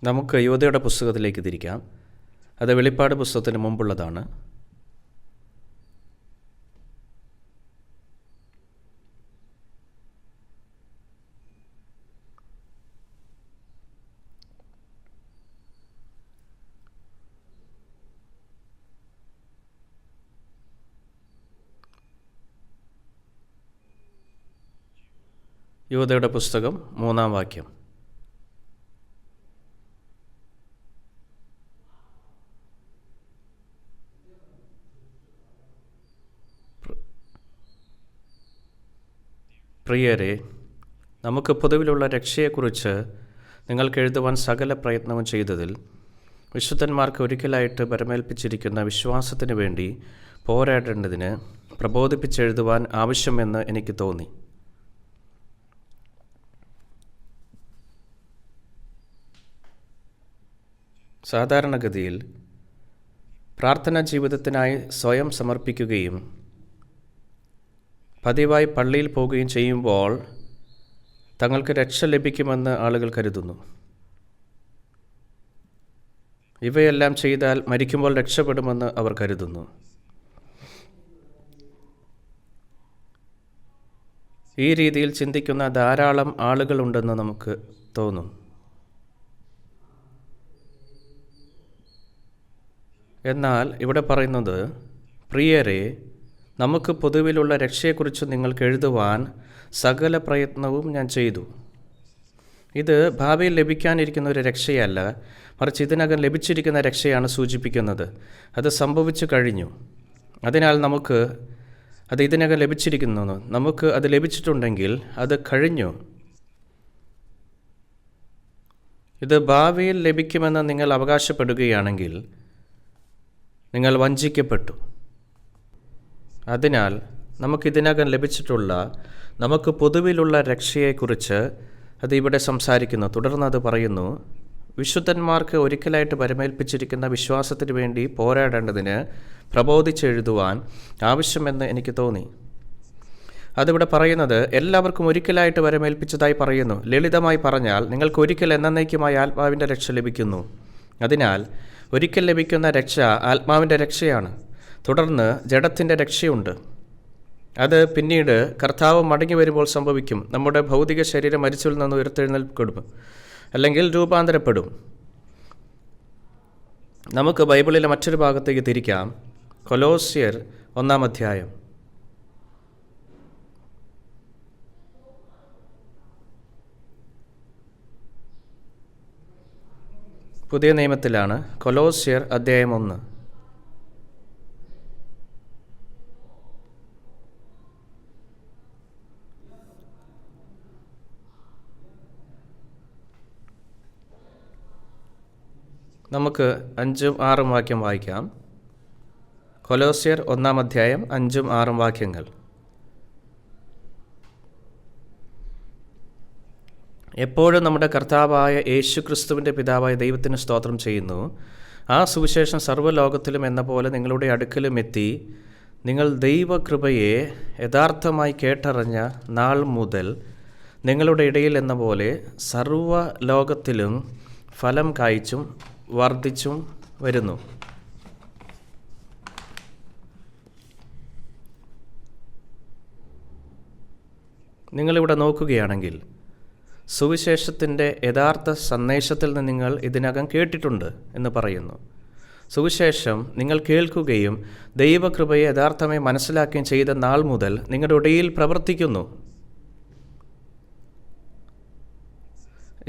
നമുക്ക് യോധയുടെ പുസ്തകത്തിലേക്ക് തിരിക്കാം. അത് വെളിപ്പാട് പുസ്തകത്തിന് മുമ്പുള്ളതാണ്. യോധയുടെ പുസ്തകം 3-ാം വാക്യം. പ്രിയരെ, നമുക്ക് പൊതുവിലുള്ള രക്ഷയെക്കുറിച്ച് നിങ്ങൾക്ക് എഴുതുവാൻ സകല പ്രയത്നവും ചെയ്തതിൽ വിശുദ്ധന്മാർക്ക് ഒരിക്കലായിട്ട് പരമേൽപ്പിച്ചിരിക്കുന്ന വിശ്വാസത്തിന് വേണ്ടി പോരാടേണ്ടതിന് പ്രബോധിപ്പിച്ചെഴുതുവാൻ ആവശ്യമെന്ന് എനിക്ക് തോന്നി. സാധാരണഗതിയിൽ പ്രാർത്ഥനാ ജീവിതത്തിനായി സ്വയം സമർപ്പിക്കുകയും പതിവായി പള്ളിയിൽ പോവുകയും ചെയ്യുമ്പോൾ തങ്ങൾക്ക് രക്ഷ ലഭിക്കുമെന്ന് ആളുകൾ കരുതുന്നു. ഇവയെല്ലാം ചെയ്താൽ മരിക്കുമ്പോൾ രക്ഷപ്പെടുമെന്ന് അവർ കരുതുന്നു. ഈ രീതിയിൽ ചിന്തിക്കുന്ന ധാരാളം ആളുകളുണ്ടെന്ന് നമുക്ക് തോന്നും. എന്നാൽ ഇവിടെ പറയുന്നത്, പ്രിയരെ, നമുക്ക് പൊതുവിലുള്ള രക്ഷയെക്കുറിച്ച് നിങ്ങൾക്ക് എഴുതുവാൻ സകല പ്രയത്നവും ഞാൻ ചെയ്തു. ഇത് ഭാവിയിൽ ലഭിക്കാനിരിക്കുന്ന ഒരു രക്ഷയല്ല, മറിച്ച് ഇതിനകം ലഭിച്ചിരിക്കുന്ന രക്ഷയാണ് സൂചിപ്പിക്കുന്നത്. അത് സംഭവിച്ചു കഴിഞ്ഞു. അതിനാൽ അത് ഇതിനകം ലഭിച്ചിരിക്കുന്നു. നമുക്ക് അത് ലഭിച്ചിട്ടുണ്ടെങ്കിൽ അത് കഴിഞ്ഞു. ഇത് ഭാവിയിൽ ലഭിക്കുമെന്ന് നിങ്ങൾ അവകാശപ്പെടുകയാണെങ്കിൽ നിങ്ങൾ വഞ്ചിക്കപ്പെട്ടു. അതിനാൽ നമുക്കിതിനകം ലഭിച്ചിട്ടുള്ള നമുക്ക് പൊതുവിലുള്ള രക്ഷയെക്കുറിച്ച് അത് ഇവിടെ സംസാരിക്കുന്നു. തുടർന്ന് അത് പറയുന്നു, വിശുദ്ധന്മാർക്ക് ഒരിക്കലായിട്ട് പരമേൽപ്പിച്ചിരിക്കുന്ന വിശ്വാസത്തിന് വേണ്ടി പോരാടേണ്ടതിന് പ്രബോധിച്ചെഴുതുവാൻ ആവശ്യമെന്ന് എനിക്ക് തോന്നി. അതിവിടെ പറയുന്നത് എല്ലാവർക്കും ഒരിക്കലായിട്ട് പരമേൽപ്പിച്ചതായി പറയുന്നു. ലളിതമായി പറഞ്ഞാൽ നിങ്ങൾക്ക് ഒരിക്കൽ എന്നേക്കുമായി ആത്മാവിൻ്റെ രക്ഷ ലഭിക്കുന്നു. അതിനാൽ ഒരിക്കൽ ലഭിക്കുന്ന രക്ഷ ആത്മാവിൻ്റെ രക്ഷയാണ്. തുടർന്ന് ജഡത്തിൻ്റെ രക്ഷയുണ്ട്. അത് പിന്നീട് കർത്താവ് മടങ്ങി വരുമ്പോൾ സംഭവിക്കും. നമ്മുടെ ഭൗതിക ശരീരം മരിച്ചതിൽ നിന്ന് ഉയർത്തെഴുന്നേൽപ്പെടും, അല്ലെങ്കിൽ രൂപാന്തരപ്പെടും. നമുക്ക് ബൈബിളിലെ മറ്റൊരു ഭാഗത്തേക്ക് തിരിക്കാം. കൊലോസ്യർ 1-ാം അധ്യായം. പുതിയ നിയമത്തിലാണ്. കൊലോസ്യർ അധ്യായം 1. നമുക്ക് 5-6 വാക്യം വായിക്കാം. കൊലോസ്യർ 1-ാം അധ്യായം 5-6 വാക്യങ്ങൾ. എപ്പോഴും നമ്മുടെ കർത്താവായ യേശു ക്രിസ്തുവിൻ്റെ പിതാവായ ദൈവത്തിന് സ്തോത്രം ചെയ്യുന്നു. ആ സുവിശേഷം സർവ്വലോകത്തിലും എന്ന പോലെ നിങ്ങളുടെ അടുക്കലും എത്തി, നിങ്ങൾ ദൈവകൃപയെ യഥാർത്ഥമായി കേട്ടറിഞ്ഞ നാൾ മുതൽ നിങ്ങളുടെ ഇടയിൽ എന്ന പോലെ സർവ്വലോകത്തിലും ഫലം കായ്ച്ചും വർദ്ധിച്ചും വരുന്നു. നിങ്ങളിവിടെ നോക്കുകയാണെങ്കിൽ സുവിശേഷത്തിൻ്റെ യഥാർത്ഥ സന്ദേശത്തിൽ നിന്ന് നിങ്ങൾ ഇതിനകം കേട്ടിട്ടുണ്ട് എന്ന് പറയുന്നു. സുവിശേഷം നിങ്ങൾ കേൾക്കുകയും ദൈവകൃപയെ യഥാർത്ഥമായി മനസ്സിലാക്കുകയും ചെയ്ത നാൾ മുതൽ നിങ്ങളുടെ ഇടയിൽ പ്രവർത്തിക്കുന്നു.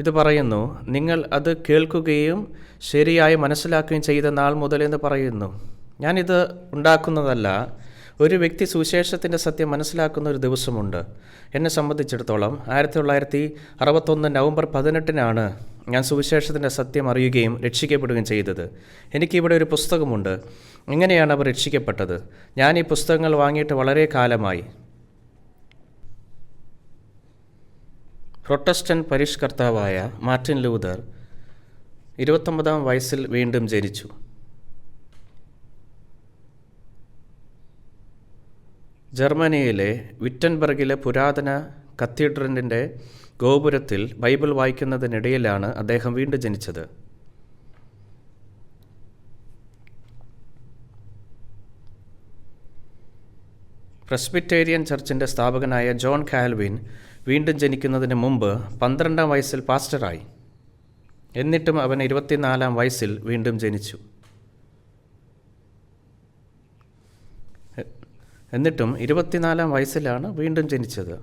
ഇത് പറയുന്നു, നിങ്ങൾ അത് കേൾക്കുകയും ശരിയായി മനസ്സിലാക്കുകയും ചെയ്ത നാൾ മുതൽ എന്ന് പറയുന്നു. ഞാനിത് ഉണ്ടാക്കുന്നതല്ല. ഒരു വ്യക്തി സുവിശേഷത്തിൻ്റെ സത്യം മനസ്സിലാക്കുന്ന ഒരു ദിവസമുണ്ട്. എന്നെ സംബന്ധിച്ചിടത്തോളം 1961 നവംബർ 18 ഞാൻ സുവിശേഷത്തിൻ്റെ സത്യം അറിയുകയും രക്ഷിക്കപ്പെടുകയും ചെയ്തത്. എനിക്കിവിടെ ഒരു പുസ്തകമുണ്ട്. എങ്ങനെയാണ് അവർ രക്ഷിക്കപ്പെട്ടത്? ഞാൻ ഈ പുസ്തകങ്ങൾ വാങ്ങിയിട്ട് വളരെ കാലമായി. പ്രൊട്ടസ്റ്റന്റ് പരിഷ്കർത്താവായ മാർട്ടിൻ ലൂതർ 29-ാം വയസ്സിൽ വീണ്ടും ജനിച്ചു. ജർമ്മനിയിലെ വിറ്റൻബർഗിലെ പുരാതന കത്തീഡ്രലിൻ്റെ ഗോപുരത്തിൽ ബൈബിൾ വായിക്കുന്നതിനിടയിലാണ് അദ്ദേഹം വീണ്ടും ജനിച്ചത്. പ്രസ്ബിറ്റേറിയൻ ചർച്ചിൻ്റെ സ്ഥാപകനായ ജോൺ കാൽവിൻ വീണ്ടും ജനിക്കുന്നതിന് മുമ്പ് 12-ാം വയസ്സിൽ പാസ്റ്ററായി. എന്നിട്ടും അവൻ 24-ാം വയസ്സിൽ വീണ്ടും ജനിച്ചു. എന്നിട്ടും 24-ാം വയസ്സിലാണ് വീണ്ടും ജനിച്ചത്.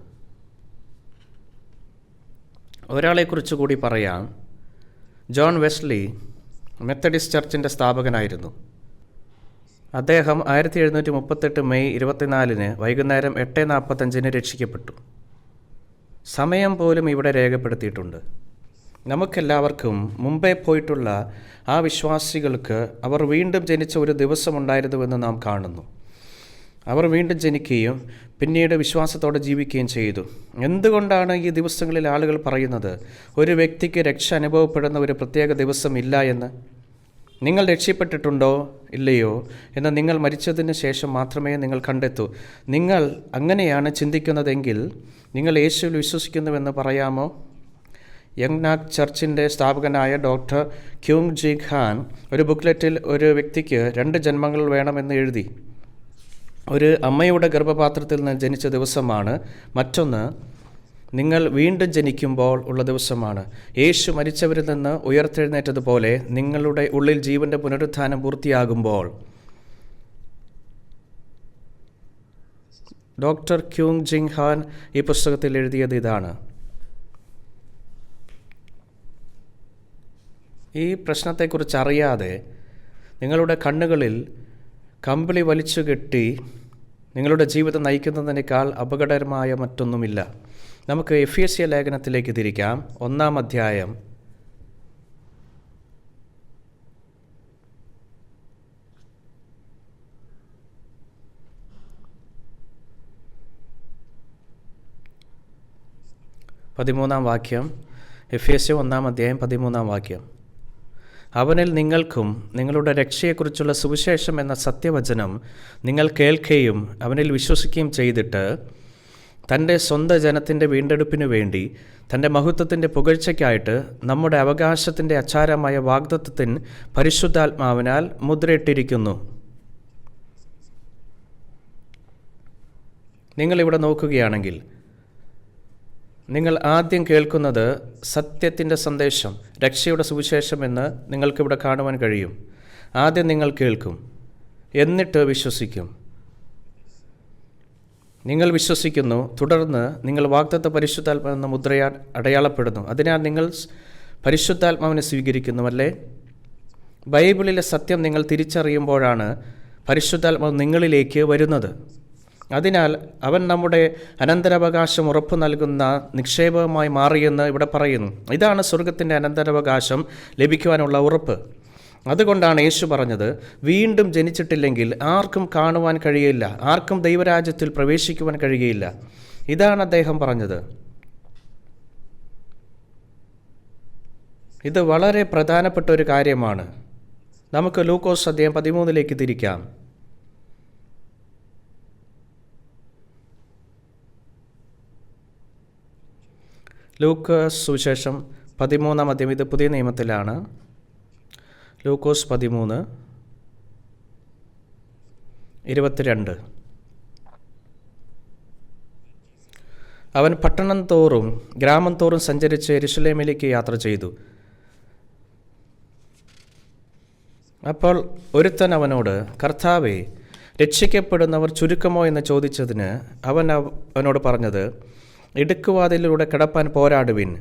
ഒരാളെക്കുറിച്ച് കൂടി പറയാം. ജോൺ വെസ്ലി മെത്തഡിസ്റ്റ് ചർച്ചിൻ്റെ സ്ഥാപകനായിരുന്നു. അദ്ദേഹം 1738 മെയ് 24-ന് വൈകുന്നേരം 8:45 രക്ഷിക്കപ്പെട്ടു. സമയം പോലും ഇവിടെ രേഖപ്പെടുത്തിയിട്ടുണ്ട്. നമുക്കെല്ലാവർക്കും മുമ്പേ പോയിട്ടുള്ള ആ വിശ്വാസികൾക്ക് അവർ വീണ്ടും ജനിച്ച ഒരു ദിവസമുണ്ടായിരുന്നുവെന്ന് നാം കാണുന്നു. അവർ വീണ്ടും ജനിക്കുകയും പിന്നീട് വിശ്വാസത്തോടെ ജീവിക്കുകയും ചെയ്തു. എന്തുകൊണ്ടാണ് ഈ ദിവസങ്ങളിൽ ആളുകൾ പറയുന്നത് ഒരു വ്യക്തിക്ക് രക്ഷ അനുഭവപ്പെടുന്ന ഒരു പ്രത്യേക ദിവസം ഇല്ല എന്ന്? നിങ്ങൾ രക്ഷപ്പെട്ടിട്ടുണ്ടോ ഇല്ലയോ എന്ന് നിങ്ങൾ മരിച്ചതിന് ശേഷം മാത്രമേ നിങ്ങൾ കണ്ടെത്തൂ. നിങ്ങൾ അങ്ങനെയാണ് ചിന്തിക്കുന്നതെങ്കിൽ നിങ്ങൾ യേശുവിൽ വിശ്വസിക്കുന്നുവെന്ന് പറയാമോ? യങ്നാക് ചർച്ചിൻ്റെ സ്ഥാപകനായ ഡോക്ടർ ക്യൂങ് ജി ഖാൻ ഒരു ബുക്ക്ലെറ്റിൽ ഒരു വ്യക്തിക്ക് 2 ജന്മങ്ങൾ വേണമെന്ന് എഴുതി. ഒരു അമ്മയുടെ ഗർഭപാത്രത്തിൽ നിന്ന് ജനിച്ച ദിവസമാണ്, മറ്റൊന്ന് നിങ്ങൾ വീണ്ടും ജനിക്കുമ്പോൾ ഉള്ള ദിവസമാണ്. യേശു മരിച്ചവരിൽ നിന്ന് ഉയർത്തെഴുന്നേറ്റതുപോലെ നിങ്ങളുടെ ഉള്ളിൽ ജീവൻ്റെ പുനരുത്ഥാനം പൂർത്തിയാകുമ്പോൾ. ഡോക്ടർ ക്യൂങ് ജിങ് ഹാൻ ഈ പുസ്തകത്തിൽ എഴുതിയത് ഇതാണ്: ഈ പ്രശ്നത്തെക്കുറിച്ച് അറിയാതെ നിങ്ങളുടെ കണ്ണുകളിൽ കമ്പിളി വലിച്ചു കെട്ടി നിങ്ങളുടെ ജീവിതം നയിക്കുന്നതിനേക്കാൾ അപകടകരമായ മറ്റൊന്നുമില്ല. നമുക്ക് എഫേസ്യ ലേഖനത്തിലേക്ക് തിരിക്കാം. 1-ാം അധ്യായം 13-ാം വാക്യം. എഫേസ്യ 1-ാം അധ്യായം 13-ാം വാക്യം. അവനിൽ നിങ്ങൾക്കും നിങ്ങളുടെ രക്ഷയെക്കുറിച്ചുള്ള സുവിശേഷം എന്ന സത്യവചനം നിങ്ങൾ കേൾക്കുകയും അവനിൽ വിശ്വസിക്കുകയും ചെയ്തിട്ട് തൻ്റെ സ്വന്തം ജനത്തിൻ്റെ വീണ്ടെടുപ്പിനു വേണ്ടി തൻ്റെ മഹത്വത്തിൻ്റെ പുകഴ്ചയ്ക്കായിട്ട് നമ്മുടെ അവകാശത്തിൻ്റെ അച്ചാരമായ വാഗ്ദത്തത്തിന് പരിശുദ്ധാത്മാവിനാൽ മുദ്രയിട്ടിരിക്കുന്നു. നിങ്ങളിവിടെ നോക്കുകയാണെങ്കിൽ നിങ്ങൾ ആദ്യം കേൾക്കുന്നത് സത്യത്തിൻ്റെ സന്ദേശം, രക്ഷയുടെ സുവിശേഷം എന്ന് നിങ്ങൾക്കിവിടെ കാണുവാൻ കഴിയും. ആദ്യം നിങ്ങൾ കേൾക്കും, എന്നിട്ട് വിശ്വസിക്കും. നിങ്ങൾ വിശ്വസിക്കുന്നു, തുടർന്ന് നിങ്ങൾ വാഗ്ദത്ത പരിശുദ്ധാത്മാവെന്ന മുദ്രയാൽ അടയാളപ്പെടുന്നു. അതിനാൽ നിങ്ങൾ പരിശുദ്ധാത്മാവിനെ സ്വീകരിക്കുന്നുവല്ലേ? ബൈബിളിലെ സത്യം നിങ്ങൾ തിരിച്ചറിയുമ്പോഴാണ് പരിശുദ്ധാത്മാവ് നിങ്ങളിലേക്ക് വരുന്നത്. അതിനാൽ അവൻ നമ്മുടെ അനന്തരാവകാശം ഉറപ്പു നൽകുന്ന നിക്ഷേപമായി മാറിയെന്ന് ഇവിടെ പറയുന്നു. ഇതാണ് സ്വർഗത്തിൻ്റെ അനന്തരാവകാശം ലഭിക്കുവാനുള്ള ഉറപ്പ്. അതുകൊണ്ടാണ് യേശു പറഞ്ഞത്, വീണ്ടും ജനിച്ചിട്ടില്ലെങ്കിൽ ആർക്കും കാണുവാൻ കഴിയില്ല, ആർക്കും ദൈവരാജ്യത്തിൽ പ്രവേശിക്കുവാൻ കഴിയുകയില്ല. ഇതാണ് അദ്ദേഹം പറഞ്ഞത്. ഇത് വളരെ പ്രധാനപ്പെട്ട ഒരു കാര്യമാണ്. നമുക്ക് ലൂക്കോസ് അധ്യായം 13 തിരിക്കാം. ലൂക്കോസ് സുവിശേഷം 13-ാം അധ്യായം. ഇത് പുതിയ നിയമത്തിലാണ്. ലൂക്കോസ് 13:22. അവൻ പട്ടണം തോറും ഗ്രാമം തോറും സഞ്ചരിച്ച് യെരുശലേമിലേക്ക് യാത്ര ചെയ്തു. അപ്പോൾ ഒരുത്തൻ അവനോട്, കർത്താവേ, രക്ഷിക്കപ്പെടുന്നവർ ചുരുക്കമോ എന്ന് ചോദിച്ചതിന് അവനോട് പറഞ്ഞത്, ഇടുക്കുവാതിലൂടെ കടപ്പാൻ പോരാടുവിൻ,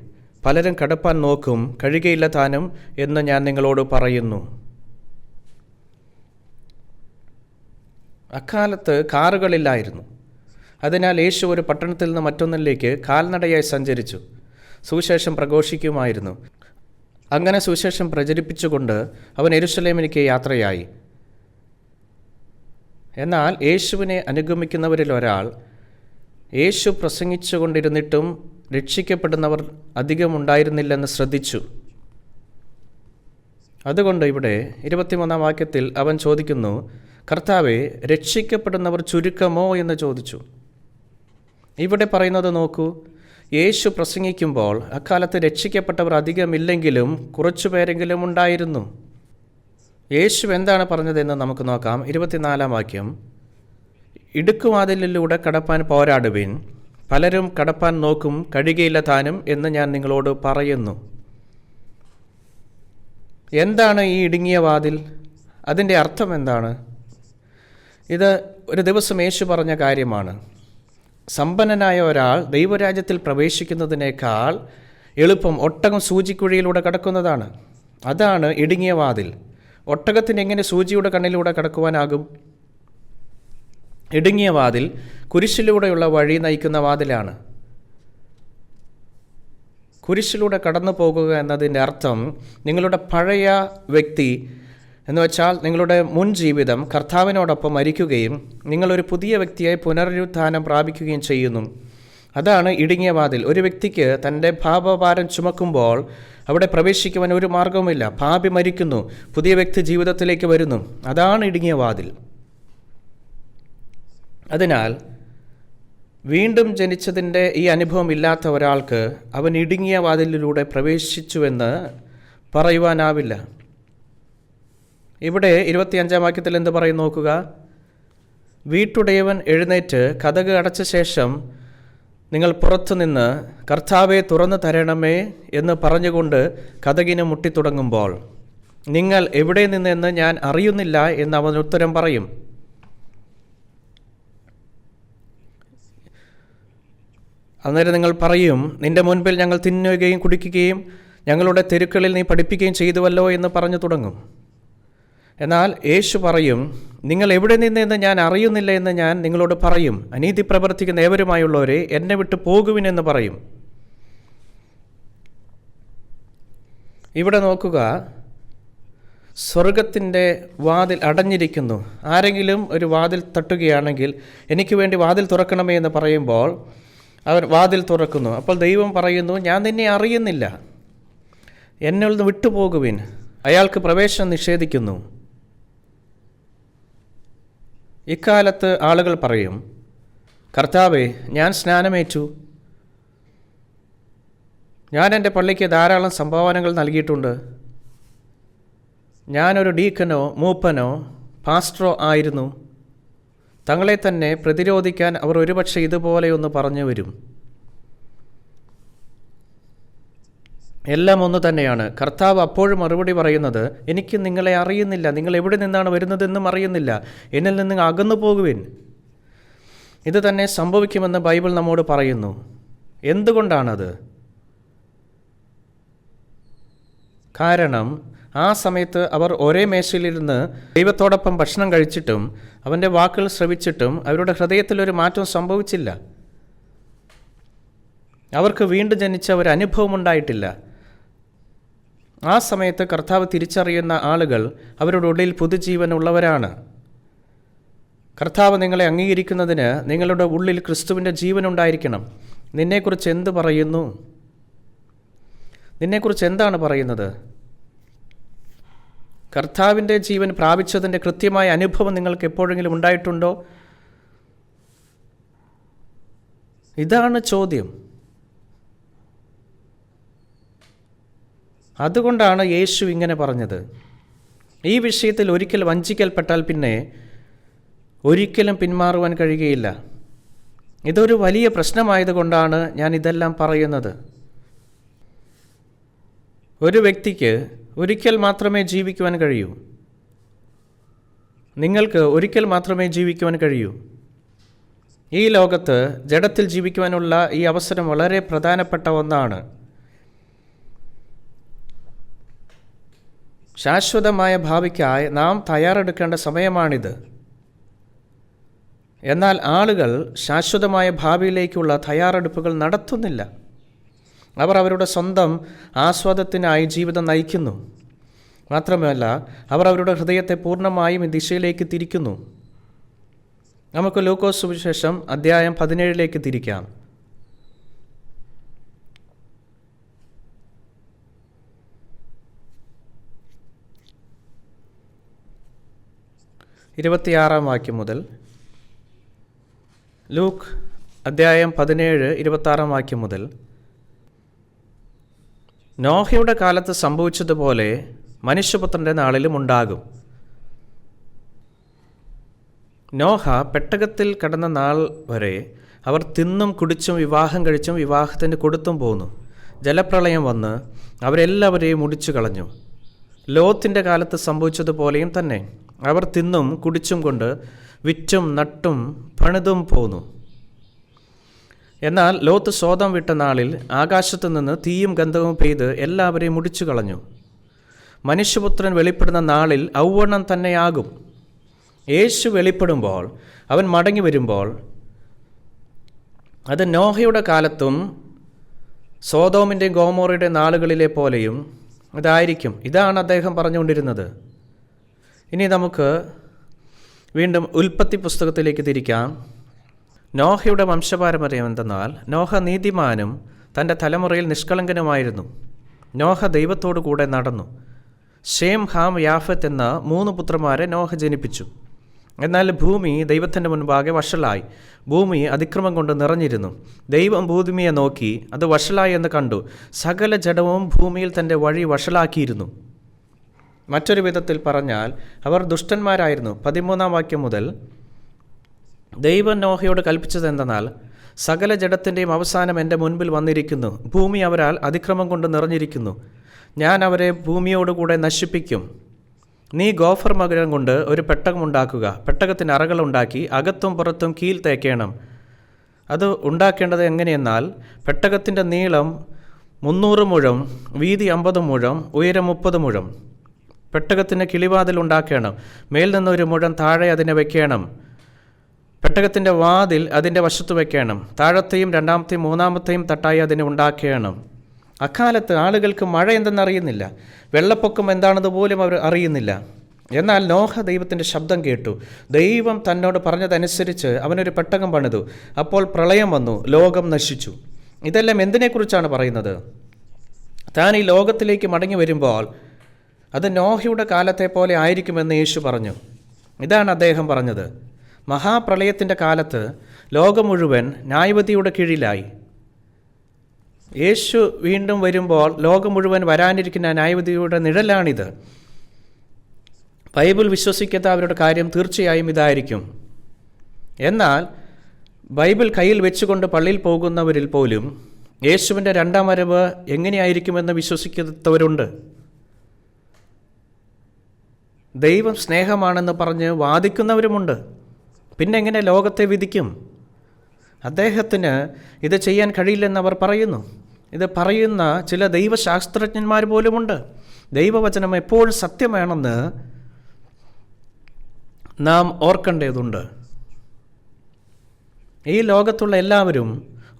പലരും കടപ്പാൻ നോക്കും, കഴിയുകയില്ല താനും എന്ന് ഞാൻ നിങ്ങളോട് പറയുന്നു. അക്കാലത്ത് കാറുകളില്ലായിരുന്നു. അതിനാൽ യേശു ഒരു പട്ടണത്തിൽ നിന്ന് മറ്റൊന്നിലേക്ക് കാൽനടയായി സഞ്ചരിച്ചു സുവിശേഷം പ്രഘോഷിക്കുമായിരുന്നു. അങ്ങനെ സുവിശേഷം പ്രചരിപ്പിച്ചുകൊണ്ട് അവൻ യെരുശലേമിലേക്ക് യാത്രയായി. എന്നാൽ യേശുവിനെ അനുഗമിക്കുന്നവരിൽ ഒരാൾ യേശു പ്രസംഗിച്ചു കൊണ്ടിരുന്നിട്ടും രക്ഷിക്കപ്പെടുന്നവർ അധികമുണ്ടായിരുന്നില്ലെന്ന് ശ്രദ്ധിച്ചു. അതുകൊണ്ട് ഇവിടെ 23-ാം വാക്യത്തിൽ അവൻ ചോദിക്കുന്നു, കർത്താവേ, രക്ഷിക്കപ്പെടുന്നവർ ചുരുക്കമോ എന്ന് ചോദിച്ചു. ഇവിടെ പറയുന്നത് നോക്കൂ, യേശു പ്രസംഗിക്കുമ്പോൾ അക്കാലത്ത് രക്ഷിക്കപ്പെട്ടവർ അധികമില്ലെങ്കിലും കുറച്ചുപേരെങ്കിലും ഉണ്ടായിരുന്നു. യേശു എന്താണ് പറഞ്ഞതെന്ന് നമുക്ക് നോക്കാം. 24-ാം വാക്യം. ഇടുക്കുവാതിലിലൂടെ കടപ്പാൻ പോരാടുവിൻ. പലരും കടപ്പാൻ നോക്കും, കഴിയുകയില്ല താനും എന്ന് ഞാൻ നിങ്ങളോട് പറയുന്നു. എന്താണ് ഈ ഇടുങ്ങിയ വാതിൽ? അതിൻ്റെ അർത്ഥം എന്താണ്? ഇത് ഒരു ദിവസം യേശു പറഞ്ഞ കാര്യമാണ്. സമ്പന്നനായ ഒരാൾ ദൈവരാജ്യത്തിൽ പ്രവേശിക്കുന്നതിനേക്കാൾ എളുപ്പം ഒട്ടകം സൂചിക്കുഴിയിലൂടെ കടക്കുന്നതാണ്. അതാണ് ഇടുങ്ങിയ വാതിൽ. ഒട്ടകത്തിന് എങ്ങനെ സൂചിയുടെ കണ്ണിലൂടെ കടക്കുവാനാകും? ഇടുങ്ങിയ വാതിൽ കുരിശിലൂടെയുള്ള വഴി നയിക്കുന്ന വാതിലാണ്. കുരിശിലൂടെ കടന്നു പോകുക എന്നതിൻ്റെ അർത്ഥം നിങ്ങളുടെ പഴയ വ്യക്തി എന്ന് വെച്ചാൽ നിങ്ങളുടെ മുൻ ജീവിതം കർത്താവിനോടൊപ്പം മരിക്കുകയും നിങ്ങളൊരു പുതിയ വ്യക്തിയായി പുനരുത്ഥാനം പ്രാപിക്കുകയും ചെയ്യുന്നു. അതാണ് ഇടുങ്ങിയ വാതിൽ. ഒരു വ്യക്തിക്ക് തൻ്റെ പാപഭാരം ചുമക്കുമ്പോൾ അവിടെ പ്രവേശിക്കുവാൻ ഒരു മാർഗവുമില്ല. പാപി മരിക്കുന്നു, പുതിയ വ്യക്തി ജീവിതത്തിലേക്ക് വരുന്നു. അതാണ് ഇടുങ്ങിയ വാതിൽ. അതിനാൽ വീണ്ടും ജനിച്ചതിൻ്റെ ഈ അനുഭവം ഇല്ലാത്ത ഒരാൾക്ക് അവൻ ഇടുങ്ങിയ വാതിലിലൂടെ പ്രവേശിച്ചുവെന്ന് പറയുവാനാവില്ല. ഇവിടെ 25-ാം വാക്യത്തിൽ എന്ത് പറയും നോക്കുക. വീട്ടുടയവൻ എഴുന്നേറ്റ് കതക് അടച്ച ശേഷം നിങ്ങൾ പുറത്തുനിന്ന് കർത്താവെ തുറന്നു തരണമേ എന്ന് പറഞ്ഞുകൊണ്ട് കതകിന് മുട്ടിത്തുടങ്ങുമ്പോൾ നിങ്ങൾ എവിടെ നിന്നെന്ന് ഞാൻ അറിയുന്നില്ല എന്ന് അവൻ ഉത്തരം പറയും. അന്നേരം നിങ്ങൾ പറയും, നിന്റെ മുൻപിൽ ഞങ്ങൾ തിന്നുകയും കുടിക്കുകയും ഞങ്ങളുടെ തെരുക്കളിൽ നീ പഠിപ്പിക്കുകയും ചെയ്തുവല്ലോ എന്ന് പറഞ്ഞു തുടങ്ങും. എന്നാൽ യേശു പറയും, നിങ്ങൾ എവിടെ നിന്നെന്ന് ഞാൻ അറിയുന്നില്ല എന്ന് ഞാൻ നിങ്ങളോട് പറയും. അനീതി പ്രവർത്തിക്കുന്ന ഏവരുമായുള്ളവരെ എന്നെ വിട്ട് പോകുവിനെന്ന് പറയും. ഇവിടെ നോക്കുക, സ്വർഗത്തിൻ്റെ വാതിൽ അടഞ്ഞിരിക്കുന്നു. ആരെങ്കിലും ഒരു വാതിൽ തട്ടുകയാണെങ്കിൽ എനിക്ക് വേണ്ടി വാതിൽ തുറക്കണമേ എന്ന് പറയുമ്പോൾ അവർ വാതിൽ തുറക്കുന്നു. അപ്പോൾ ദൈവം പറയുന്നു, ഞാൻ നിന്നെ അറിയുന്നില്ല, എന്നിൽ നിന്ന് വിട്ടുപോകുവിൻ. അയാൾക്ക് പ്രവേശനം നിഷേധിക്കുന്നു. ഇക്കാലത്ത് ആളുകൾ പറയും, കർത്താവേ, ഞാൻ സ്നാനമേറ്റു, ഞാൻ എൻ്റെ പള്ളിക്ക് ധാരാളം സംഭാവനകൾ നൽകിയിട്ടുണ്ട്, ഞാനൊരു ഡീക്കനോ മൂപ്പനോ പാസ്റ്ററോ ആയിരുന്നു. തങ്ങളെ തന്നെ പ്രതിരോധിക്കാൻ അവർ ഒരുപക്ഷെ ഇതുപോലെയൊന്ന് പറഞ്ഞു വരും. എല്ലാം ഒന്ന് തന്നെയാണ്. കർത്താവ് അപ്പോഴും മറുപടി പറയുന്നത്, എനിക്ക് നിങ്ങളെ അറിയുന്നില്ല, നിങ്ങൾ എവിടെ നിന്നാണ് വരുന്നതെന്നും അറിയുന്നില്ല, എന്നിൽ നിന്ന് അകന്നു പോകുവിൻ. ഇത് തന്നെ സംഭവിക്കുമെന്ന് ബൈബിൾ നമ്മോട് പറയുന്നു. എന്തുകൊണ്ടാണത്? കാരണം ആ സമയത്ത് അവർ ഒരേ മേശയിലിരുന്ന് ദൈവത്തോടൊപ്പം ഭക്ഷണം കഴിച്ചിട്ടും അവൻ്റെ വാക്കുകൾ ശ്രവിച്ചിട്ടും അവരുടെ ഹൃദയത്തിലൊരു മാറ്റം സംഭവിച്ചില്ല. അവർക്ക് വീണ്ടും ജനിച്ച ഒരു അനുഭവം ഉണ്ടായിട്ടില്ല. ആ സമയത്ത് കർത്താവ് തിരിച്ചറിയുന്ന ആളുകൾ അവരുടെ ഉള്ളിൽ പുതുജീവനുള്ളവരാണ്. കർത്താവ് നിങ്ങളെ അംഗീകരിക്കുന്നതിന് നിങ്ങളുടെ ഉള്ളിൽ ക്രിസ്തുവിൻ്റെ ജീവൻ ഉണ്ടായിരിക്കണം. നിന്നെക്കുറിച്ച് എന്ത് പറയുന്നു? നിന്നെക്കുറിച്ച് എന്താണ് പറയുന്നത്? കർത്താവിൻ്റെ ജീവൻ പ്രാപിച്ചതിൻ്റെ കൃത്യമായ അനുഭവം നിങ്ങൾക്ക് എപ്പോഴെങ്കിലും ഉണ്ടായിട്ടുണ്ടോ? ഇതാണ് ചോദ്യം. അതുകൊണ്ടാണ് യേശു ഇങ്ങനെ പറഞ്ഞത്. ഈ വിഷയത്തിൽ ഒരിക്കൽ വഞ്ചിക്കൽപ്പെട്ടാൽ പിന്നെ ഒരിക്കലും പിന്മാറുവാൻ കഴിയുകയില്ല. ഇതൊരു വലിയ പ്രശ്നമായതുകൊണ്ടാണ് ഞാൻ ഇതെല്ലാം പറയുന്നത്. ഒരു വ്യക്തിക്ക് ഒരിക്കൽ മാത്രമേ ജീവിക്കുവാൻ കഴിയൂ. നിങ്ങൾക്ക് ഒരിക്കൽ മാത്രമേ ജീവിക്കുവാൻ കഴിയൂ. ഈ ലോകത്ത് ജഡത്തിൽ ജീവിക്കുവാനുള്ള ഈ അവസരം വളരെ പ്രധാനപ്പെട്ട ഒന്നാണ്. ശാശ്വതമായ ഭാവിക്കായി നാം തയ്യാറെടുക്കേണ്ട സമയമാണിത്. എന്നാൽ ആളുകൾ ശാശ്വതമായ ഭാവിയിലേക്കുള്ള തയ്യാറെടുപ്പുകൾ നടത്തുന്നില്ല. അവർ അവരുടെ സ്വന്തം ആസ്വാദത്തിനായി ജീവിതം നയിക്കുന്നു. മാത്രമല്ല, അവർ അവരുടെ ഹൃദയത്തെ പൂർണ്ണമായും ഈ ദിശയിലേക്ക് തിരിക്കുന്നു. നമുക്ക് ലൂക്കോസ് സുവിശേഷം അധ്യായം 17 തിരിക്കാം. ഇരുപത്തിയാറാം വാക്യം മുതൽ. ലൂക്ക് അധ്യായം 17 26 വാക്യം മുതൽ. നോഹയുടെ കാലത്ത് സംഭവിച്ചതുപോലെ മനുഷ്യപുത്രൻ്റെ നാളിലും ഉണ്ടാകും. നോഹ പെട്ടകത്തിൽ കടന്ന നാൾ വരെ അവർ തിന്നും കുടിച്ചും വിവാഹം കഴിച്ചും വിവാഹത്തിന് കൊടുത്തും പോന്നു. ജലപ്രളയം വന്ന് അവരെല്ലാവരെയും മുടിച്ചു കളഞ്ഞു. ലോത്തിൻ്റെ കാലത്ത് സംഭവിച്ചതുപോലെയും തന്നെ അവർ തിന്നും കുടിച്ചും കൊണ്ട് വിറ്റും നട്ടും പണിതും പോന്നു. എന്നാൽ ലോത്ത് സോദം വിട്ട നാളിൽ ആകാശത്തു നിന്ന് തീയും ഗന്ധവും പെയ്ത് എല്ലാവരെയും മുടിച്ചു കളഞ്ഞു. മനുഷ്യപുത്രൻ വെളിപ്പെടുന്ന നാളിൽ ഔവണ്ണം തന്നെയാകും. യേശു വെളിപ്പെടുമ്പോൾ, അവൻ മടങ്ങി വരുമ്പോൾ, അത് നോഹയുടെ കാലത്തും സോദോമിൻ്റെയും ഗോമോറയുടെയും നാളുകളിലെ പോലെയും ഇതായിരിക്കും. ഇതാണ് അദ്ദേഹം പറഞ്ഞുകൊണ്ടിരുന്നത്. ഇനി നമുക്ക് വീണ്ടും ഉൽപ്പത്തി പുസ്തകത്തിലേക്ക് തിരിക്കാം. നോഹയുടെ വംശപാരമ്പര്യം എന്തെന്നാൽ, നോഹ നീതിമാനും തൻ്റെ തലമുറയിൽ നിഷ്കളങ്കനുമായിരുന്നു. നോഹ ദൈവത്തോടു കൂടെ നടന്നു. ഷേം, ഹാം, യാഫത്ത് എന്ന 3 പുത്രന്മാരെ നോഹ ജനിപ്പിച്ചു. എന്നാൽ ഭൂമി ദൈവത്തിൻ്റെ മുൻപാകെ വഷളായി. ഭൂമി അതിക്രമം കൊണ്ട് നിറഞ്ഞിരുന്നു. ദൈവം ഭൂമിയെ നോക്കി അത് വഷളായി എന്ന് കണ്ടു. സകല ജഡവും ഭൂമിയിൽ തൻ്റെ വഴി വഷളാക്കിയിരുന്നു. മറ്റൊരു വിധത്തിൽ പറഞ്ഞാൽ അവർ ദുഷ്ടന്മാരായിരുന്നു. 13-ാം വാക്യം മുതൽ ദൈവം നോഹയോട് കൽപ്പിച്ചതെന്തെന്നാൽ, സകല ജഡത്തിൻ്റെയും അവസാനം എൻ്റെ മുൻപിൽ വന്നിരിക്കുന്നു. ഭൂമി അവരാൽ അതിക്രമം കൊണ്ട് നിറഞ്ഞിരിക്കുന്നു. ഞാൻ അവരെ ഭൂമിയോടുകൂടെ നശിപ്പിക്കും. നീ ഗോഫർ മരം കൊണ്ട് ഒരു പെട്ടകമുണ്ടാക്കുക. പെട്ടകത്തിന് അറകളുണ്ടാക്കി അകത്തും പുറത്തും കീൽ തേക്കണം. അത് ഉണ്ടാക്കേണ്ടത് എങ്ങനെയെന്നാൽ, പെട്ടകത്തിൻ്റെ നീളം 300 മുഴം, വീതി 50 മുഴം, ഉയരം 30 മുഴം. പെട്ടകത്തിന് കിളിവാതിൽ ഉണ്ടാക്കണം. മേൽ നിന്നൊരു മുഴം താഴെ അതിനെ വയ്ക്കണം. പെട്ടകത്തിൻ്റെ വാതിൽ അതിൻ്റെ വശത്ത് വയ്ക്കണം. താഴത്തെയും 2ാമത്തെയും 3ാമത്തെയും തട്ടായി അതിനെ ഉണ്ടാക്കണം. അക്കാലത്ത് ആളുകൾക്ക് മഴ എന്തെന്നറിയുന്നില്ല, വെള്ളപ്പൊക്കം എന്താണെന്ന് പോലും അവർ അറിയുന്നില്ല. എന്നാൽ നോഹ ദൈവത്തിൻ്റെ ശബ്ദം കേട്ടു. ദൈവം തന്നോട് പറഞ്ഞതനുസരിച്ച് അവനൊരു പെട്ടകം പണിതു. അപ്പോൾ പ്രളയം വന്നു, ലോകം നശിച്ചു. ഇതെല്ലാം എന്തിനെക്കുറിച്ചാണ് പറയുന്നത്? താൻ ഈ ലോകത്തിലേക്ക് മടങ്ങി വരുമ്പോൾ അത് നോഹയുടെ കാലത്തെ പോലെ ആയിരിക്കുമെന്ന് യേശു പറഞ്ഞു. ഇതാണ് അദ്ദേഹം പറഞ്ഞത്. മഹാപ്രളയത്തിൻ്റെ കാലത്ത് ലോകം മുഴുവൻ ന്യായവിധിയുടെ കീഴിലായി. യേശു വീണ്ടും വരുമ്പോൾ ലോകം മുഴുവൻ വരാനിരിക്കുന്ന ന്യായവിധിയുടെ നിഴലാണിത്. ബൈബിൾ വിശ്വസിക്കാത്തവരുടെ കാര്യം തീർച്ചയായും ഇതായിരിക്കും. എന്നാൽ ബൈബിൾ കയ്യിൽ വെച്ചുകൊണ്ട് പള്ളിയിൽ പോകുന്നവരിൽ പോലും യേശുവിൻ്റെ 2ാം വരവ് എങ്ങനെയായിരിക്കുമെന്ന് വിശ്വസിക്കാത്തവരുണ്ട്. ദൈവം സ്നേഹമാണെന്ന് പറഞ്ഞ് വാദിക്കുന്നവരുമുണ്ട്. പിന്നെ എങ്ങനെ ലോകത്തെ വിധിക്കും? അദ്ദേഹത്തിന് ഇത് ചെയ്യാൻ കഴിയില്ലെന്ന് അവർ പറയുന്നു. ഇത് പറയുന്ന ചില ദൈവശാസ്ത്രജ്ഞന്മാർ പോലുമുണ്ട്. ദൈവവചനം എപ്പോഴും സത്യമാണെന്ന് നാം ഓർക്കേണ്ടതുണ്ട്. ഈ ലോകത്തുള്ള എല്ലാവരും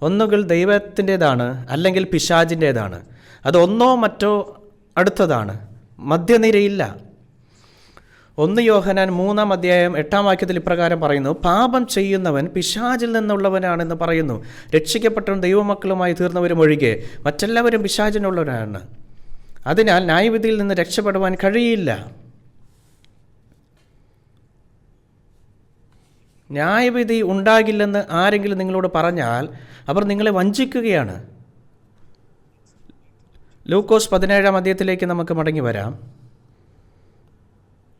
ഒന്നുകിൽ ദൈവത്തിൻ്റേതാണ്, അല്ലെങ്കിൽ പിശാചിൻ്റേതാണ്. അത് ഒന്നോ മറ്റോ അടുത്തതാണ്, മധ്യനിരയില്ല. 1 യോഹന്നാൻ 3-ാം അധ്യായം 8-ാം വാക്യത്തിൽ ഇപ്രകാരം പറയുന്നു, പാപം ചെയ്യുന്നവൻ പിശാചിൽ നിന്നുള്ളവനാണെന്ന് പറയുന്നു. രക്ഷിക്കപ്പെട്ടവരും ദൈവമക്കളുമായി തീർന്നവരും ഒഴികെ മറ്റെല്ലാവരും പിശാചിനുള്ളവരാണ്. അതിനാൽ ന്യായവിധിയിൽ നിന്ന് രക്ഷപ്പെടുവാൻ കഴിയില്ല. ന്യായവിധി ഉണ്ടാകില്ലെന്ന് ആരെങ്കിലും നിങ്ങളോട് പറഞ്ഞാൽ അവർ നിങ്ങളെ വഞ്ചിക്കുകയാണ്. ലൂക്കോസ് 17-ാം അധ്യായത്തിലേക്ക് നമുക്ക് മടങ്ങി വരാം.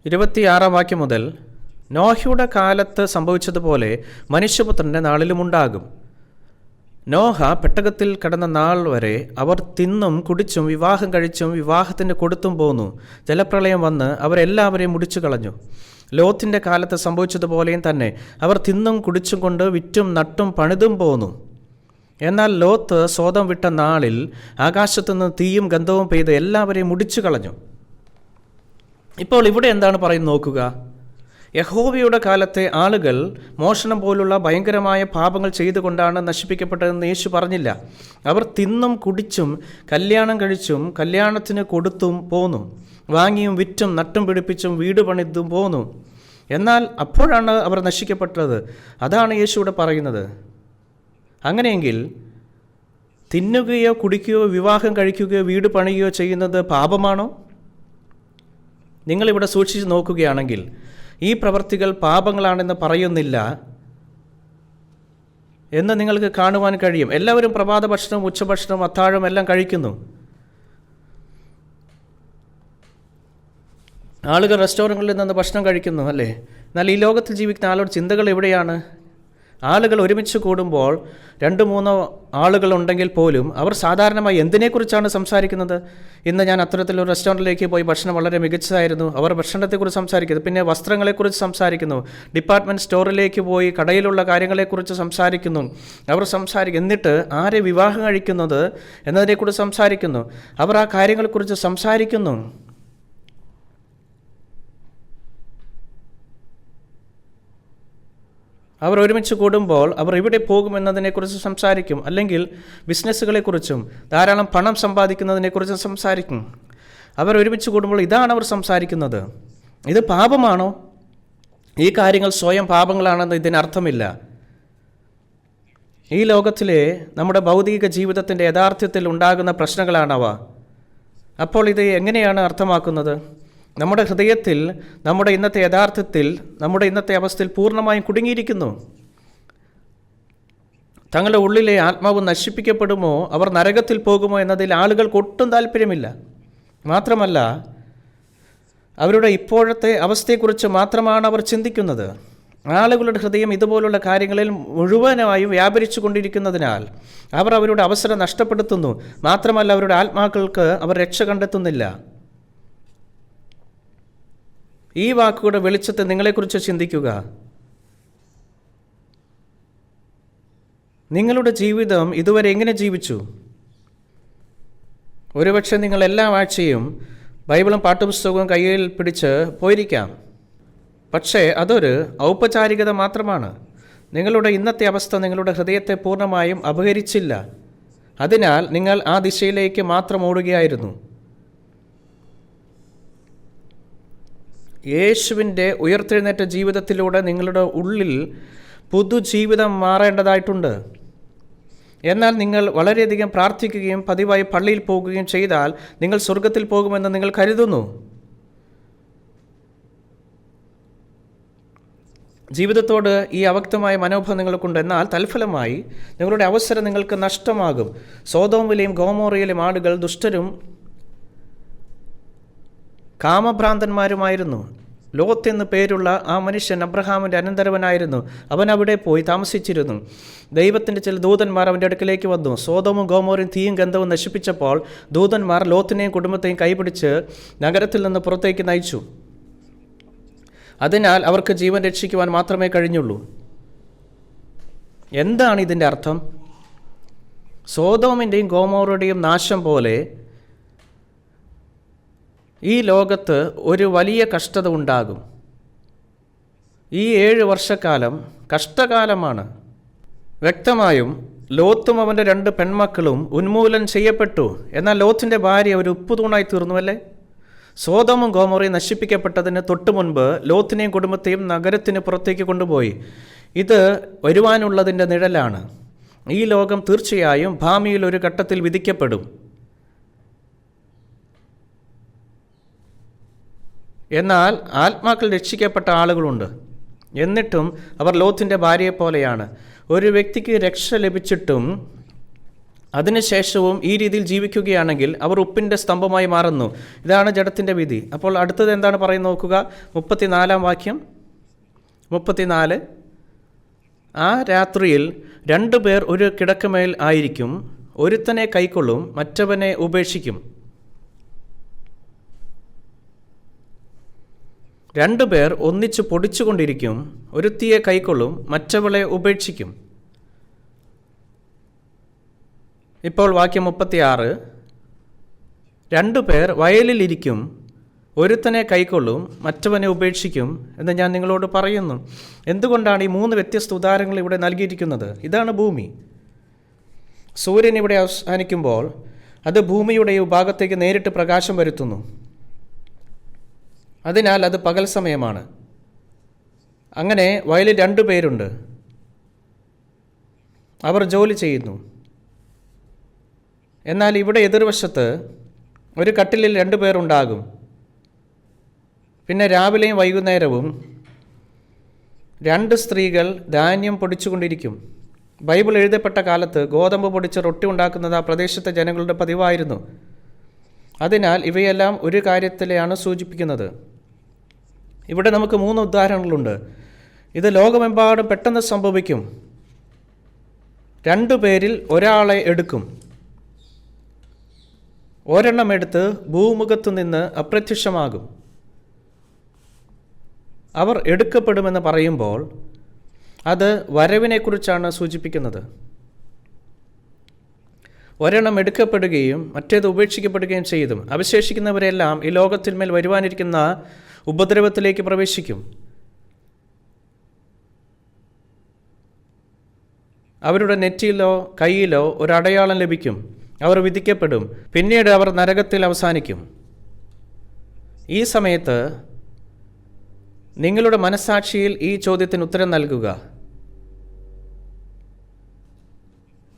26-ാം വാക്യം മുതൽ, നോഹയുടെ കാലത്ത് സംഭവിച്ചതുപോലെ മനുഷ്യപുത്രൻ്റെ നാളിലും ഉണ്ടാകും. നോഹ പെട്ടകത്തിൽ കടന്ന നാൾ വരെ അവർ തിന്നും കുടിച്ചും വിവാഹം കഴിച്ചും വിവാഹത്തിന് കൊടുത്തും പോന്നു. ജലപ്രളയം വന്ന് അവരെല്ലാവരെയും മുടിച്ചു കളഞ്ഞു. ലോത്തിൻ്റെ കാലത്ത് സംഭവിച്ചതുപോലെയും തന്നെ അവർ തിന്നും കുടിച്ചും കൊണ്ട് വിറ്റും നട്ടും പണിതും പോന്നു. എന്നാൽ ലോത്ത് സോദം വിട്ട നാളിൽ ആകാശത്തുനിന്ന് തീയും ഗന്ധവും പെയ്ത് എല്ലാവരെയും മുടിച്ചു കളഞ്ഞു. ഇപ്പോൾ ഇവിടെ എന്താണ് പറയുന്നത് നോക്കുക. യഹോവയുടെ കാലത്തെ ആളുകൾ മോഷണം പോലുള്ള ഭയങ്കരമായ പാപങ്ങൾ ചെയ്തുകൊണ്ടാണ് നശിപ്പിക്കപ്പെട്ടതെന്ന് യേശു പറഞ്ഞില്ല. അവർ തിന്നും കുടിച്ചും കല്യാണം കഴിച്ചും കല്യാണത്തിന് കൊടുത്തും പോന്നു. വാങ്ങിയും വിറ്റും നട്ടും പിടിപ്പിച്ചും വീട് പണിതും പോന്നു. എന്നാൽ അപ്പോഴാണ് അവർ നശിക്കപ്പെട്ടത്. അതാണ് യേശു ഇവിടെ പറയുന്നത്. അങ്ങനെയെങ്കിൽ തിന്നുകയോ കുടിക്കുകയോ വിവാഹം കഴിക്കുകയോ വീട് പണിയുകയോ ചെയ്യുന്നത് പാപമാണോ? നിങ്ങളിവിടെ സൂക്ഷിച്ച് നോക്കുകയാണെങ്കിൽ ഈ പ്രവൃത്തികൾ പാപങ്ങളാണെന്ന് പറയുന്നില്ല എന്ന് നിങ്ങൾക്ക് കാണുവാൻ കഴിയും. എല്ലാവരും പ്രഭാത ഭക്ഷണവും ഉച്ചഭക്ഷണവും അത്താഴം എല്ലാം കഴിക്കുന്നു. ആളുകൾ റെസ്റ്റോറൻറ്റുകളിൽ നിന്ന് ഭക്ഷണം കഴിക്കുന്നു, അല്ലേ? എന്നാൽ ഈ ലോകത്തിൽ ജീവിക്കുന്ന ആളുടെ ചിന്തകൾ എവിടെയാണ്? ആളുകൾ ഒരുമിച്ച് കൂടുമ്പോൾ 2-3 ആളുകൾ ഉണ്ടെങ്കിൽ പോലും അവർ സാധാരണമായി എന്തിനെക്കുറിച്ചാണ് സംസാരിക്കുന്നത്? ഇന്ന് ഞാൻ അത്തരത്തിലൊരു റെസ്റ്റോറൻറ്റിലേക്ക് പോയി, ഭക്ഷണം വളരെ മികച്ചതായിരുന്നു. അവർ ഭക്ഷണത്തെക്കുറിച്ച് സംസാരിക്കുന്നു. പിന്നെ വസ്ത്രങ്ങളെക്കുറിച്ച് സംസാരിക്കുന്നു. ഡിപ്പാർട്ട്മെൻറ്റ് സ്റ്റോറിലേക്ക് പോയി കടയിലുള്ള കാര്യങ്ങളെക്കുറിച്ച് സംസാരിക്കുന്നു. അവർ സംസാരിക്കും. എന്നിട്ട് ആരെ വിവാഹം കഴിക്കുന്നത് എന്നതിനെക്കുറിച്ച് സംസാരിക്കുന്നു. അവർ ആ കാര്യങ്ങളെക്കുറിച്ച് സംസാരിക്കുന്നു. അവർ ഒരുമിച്ച് കൂടുമ്പോൾ അവർ എവിടെ പോകുമെന്നതിനെക്കുറിച്ച് സംസാരിക്കും. അല്ലെങ്കിൽ ബിസിനസ്സുകളെക്കുറിച്ചും ധാരാളം പണം സമ്പാദിക്കുന്നതിനെക്കുറിച്ചും സംസാരിക്കും. അവർ ഒരുമിച്ച് കൂടുമ്പോൾ ഇതാണ് അവർ സംസാരിക്കുന്നത്. ഇത് പാപമാണോ? ഈ കാര്യങ്ങൾ സ്വയം പാപങ്ങളാണെന്ന് ഇതിനർത്ഥമില്ല. ഈ ലോകത്തിലെ നമ്മുടെ ഭൗതിക ജീവിതത്തിൻ്റെ യഥാർത്ഥത്തിൽ ഉണ്ടാകുന്ന പ്രശ്നങ്ങളാണവ. അപ്പോൾ ഇത് എങ്ങനെയാണ് അർത്ഥമാക്കുന്നത്? നമ്മുടെ ഹൃദയത്തിൽ നമ്മുടെ ഇന്നത്തെ യഥാർത്ഥത്തിൽ നമ്മുടെ ഇന്നത്തെ അവസ്ഥയിൽ പൂർണ്ണമായും കുടുങ്ങിയിരിക്കുന്നു. തങ്ങളുടെ ഉള്ളിലെ ആത്മാവ് നശിപ്പിക്കപ്പെടുമോ, അവർ നരകത്തിൽ പോകുമോ എന്നതിൽ ആളുകൾക്ക് ഒട്ടും താല്പര്യമില്ല. മാത്രമല്ല, അവരുടെ ഇപ്പോഴത്തെ അവസ്ഥയെക്കുറിച്ച് മാത്രമാണ് അവർ ചിന്തിക്കുന്നത്. ആളുകളുടെ ഹൃദയം ഇതുപോലുള്ള കാര്യങ്ങളിൽ മുഴുവനായും വ്യാപരിച്ചു കൊണ്ടിരിക്കുന്നതിനാൽ അവർ അവരുടെ അവസരം നഷ്ടപ്പെടുത്തുന്നു. മാത്രമല്ല, അവരുടെ ആത്മാക്കൾക്ക് അവർ രക്ഷ കണ്ടെത്തുന്നില്ല. ഈ വാക്കുകളുടെ വെളിച്ചത്തെ നിങ്ങളെക്കുറിച്ച് ചിന്തിക്കുക. നിങ്ങളുടെ ജീവിതം ഇതുവരെ എങ്ങനെ ജീവിച്ചു? ഒരുപക്ഷെ നിങ്ങൾ എല്ലാ ആഴ്ചയും ബൈബിളും പാഠപുസ്തകവും കയ്യിൽ പിടിച്ച് പോയിരിക്കാം. പക്ഷേ അതൊരു ഔപചാരികത മാത്രമാണ്. നിങ്ങളുടെ ഇന്നത്തെ അവസ്ഥ നിങ്ങളുടെ ഹൃദയത്തെ പൂർണ്ണമായും അപഹരിച്ചില്ല. അതിനാൽ നിങ്ങൾ ആ ദിശയിലേക്ക് മാത്രം ഓടുകയായിരുന്നു. യേശുവിൻ്റെ ഉയർത്തെഴുന്നേറ്റ ജീവിതത്തിലൂടെ നിങ്ങളുടെ ഉള്ളിൽ പുതുജീവിതം മാറേണ്ടതായിട്ടുണ്ട്. എന്നാൽ നിങ്ങൾ വളരെയധികം പ്രാർത്ഥിക്കുകയും പതിവായി പള്ളിയിൽ പോകുകയും ചെയ്താൽ നിങ്ങൾ സ്വർഗത്തിൽ പോകുമെന്ന് നിങ്ങൾ കരുതുന്നു. ജീവിതത്തോട് ഈ അവ്യക്തമായ മനോഭാവം നിങ്ങൾക്കുണ്ട്. എന്നാൽ തൽഫലമായി നിങ്ങളുടെ അവസരം നിങ്ങൾക്ക് നഷ്ടമാകും. സോദോമിലെയും ഗോമോറയിലെയും ആളുകൾ ദുഷ്ടരും കാമഭ്രാന്തന്മാരുമായിരുന്നു. ലോത്ത് എന്ന് പേരുള്ള ആ മനുഷ്യൻ അബ്രഹാമിൻ്റെ അനന്തരവനായിരുന്നു. അവൻ അവിടെ പോയി താമസിച്ചിരുന്നു. ദൈവത്തിൻ്റെ ചില ദൂതന്മാർ അവൻ്റെ അടുക്കലേക്ക് വന്നു. സോദോമും ഗോമോറയും തീയും ഗന്ധവും നശിപ്പിച്ചപ്പോൾ ദൂതന്മാർ ലോത്തിനെയും കുടുംബത്തെയും കൈപിടിച്ച് നഗരത്തിൽ നിന്ന് പുറത്തേക്ക് നയിച്ചു. അതിനാൽ അവർക്ക് ജീവൻ രക്ഷിക്കുവാൻ മാത്രമേ കഴിഞ്ഞുള്ളൂ. എന്താണ് ഇതിൻ്റെ അർത്ഥം? സോദോമിൻ്റെയും ഗോമോറയുടെയും നാശം പോലെ ഈ ലോകത്ത് ഒരു വലിയ കഷ്ടത ഉണ്ടാകും. ഈ 7 വർഷക്കാലം കഷ്ടകാലമാണ്. വ്യക്തമായും ലോത്തും അവൻ്റെ 2 പെൺമക്കളും ഉന്മൂലനം ചെയ്യപ്പെട്ടു. എന്നാൽ ലോത്തിൻ്റെ ഭാര്യ ഒരു ഉപ്പുതൂണായി തീർന്നുവല്ലേ? സോദോമും ഗോമോറയും നശിപ്പിക്കപ്പെട്ടതിന് തൊട്ടു മുൻപ് ലോത്തിനെയും കുടുംബത്തെയും നഗരത്തിന് പുറത്തേക്ക് കൊണ്ടുപോയി. ഇത് വരുവാനുള്ളതിൻ്റെ നിഴലാണ്. ഈ ലോകം തീർച്ചയായും ഭാവിയിൽ ഒരു ഘട്ടത്തിൽ വിധിക്കപ്പെടും. എന്നാൽ ആത്മാക്കൾ രക്ഷിക്കപ്പെട്ട ആളുകളുണ്ട്. എന്നിട്ടും അവർ ലോത്തിൻ്റെ ഭാര്യയെപ്പോലെയാണ്. ഒരു വ്യക്തിക്ക് രക്ഷ ലഭിച്ചിട്ടും അതിനുശേഷവും ഈ രീതിയിൽ ജീവിക്കുകയാണെങ്കിൽ അവർ ഉപ്പിൻ്റെ സ്തംഭമായി മാറുന്നു. ഇതാണ് ജഡത്തിൻ്റെ വിധി. അപ്പോൾ അടുത്തത് എന്താണ് പറയുന്നത് നോക്കുക. 34-ാം വാക്യം. 34. ആ രാത്രിയിൽ 2 പേർ ഒരു കിടക്കമേൽ ആയിരിക്കും. ഒരുത്തനെ കൈക്കൊള്ളും, മറ്റവനെ ഉപേക്ഷിക്കും. 2 പേർ ഒന്നിച്ച് പൊടിച്ചുകൊണ്ടിരിക്കും. ഒരുത്തിയെ കൈക്കൊള്ളും, മറ്റവളെ ഉപേക്ഷിക്കും. ഇപ്പോൾ വാക്യം 36. 2 പേർ വയലിലിരിക്കും, ഒരുത്തനെ കൈക്കൊള്ളും, മറ്റവനെ ഉപേക്ഷിക്കും എന്ന് ഞാൻ നിങ്ങളോട് പറയുന്നു. എന്തുകൊണ്ടാണ് ഈ 3 വ്യത്യസ്ത ഉദാഹരണങ്ങൾ ഇവിടെ നൽകിയിരിക്കുന്നത്? ഇതാണ് ഭൂമി. സൂര്യൻ ഇവിടെ അവസാനിക്കുമ്പോൾ അത് ഭൂമിയുടെ ഈ ഭാഗത്തേക്ക് നേരിട്ട് പ്രകാശം വരുത്തുന്നു. അതിനാൽ അത് പകൽ സമയമാണ്. അങ്ങനെ വയലിൽ 2 പേരുണ്ട്. അവർ ജോലി ചെയ്യുന്നു. എന്നാൽ ഇവിടെ എതിർവശത്ത് ഒരു കട്ടിലിൽ 2 പേരുണ്ടാകും. പിന്നെ രാവിലെയും വൈകുന്നേരവും 2 സ്ത്രീകൾ ധാന്യം പൊടിച്ചുകൊണ്ടിരിക്കും. ബൈബിൾ എഴുതപ്പെട്ട കാലത്ത് ഗോതമ്പ് പൊടിച്ച് റൊട്ടി ഉണ്ടാക്കുന്നത് ആ പ്രദേശത്തെ ജനങ്ങളുടെ പതിവായിരുന്നു. അതിനാൽ ഇവയെല്ലാം ഒരു കാര്യത്തിലെയാണ് സൂചിപ്പിക്കുന്നത്. ഇവിടെ നമുക്ക് 3 ഉദാഹരണങ്ങളുണ്ട്. ഇത് ലോകമെമ്പാടും പെട്ടെന്ന് സംഭവിക്കും. 2 പേരിൽ ഒരാളെ എടുക്കും. ഒരെണ്ണം എടുത്ത് ഭൂമുഖത്തു നിന്ന് അപ്രത്യക്ഷമാകും. അവർ എടുക്കപ്പെടുമെന്ന് പറയുമ്പോൾ അത് വരവിനെക്കുറിച്ചാണ് സൂചിപ്പിക്കുന്നത്. ഒരെണ്ണം എടുക്കപ്പെടുകയും മറ്റേത് ഉപേക്ഷിക്കപ്പെടുകയും ചെയ്തു. അവശേഷിക്കുന്നവരെല്ലാം ഈ ലോകത്തിന്മേൽ വരുവാനിരിക്കുന്ന ഉപദ്രവത്തിലേക്ക് പ്രവേശിക്കും. അവരുടെ നെറ്റിയിലോ കയ്യിലോ ഒരു അടയാളം ലഭിക്കും. അവർ വിധിക്കപ്പെടും. പിന്നീട് അവർ നരകത്തിൽ അവസാനിക്കും. ഈ സമയത്ത് നിങ്ങളുടെ മനസ്സാക്ഷിയിൽ ഈ ചോദ്യത്തിന് ഉത്തരം നൽകുക: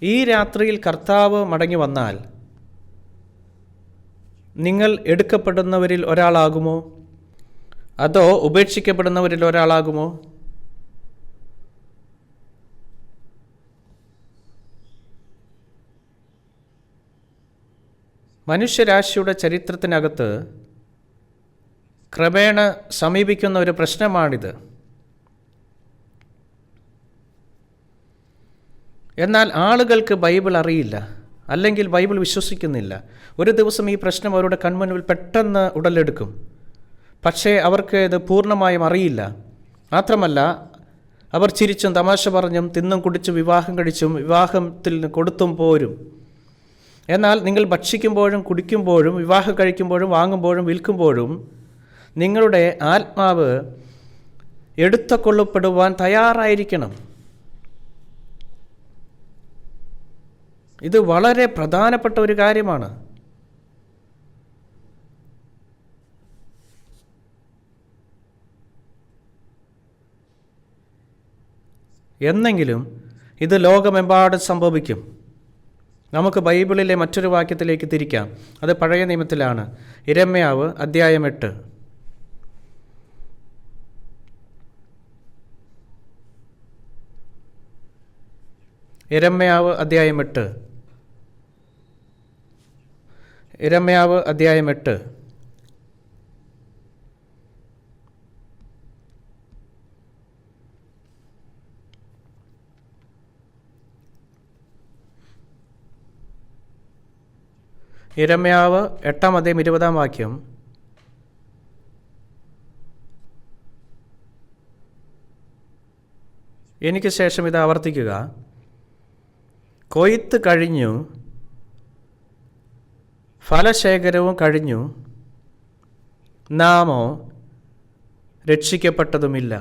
ഈ രാത്രിയിൽ കർത്താവ് മടങ്ങി വന്നാൽ നിങ്ങൾ എടുക്കപ്പെടുന്നവരിൽ ഒരാളാകുമോ, അതോ ഉപേക്ഷിക്കപ്പെടുന്നവരിൽ ഒരാളാകുമോ? മനുഷ്യരാശിയുടെ ചരിത്രത്തിനകത്ത് ക്രമേണ സമീപിക്കുന്ന ഒരു പ്രശ്നമാണിത്. എന്നാൽ ആളുകൾക്ക് ബൈബിൾ അറിയില്ല, അല്ലെങ്കിൽ ബൈബിൾ വിശ്വസിക്കുന്നില്ല. ഒരു ദിവസം ഈ പ്രശ്നം അവരുടെ കൺമുന്നിൽ പെട്ടെന്ന് ഉടലെടുക്കും. പക്ഷേ അവർക്ക് ഇത് പൂർണ്ണമായും അറിയില്ല. മാത്രമല്ല, അവർ ചിരിച്ചും തമാശ പറഞ്ഞും തിന്നും കുടിച്ചും വിവാഹം കഴിച്ചും വിവാഹത്തിൽ കൊടുത്തും പോരും. എന്നാൽ നിങ്ങൾ ഭക്ഷിക്കുമ്പോഴും കുടിക്കുമ്പോഴും വിവാഹം കഴിക്കുമ്പോഴും വാങ്ങുമ്പോഴും വിൽക്കുമ്പോഴും നിങ്ങളുടെ ആത്മാവ് എടുത്തുകൊള്ളപ്പെടുവാൻ തയ്യാറായിരിക്കണം. ഇത് വളരെ പ്രധാനപ്പെട്ട ഒരു കാര്യമാണ്. എന്നെങ്കിലും ഇത് ലോകമെമ്പാടും സംഭവിക്കും. നമുക്ക് ബൈബിളിലെ മറ്റൊരു വാക്യത്തിലേക്ക് തിരിക്കാം. അത് പഴയ നിയമത്തിലാണ്. യിരെമ്യാവ് അധ്യായം 8. യിരെമ്യാവ് അധ്യായം 8. യിരെമ്യാവ് അധ്യായം 8. യിരെമ്യാവ് 8-ാം അധ്യായം 20-ാം വാക്യം: എനിക്ക് ശേഷം ഇത് ആവർത്തിക്കുക. കൊയ്ത്ത് കഴിഞ്ഞു, ഫലശേഖരവും കഴിഞ്ഞു, നാമോ രക്ഷിക്കപ്പെട്ടതുമില്ല.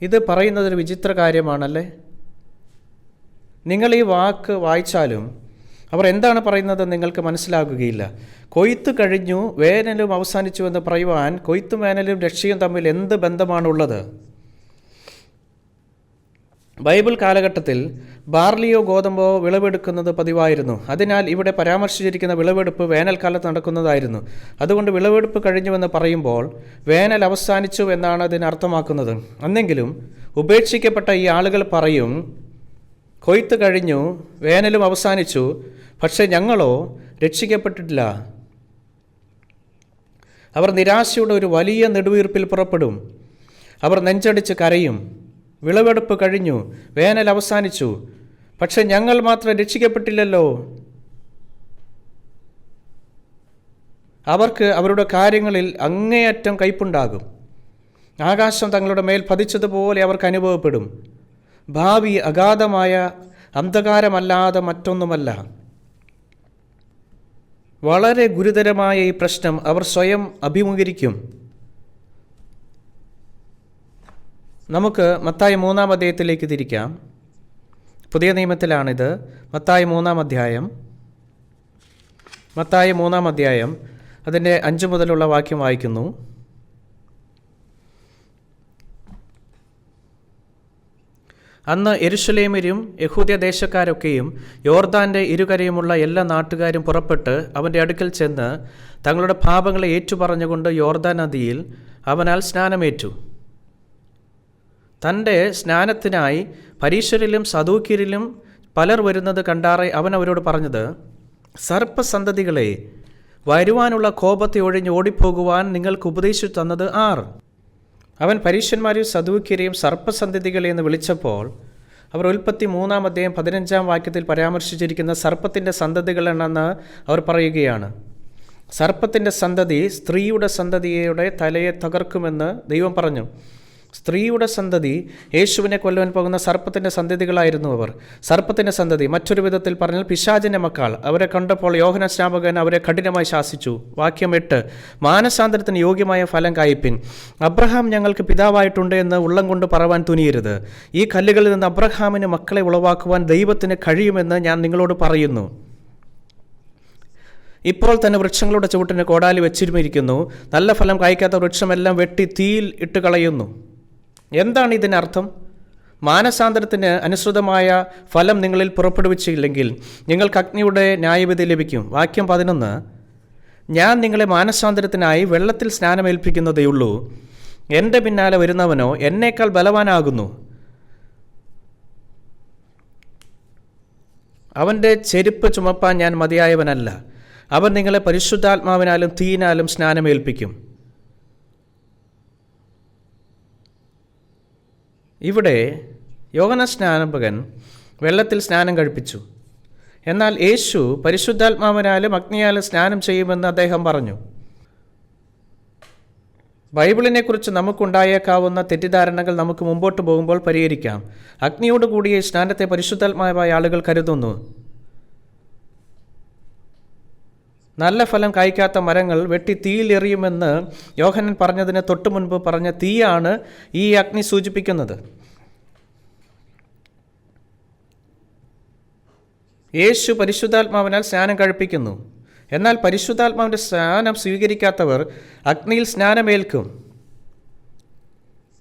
ഇത് പറയുന്നതൊരു വിചിത്ര കാര്യമാണല്ലേ? നിങ്ങൾ ഈ വാക്ക് വായിച്ചാലും അവർ എന്താണ് പറയുന്നത് നിങ്ങൾക്ക് മനസ്സിലാകുകയില്ല. കൊയ്ത്ത് കഴിഞ്ഞു, വേനലും അവസാനിച്ചു എന്ന് പറയുവാൻ കൊയ്ത്തും വേനലും രക്ഷയും തമ്മിൽ എന്ത് ബന്ധമാണുള്ളത്? ബൈബിൾ കാലഘട്ടത്തിൽ ബാർലിയോ ഗോതമ്പോ വിളവെടുക്കുന്നത് പതിവായിരുന്നു. അതിനാൽ ഇവിടെ പരാമർശിച്ചിരിക്കുന്ന വിളവെടുപ്പ് വേനൽക്കാലത്ത് നടക്കുന്നതായിരുന്നു. അതുകൊണ്ട് വിളവെടുപ്പ് കഴിഞ്ഞുവെന്ന് പറയുമ്പോൾ വേനൽ അവസാനിച്ചു എന്നാണ് അതിന് അർത്ഥമാക്കുന്നത്. എന്നെങ്കിലും ഉപേക്ഷിക്കപ്പെട്ട ഈ ആളുകൾ പറയും, കൊയ്ത്ത് കഴിഞ്ഞു, വേനലും അവസാനിച്ചു, പക്ഷേ ഞങ്ങളോ രക്ഷിക്കപ്പെട്ടിട്ടില്ല. അവർ നിരാശയുടെ ഒരു വലിയ നെടുവീർപ്പിൽ പുറപ്പെടും. അവർ നെഞ്ചടിച്ച് കരയും. വിളവെടുപ്പ് കഴിഞ്ഞു, വേനൽ അവസാനിച്ചു, പക്ഷെ ഞങ്ങൾ മാത്രം രക്ഷിക്കപ്പെട്ടില്ലല്ലോ. അവർക്ക് അവരുടെ കാര്യങ്ങളിൽ അങ്ങേയറ്റം കയ്പുണ്ടാകും. ആകാശം തങ്ങളുടെ മേൽ പതിച്ചതുപോലെ അവർക്ക് അനുഭവപ്പെടും. ഭാവി അഗാധമായ അന്ധകാരമല്ലാതെ മറ്റൊന്നുമല്ല. വളരെ ഗുരുതരമായ ഈ പ്രശ്നം അവർ സ്വയം അഭിമുഖീകരിക്കും. നമുക്ക് മത്തായി 3-ാം അധ്യായത്തിലേക്ക് തിരിക്കാം. പുതിയ നിയമത്തിലാണിത്. മത്തായി 3-ാം അധ്യായം. മത്തായി 3-ാം അധ്യായം അതിൻ്റെ 5 മുതലുള്ള വാക്യം വായിക്കുന്നു. അന്ന് യെരൂശലേമ്യരും യഹൂദ്യദേശക്കാരൊക്കെയും യോർദാൻ്റെ ഇരുകരയുമുള്ള എല്ലാ നാട്ടുകാരും പുറപ്പെട്ട് അവൻ്റെ അടുക്കൽ ചെന്ന് തങ്ങളുടെ പാപങ്ങളെ ഏറ്റുപറഞ്ഞുകൊണ്ട് യോർദാൻ നദിയിൽ അവനാൽ സ്നാനമേറ്റു. തൻ്റെ സ്നാനത്തിനായി പരീശരിലും സദൂക്യരിലും പലർ വരുന്നത് കണ്ടാറെ അവൻ അവരോട് പറഞ്ഞത്, സർപ്പസന്തതികളെ, വരുവാനുള്ള കോപത്തെ ഒഴിഞ്ഞ് ഓടിപ്പോകുവാൻ നിങ്ങൾക്ക് ഉപദേശിച്ചു തന്നത് ആർ? അവൻ പരീശന്മാരെയും സദൂക്യരെയും സർപ്പസന്തതികളെ എന്ന് വിളിച്ചപ്പോൾ അവർ ഉൽപ്പത്തി 3:15 പരാമർശിച്ചിരിക്കുന്ന സർപ്പത്തിൻ്റെ സന്തതികളെന്ന് അവർ പറയുകയാണ്. സർപ്പത്തിൻ്റെ സന്തതി സ്ത്രീയുടെ സന്തതിയുടെ തലയെ തകർക്കുമെന്ന് ദൈവം പറഞ്ഞു. സ്ത്രീയുടെ സന്തതി യേശുവിനെ കൊല്ലുവാൻ പോകുന്ന സർപ്പത്തിൻ്റെ സന്തതികളായിരുന്നു അവർ. സർപ്പത്തിൻ്റെ സന്തതി, മറ്റൊരു വിധത്തിൽ പറഞ്ഞാൽ പിശാചിൻ്റെ മക്കൾ. അവരെ കണ്ടപ്പോൾ യോഹന്നാൻ സ്നാപകൻ അവരെ കഠിനമായി ശാസിച്ചു. വാക്യം 8, മാനസാന്തരത്തിന് യോഗ്യമായ ഫലം കായ്പിൻ. അബ്രഹാം ഞങ്ങൾക്ക് പിതാവായിട്ടുണ്ട് എന്ന് ഉള്ളം കൊണ്ട് പറവാൻ തുനിയരുത്. ഈ കല്ലുകളിൽ നിന്ന് അബ്രഹാമിന് മക്കളെ ഉളവാക്കുവാൻ ദൈവത്തിന് കഴിയുമെന്ന് ഞാൻ നിങ്ങളോട് പറയുന്നു. ഇപ്പോൾ തന്നെ വൃക്ഷങ്ങളുടെ ചുവട്ടിന് കോടാലി വെച്ചിരിക്കുന്നു. നല്ല ഫലം കായ്ക്കാത്ത വൃക്ഷമെല്ലാം വെട്ടി തീയിൽ ഇട്ട് കളയുന്നു. എന്താണ് ഇതിനർത്ഥം? മാനസാന്തരത്തിന് അനുസൃതമായ ഫലം നിങ്ങളിൽ പുറപ്പെടുവിച്ചില്ലെങ്കിൽ നിങ്ങൾക്ക് അഗ്നിയുടെ ന്യായവിധി ലഭിക്കും. വാക്യം 11, ഞാൻ നിങ്ങളെ മാനസാന്തരത്തിനായി വെള്ളത്തിൽ സ്നാനമേൽപ്പിക്കുന്നതേയുള്ളൂ. എൻ്റെ പിന്നാലെ വരുന്നവനോ എന്നേക്കാൾ ബലവാനാകുന്നു. അവൻ്റെ ചെരുപ്പ് ചുമപ്പാൻ ഞാൻ മതിയായവനല്ല. അവൻ നിങ്ങളെ പരിശുദ്ധാത്മാവിനാലും തീയിനാലും സ്നാനമേൽപ്പിക്കും. ഇവിടെ യോഹന്നാൻ സ്നാപകൻ വെള്ളത്തിൽ സ്നാനം കഴിപ്പിച്ചു. എന്നാൽ യേശു പരിശുദ്ധാത്മാവിനാലും അഗ്നിയാലും സ്നാനം ചെയ്യുമെന്ന് അദ്ദേഹം പറഞ്ഞു. ബൈബിളിനെക്കുറിച്ച് നമുക്കുണ്ടായേക്കാവുന്ന തെറ്റിദ്ധാരണകൾ നമുക്ക് മുമ്പോട്ട് പോകുമ്പോൾ പരിഹരിക്കാം. അഗ്നിയോട് കൂടിയ സ്നാനത്തെ പരിശുദ്ധാത്മാവായ ആളുകൾ കരുതുന്നു. നല്ല ഫലം കായ്ക്കാത്ത മരങ്ങൾ വെട്ടി തീയിലെറിയുമെന്ന് യോഹന്നാൻ പറഞ്ഞതിന് തൊട്ടു മുൻപ് പറഞ്ഞ തീയാണ് ഈ അഗ്നി സൂചിപ്പിക്കുന്നത്. യേശു പരിശുദ്ധാത്മാവിനാൽ സ്നാനം കഴിപ്പിക്കുന്നു. എന്നാൽ പരിശുദ്ധാത്മാവിൻ്റെ സ്നാനം സ്വീകരിക്കാത്തവർ അഗ്നിയിൽ സ്നാനമേൽക്കും.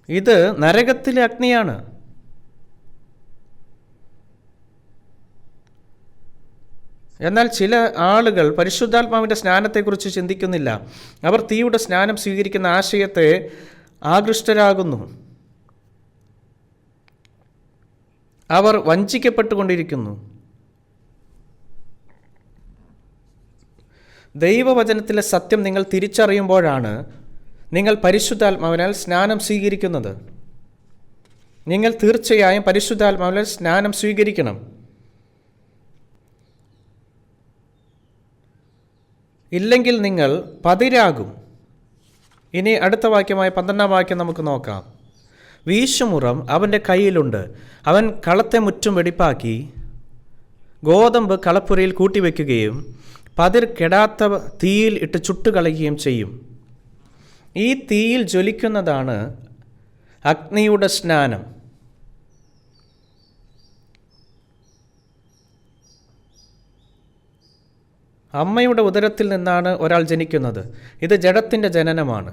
ഇത് നരകത്തിലെ അഗ്നിയാണ്. എന്നാൽ ചില ആളുകൾ പരിശുദ്ധാത്മാവിൻ്റെ സ്നാനത്തെക്കുറിച്ച് ചിന്തിക്കുന്നില്ല. അവർ തീയുടെ സ്നാനം സ്വീകരിക്കുന്ന ആശയത്തെ ആകൃഷ്ടരാകുന്നു. അവർ വഞ്ചിക്കപ്പെട്ടുകൊണ്ടിരിക്കുന്നു. ദൈവവചനത്തിലെ സത്യം നിങ്ങൾ തിരിച്ചറിയുമ്പോഴാണ് നിങ്ങൾ പരിശുദ്ധാത്മാവിനാൽ സ്നാനം സ്വീകരിക്കുന്നത്. നിങ്ങൾ തീർച്ചയായും പരിശുദ്ധാത്മാവിനാൽ സ്നാനം സ്വീകരിക്കണം. ഇല്ലെങ്കിൽ നിങ്ങൾ പതിരാകും. ഇനി അടുത്ത വാക്യമായ 12 വാക്യം നമുക്ക് നോക്കാം. വീശുമുറം അവൻ്റെ കയ്യിലുണ്ട്. അവൻ കളത്തെ മുറ്റും വെടിപ്പാക്കി ഗോതമ്പ് കളപ്പുരയിൽ കൂട്ടിവെക്കുകയും പതിർ കെടാത്ത തീയിൽ ഇട്ട് ചുട്ടുകളയുകയും ചെയ്യും. ഈ തീയിൽ ജ്വലിക്കുന്നതാണ് അഗ്നിയുടെ സ്നാനം. അമ്മയുടെ ഉദരത്തിൽ നിന്നാണ് ഒരാൾ ജനിക്കുന്നത്. ഇത് ജഡത്തിൻ്റെ ജനനമാണ്.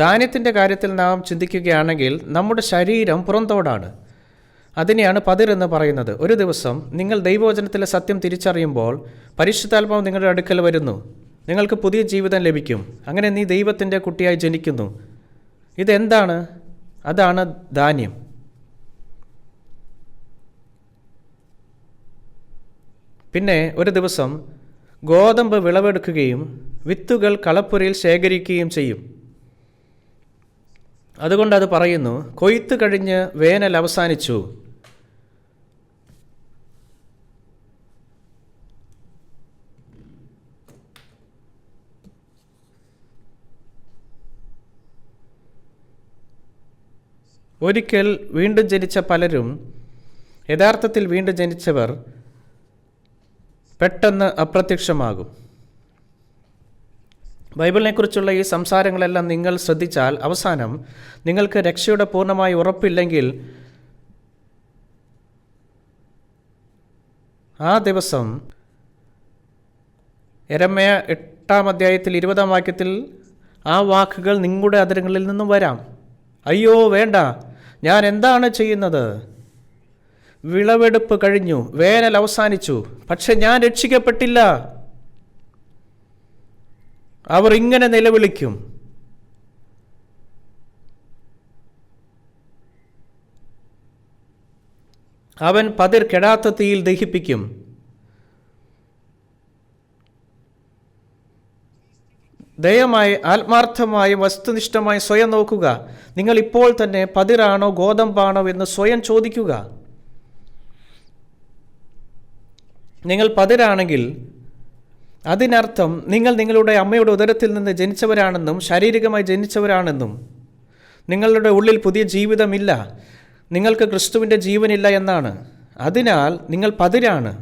ധാന്യത്തിൻ്റെ കാര്യത്തിൽ നാം ചിന്തിക്കുകയാണെങ്കിൽ നമ്മുടെ ശരീരം പുറന്തോടാണ്. അതിനെയാണ് പതിർ എന്ന് പറയുന്നത്. ഒരു ദിവസം നിങ്ങൾ ദൈവവചനത്തിലെ സത്യം തിരിച്ചറിയുമ്പോൾ പരിശുദ്ധാത്മാവ് നിങ്ങളുടെ അടുക്കൽ വരുന്നു. നിങ്ങൾക്ക് പുതിയ ജീവിതം ലഭിക്കും. അങ്ങനെ നീ ദൈവത്തിൻ്റെ കുട്ടിയായി ജനിക്കുന്നു. ഇതെന്താണ്? അതാണ് ധാന്യം. പിന്നെ ഒരു ദിവസം ഗോതമ്പ് വിളവെടുക്കുകയും വിത്തുകൾ കളപ്പുരയിൽ ശേഖരിക്കുകയും ചെയ്യും. അതുകൊണ്ട് അത് പറയുന്നു, കൊയ്ത്ത് കഴിഞ്ഞ് വേനൽ അവസാനിച്ചു. ഒരിക്കൽ വീണ്ടും ജനിച്ച പലരും, യഥാർത്ഥത്തിൽ വീണ്ടും ജനിച്ചവർ പെട്ടെന്ന് അപ്രത്യക്ഷമാകും. ബൈബിളിനെക്കുറിച്ചുള്ള ഈ സംസാരങ്ങളെല്ലാം നിങ്ങൾ ശ്രദ്ധിച്ചാൽ അവസാനം നിങ്ങൾക്ക് രക്ഷയുടെ പൂർണ്ണമായി ഉറപ്പില്ലെങ്കിൽ ആ ദിവസം യെരമ്യാ 8:20 ആ വാക്കുകൾ നിങ്ങളുടെ അധരങ്ങളിൽ നിന്നും വരാം. അയ്യോ വേണ്ട, ഞാൻ എന്താണ് ചെയ്യുന്നത്? വിളവെടുപ്പ് കഴിഞ്ഞു, വേനൽ അവസാനിച്ചു, പക്ഷെ ഞാൻ രക്ഷിക്കപ്പെട്ടില്ല. അവർ ഇങ്ങനെ നിലവിളിക്കും. അവൻ പതിർ കെടാത്ത തീയിൽ ദഹിപ്പിക്കും. ദയമായി ആത്മാർത്ഥമായി വസ്തുനിഷ്ഠമായി സ്വയം നോക്കുക. നിങ്ങൾ ഇപ്പോൾ തന്നെ പതിരാണോ ഗോതമ്പാണോ എന്ന് സ്വയം ചോദിക്കുക. നിങ്ങൾ പതിരാണെങ്കിൽ അതിനർത്ഥം നിങ്ങൾ നിങ്ങളുടെ അമ്മയുടെ ഉദരത്തിൽ നിന്ന് ജനിച്ചവരാണെന്നും ശാരീരികമായി ജനിച്ചവരാണെന്നും നിങ്ങളുടെ ഉള്ളിൽ പുതിയ ജീവിതമില്ല, നിങ്ങൾക്ക് ക്രിസ്തുവിൻ്റെ ജീവനില്ല എന്നാണ്. അതിനാൽ നിങ്ങൾ പതിരാണ്.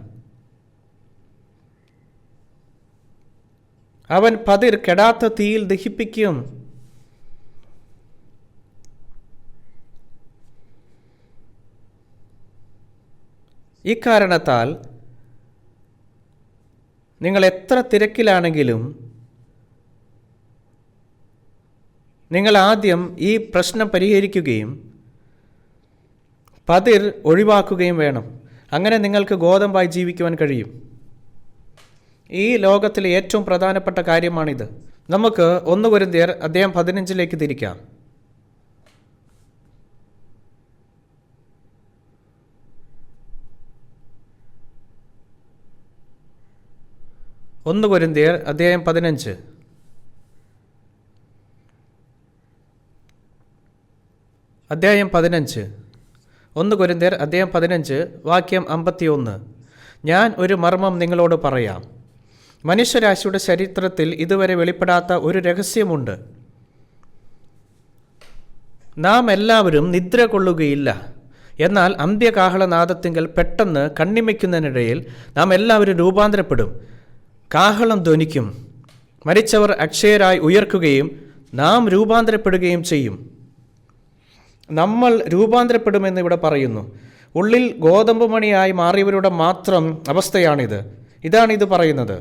അവൻ പതിർ കെടാത്ത തീയിൽ ദഹിപ്പിക്കും. ഇക്കാരണത്താൽ നിങ്ങൾ എത്ര തിരക്കിലാണെങ്കിലും നിങ്ങൾ ആദ്യം ഈ പ്രശ്നം പരിഹരിക്കുകയും പതിർ ഒഴിവാക്കുകയും വേണം. അങ്ങനെ നിങ്ങൾക്ക് ഗോതമ്പായി ജീവിക്കുവാൻ കഴിയും. ഈ ലോകത്തിലെ ഏറ്റവും പ്രധാനപ്പെട്ട കാര്യമാണിത്. നമുക്ക് 1 കൊരിന്ത്യർ അധ്യായം 15 തിരിക്കാം. 1 കൊരിന്ത്യർ അധ്യായം 15. അധ്യായം 15 1 കൊരിന്ത്യർ അധ്യായം 15 വാക്യം 51. ഞാൻ ഒരു മർമ്മം നിങ്ങളോട് പറയാം. മനുഷ്യരാശിയുടെ ചരിത്രത്തിൽ ഇതുവരെ വെളിപ്പെടാത്ത ഒരു രഹസ്യമുണ്ട്. നാം എല്ലാവരും നിദ്ര കൊള്ളുകയില്ല. എന്നാൽ അന്ത്യകാഹളനാദത്തിങ്കൽ പെട്ടെന്ന് കണ്ണിമയ്ക്കുന്നതിനിടയിൽ നാം എല്ലാവരും രൂപാന്തരപ്പെടും. കാഹളം ധ്വനിക്കും. മരിച്ചവർ അക്ഷയരായി ഉയർക്കുകയും നാം രൂപാന്തരപ്പെടുകയും ചെയ്യും. നമ്മൾ രൂപാന്തരപ്പെടുമെന്ന് ഇവിടെ പറയുന്നു. ഉള്ളിൽ ഗോതമ്പ് മണിയായി മാറിയവരുടെ മാത്രം അവസ്ഥയാണിത്. ഇതാണിത് പറയുന്നത്.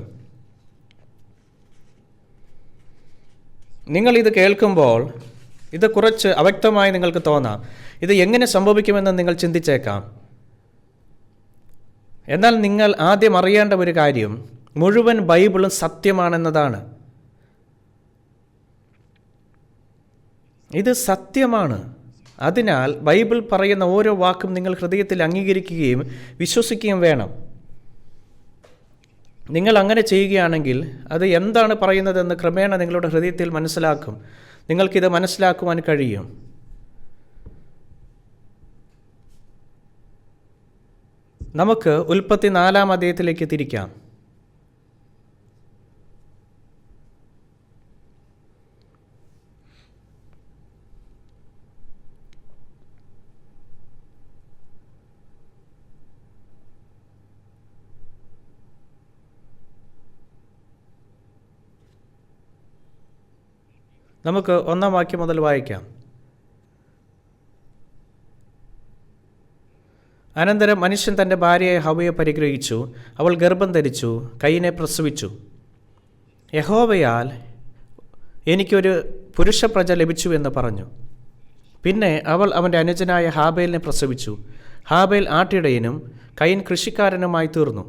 നിങ്ങളിത് കേൾക്കുമ്പോൾ ഇത് കുറച്ച് അവ്യക്തമായി നിങ്ങൾക്ക് തോന്നാം. ഇത് എങ്ങനെ സംഭവിക്കുമെന്ന് നിങ്ങൾ ചിന്തിച്ചേക്കാം. എന്നാൽ നിങ്ങൾ ആദ്യം അറിയേണ്ട ഒരു കാര്യം, മുഴുവൻ ബൈബിളും സത്യമാണെന്നതാണ്. ഇത് സത്യമാണ്. അതിനാൽ ബൈബിൾ പറയുന്ന ഓരോ വാക്കും നിങ്ങൾ ഹൃദയത്തിൽ അംഗീകരിക്കുകയും വിശ്വസിക്കുകയും വേണം. നിങ്ങൾ അങ്ങനെ ചെയ്യുകയാണെങ്കിൽ അത് എന്താണ് പറയുന്നതെന്ന് ക്രമേണ നിങ്ങളുടെ ഹൃദയത്തിൽ മനസ്സിലാക്കും. നിങ്ങൾക്കിത് മനസ്സിലാക്കുവാൻ കഴിയും. നമുക്ക് ഉൽപ്പത്തി 4-ാം അധ്യായത്തിലേക്ക് തിരിക്കാം. നമുക്ക് 1-ാം വാക്യം മുതൽ വായിക്കാം. അനന്തരം മനുഷ്യൻ തൻ്റെ ഭാര്യയെ ഹവ്വയെ പരിഗ്രഹിച്ചു. അവൾ ഗർഭം ധരിച്ചു, കയീനെ പ്രസവിച്ചു. യഹോവയാൽ എനിക്കൊരു പുരുഷപ്രജ ലഭിച്ചു എന്ന് പറഞ്ഞു. പിന്നെ അവൾ അവൻ്റെ അനുജനായ ഹാബേലിനെ പ്രസവിച്ചു. ഹാബേൽ ആട്ടിടയനും കയീൻ കൃഷിക്കാരനുമായി തീർന്നു.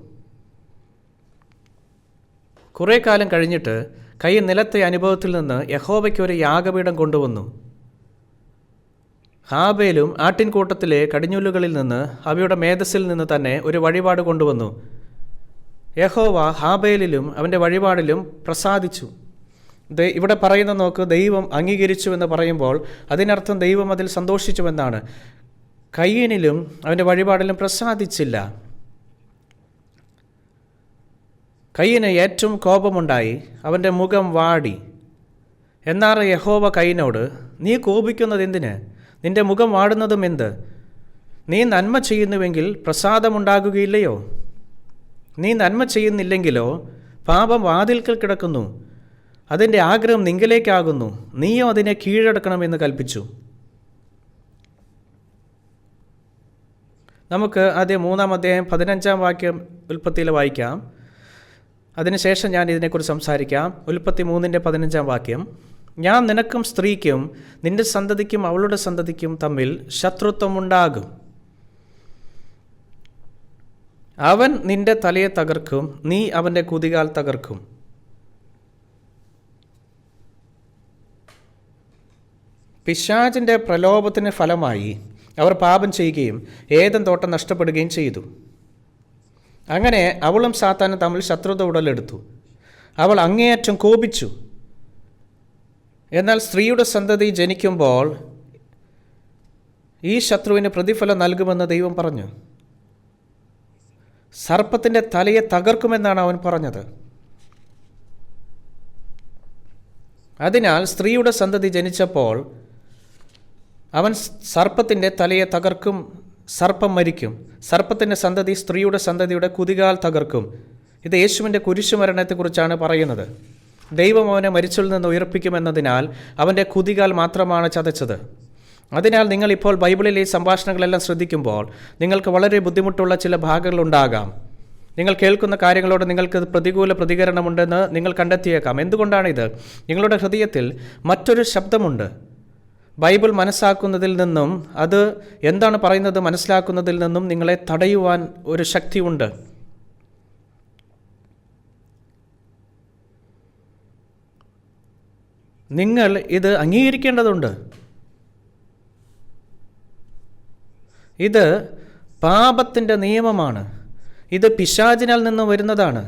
കുറേ കാലം കഴിഞ്ഞിട്ട് കയീൻ നിലത്തെ അനുഭവത്തിൽ നിന്ന് യഹോവയ്ക്ക് ഒരു യാഗപീഠം കൊണ്ടുവന്നു. ഹാബേലും ആട്ടിൻകൂട്ടത്തിലെ കടിഞ്ഞൂലുകളിൽ നിന്ന് അവയുടെ മേധസ്സിൽ നിന്ന് തന്നെ ഒരു വഴിപാട് കൊണ്ടുവന്നു. യഹോവ ഹാബേലിലും അവൻ്റെ വഴിപാടിലും പ്രസാദിച്ചു. ഇവിടെ പറയുന്ന നോക്ക്, ദൈവം അംഗീകരിച്ചു എന്ന് പറയുമ്പോൾ അതിനർത്ഥം ദൈവം അതിൽ സന്തോഷിച്ചുവെന്നാണ്. കയീനിലും അവൻ്റെ വഴിപാടിലും പ്രസാദിച്ചില്ല. കയീന് ഏറ്റവും കോപമുണ്ടായി, അവൻ്റെ മുഖം വാടി. എന്നാൽ യഹോവ കയീനോട്, നീ കോപിക്കുന്നത് എന്തിന്? നിന്റെ മുഖം വാടുന്നതും എന്ത്? നീ നന്മ ചെയ്യുന്നുവെങ്കിൽ പ്രസാദമുണ്ടാകുകയില്ലയോ? നീ നന്മ ചെയ്യുന്നില്ലെങ്കിലോ പാപം വാതിൽക്കൽ കിടക്കുന്നു, അതിൻ്റെ ആഗ്രഹം നിങ്കിലേക്കാകുന്നു, നീയോ അതിനെ കീഴടക്കണമെന്ന് കൽപ്പിച്ചു. നമുക്ക് ആദ്യം 3-ാം അധ്യായം 15-ാം വാക്യം ഉൽപ്പത്തിയിൽ വായിക്കാം. അതിനുശേഷം ഞാൻ ഇതിനെക്കുറിച്ച് സംസാരിക്കാം. ഉൽപ്പത്തി 3-ന്റെ 15-ാം വാക്യം. ഞാൻ നിനക്കും സ്ത്രീക്കും നിന്റെ സന്തതിക്കും അവളുടെ സന്തതിക്കും തമ്മിൽ ശത്രുത്വമുണ്ടാകും. അവൻ നിന്റെ തലയെ തകർക്കും, നീ അവൻ്റെ കുതികാൽ തകർക്കും. പിശാചിൻ്റെ പ്രലോഭത്തിന് ഫലമായി അവർ പാപം ചെയ്യുകയും ഏദൻ തോട്ടം നഷ്ടപ്പെടുകയും ചെയ്തു. അങ്ങനെ അവളും സാത്താനും തമ്മിൽ ശത്രുത ഉടലെടുത്തു. അവൾ അങ്ങേയറ്റം കോപിച്ചു. എന്നാൽ സ്ത്രീയുടെ സന്തതി ജനിക്കുമ്പോൾ ഈ ശത്രുവിന് പ്രതിഫലം നൽകുമെന്ന് ദൈവം പറഞ്ഞു. സർപ്പത്തിൻ്റെ തലയെ തകർക്കുമെന്നാണ് അവൻ പറഞ്ഞത്. അതിനാൽ സ്ത്രീയുടെ സന്തതി ജനിച്ചപ്പോൾ അവൻ സർപ്പത്തിൻ്റെ തലയെ തകർക്കും, സർപ്പം മരിക്കും. സർപ്പത്തിൻ്റെ സന്തതി സ്ത്രീയുടെ സന്തതിയുടെ കുതികാൽ തകർക്കും. ഇത് യേശുവിൻ്റെ കുരിശുമരണത്തെക്കുറിച്ചാണ് പറയുന്നത്. ദൈവം അവനെ മരിച്ചതിൽ നിന്ന് ഉയർപ്പിക്കുമെന്നതിനാൽ അവൻ്റെ കുതികാൽ മാത്രമാണ് ചതച്ചത്. അതിനാൽ നിങ്ങളിപ്പോൾ ബൈബിളിലെ ഈ സംഭാഷണങ്ങളെല്ലാം ശ്രദ്ധിക്കുമ്പോൾ നിങ്ങൾക്ക് വളരെ ബുദ്ധിമുട്ടുള്ള ചില ഭാഗങ്ങളുണ്ടാകാം. നിങ്ങൾ കേൾക്കുന്ന കാര്യങ്ങളോട് നിങ്ങൾക്ക് പ്രതികൂല പ്രതികരണമുണ്ടെന്ന് നിങ്ങൾ കണ്ടെത്തിയേക്കാം. എന്തുകൊണ്ടാണിത്? നിങ്ങളുടെ ഹൃദയത്തിൽ മറ്റൊരു ശബ്ദമുണ്ട്. ബൈബിൾ മനസ്സാക്കുന്നതിൽ നിന്നും അത് എന്താണ് പറയുന്നത് മനസ്സിലാക്കുന്നതിൽ നിന്നും നിങ്ങളെ തടയുവാൻ ഒരു ശക്തിയുണ്ട്. നിങ്ങൾ ഇത് അംഗീകരിക്കേണ്ടതുണ്ട്. ഇത് പാപത്തിൻ്റെ നിയമമാണ്. ഇത് പിശാചിനാൽ നിന്ന് വരുന്നതാണ്.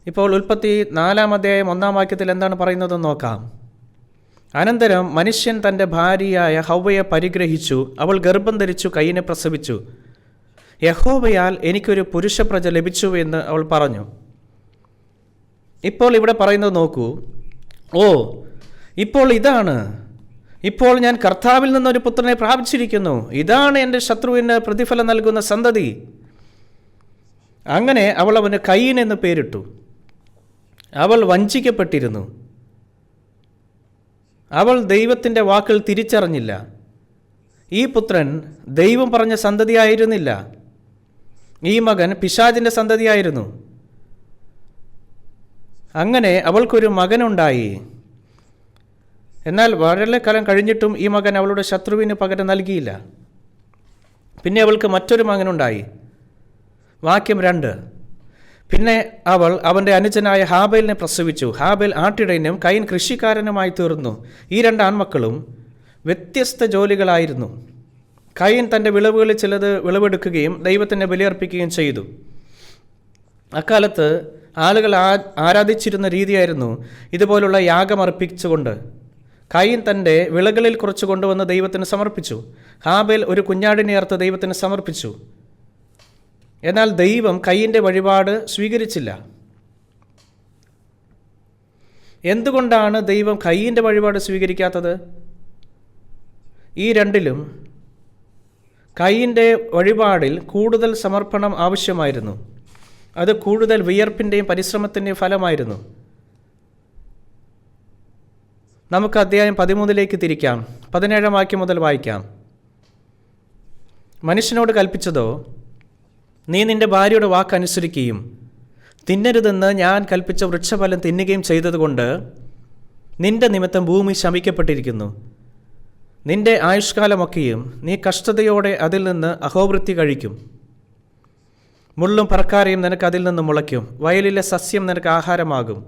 ഇപ്പോൾ ഉൽപ്പത്തി 4-ാം അധ്യായം 1-ാം വാക്യത്തിൽ എന്താണ് പറയുന്നതെന്ന് നോക്കാം. അനന്തരം മനുഷ്യൻ തൻ്റെ ഭാര്യയായ ഹവ്വയെ പരിഗ്രഹിച്ചു, അവൾ ഗർഭം ധരിച്ചു കയീനെ പ്രസവിച്ചു. യഹോവയാൽ എനിക്കൊരു പുരുഷപ്രജ ലഭിച്ചു എന്ന് അവൾ പറഞ്ഞു. ഇപ്പോൾ ഇവിടെ പറയുന്നത് നോക്കൂ. ഇപ്പോൾ ഞാൻ കർത്താവിൽ നിന്നൊരു പുത്രനെ പ്രാപിച്ചിരിക്കുന്നു. ഇതാണ് എൻ്റെ ശത്രുവിന് പ്രതിഫലം നൽകുന്ന സന്തതി. അങ്ങനെ അവൾ അവന് കയീൻ എന്ന് പേരിട്ടു. അവൾ വഞ്ചിക്കപ്പെട്ടിരുന്നു. അവൾ ദൈവത്തിൻ്റെ വാക്കുകൾ തിരിച്ചറിഞ്ഞില്ല. ഈ പുത്രൻ ദൈവം പറഞ്ഞ സന്തതിയായിരുന്നില്ല. ഈ മകൻ പിശാചിൻ്റെ സന്തതിയായിരുന്നു. അങ്ങനെ അവൾക്കൊരു മകനുണ്ടായി. എന്നാൽ വളരെ കാലം കഴിഞ്ഞിട്ടും ഈ മകൻ അവളുടെ ശത്രുവിന് പകരം നൽകിയില്ല. പിന്നെ അവൾക്ക് മറ്റൊരു മകനുണ്ടായി. വാക്യം 2. പിന്നെ അവൾ അവൻ്റെ അനുജനായ ഹാബേലിനെ പ്രസവിച്ചു. ഹാബേൽ ആട്ടിടയനും കയീൻ കൃഷിക്കാരനുമായി തീർന്നു. ഈ 2 ആൺമക്കളും വ്യത്യസ്ത ജോലികളായിരുന്നു. കയീൻ തൻ്റെ വിളവുകളിൽ ചിലത് വിളവെടുക്കുകയും ദൈവത്തിന് ബലിയർപ്പിക്കുകയും ചെയ്തു. അക്കാലത്ത് ആളുകൾ ആരാധിച്ചിരുന്ന രീതിയായിരുന്നു ഇതുപോലുള്ള യാഗമർപ്പിച്ചുകൊണ്ട്. കയീൻ തൻ്റെ വിളകളിൽ കുറച്ച് കൊണ്ടുവന്ന് ദൈവത്തിന് സമർപ്പിച്ചു. ഹാബേൽ ഒരു കുഞ്ഞാടിനെ അറുത്ത് ദൈവത്തിന് സമർപ്പിച്ചു. എന്നാൽ ദൈവം കയീൻ്റെ വഴിപാട് സ്വീകരിച്ചില്ല. എന്തുകൊണ്ടാണ് ദൈവം കയീൻ്റെ വഴിപാട് സ്വീകരിക്കാത്തത്? ഈ 2ലും കയീൻ്റെ വഴിപാടിൽ കൂടുതൽ സമർപ്പണം ആവശ്യമായിരുന്നു. അത് കൂടുതൽ വിയർപ്പിൻ്റെയും പരിശ്രമത്തിൻ്റെയും ഫലമായിരുന്നു. നമുക്ക് അധ്യായം 13 തിരിക്കാം. 17-ാം വാക്യം മുതൽ വായിക്കാം. മനുഷ്യനോട് കൽപ്പിച്ചതോ, നീ നിന്റെ ഭാര്യയുടെ വാക്കനുസരിക്കുകയും തിന്നരുതെന്ന് ഞാൻ കൽപ്പിച്ച വൃക്ഷഫലം തിന്നുകയും ചെയ്തതുകൊണ്ട് നിന്റെ നിമിത്തം ഭൂമി ശമിക്കപ്പെട്ടിരിക്കുന്നു. നിന്റെ ആയുഷ്കാലമൊക്കെയും നീ കഷ്ടതയോടെ അതിൽ നിന്ന് അഹോവൃത്തി കഴിക്കും. മുള്ളും പറക്കാരയും നിനക്ക് അതിൽ നിന്ന് മുളയ്ക്കും. വയലിലെ സസ്യം നിനക്ക് ആഹാരമാകും.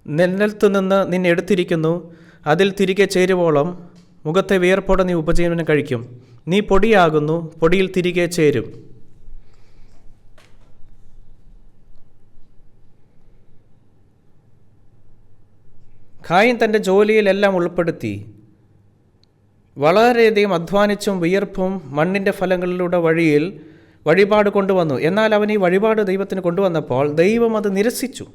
നിലത്തു നിന്ന് നിന്നെ എടുത്തിരിക്കുന്നു, അതിൽ തിരികെ ചേരുവോളം മുഖത്തെ വിയർപ്പോടെ നീ ഉപജീവനം കഴിക്കും. നീ പൊടിയാകുന്നു, പൊടിയിൽ തിരികെ ചേരും. കയീൻ തൻ്റെ ജോലിയിലെല്ലാം ഉൾപ്പെടുത്തി വളരെയധികം അധ്വാനിച്ചും വിയർപ്പും മണ്ണിൻ്റെ ഫലങ്ങളിലൂടെ വഴിപാട് കൊണ്ടുവന്നു. എന്നാൽ അവൻ ഈ വഴിപാട് ദൈവത്തിന് കൊണ്ടുവന്നപ്പോൾ ദൈവം അത് നിരസിച്ചു.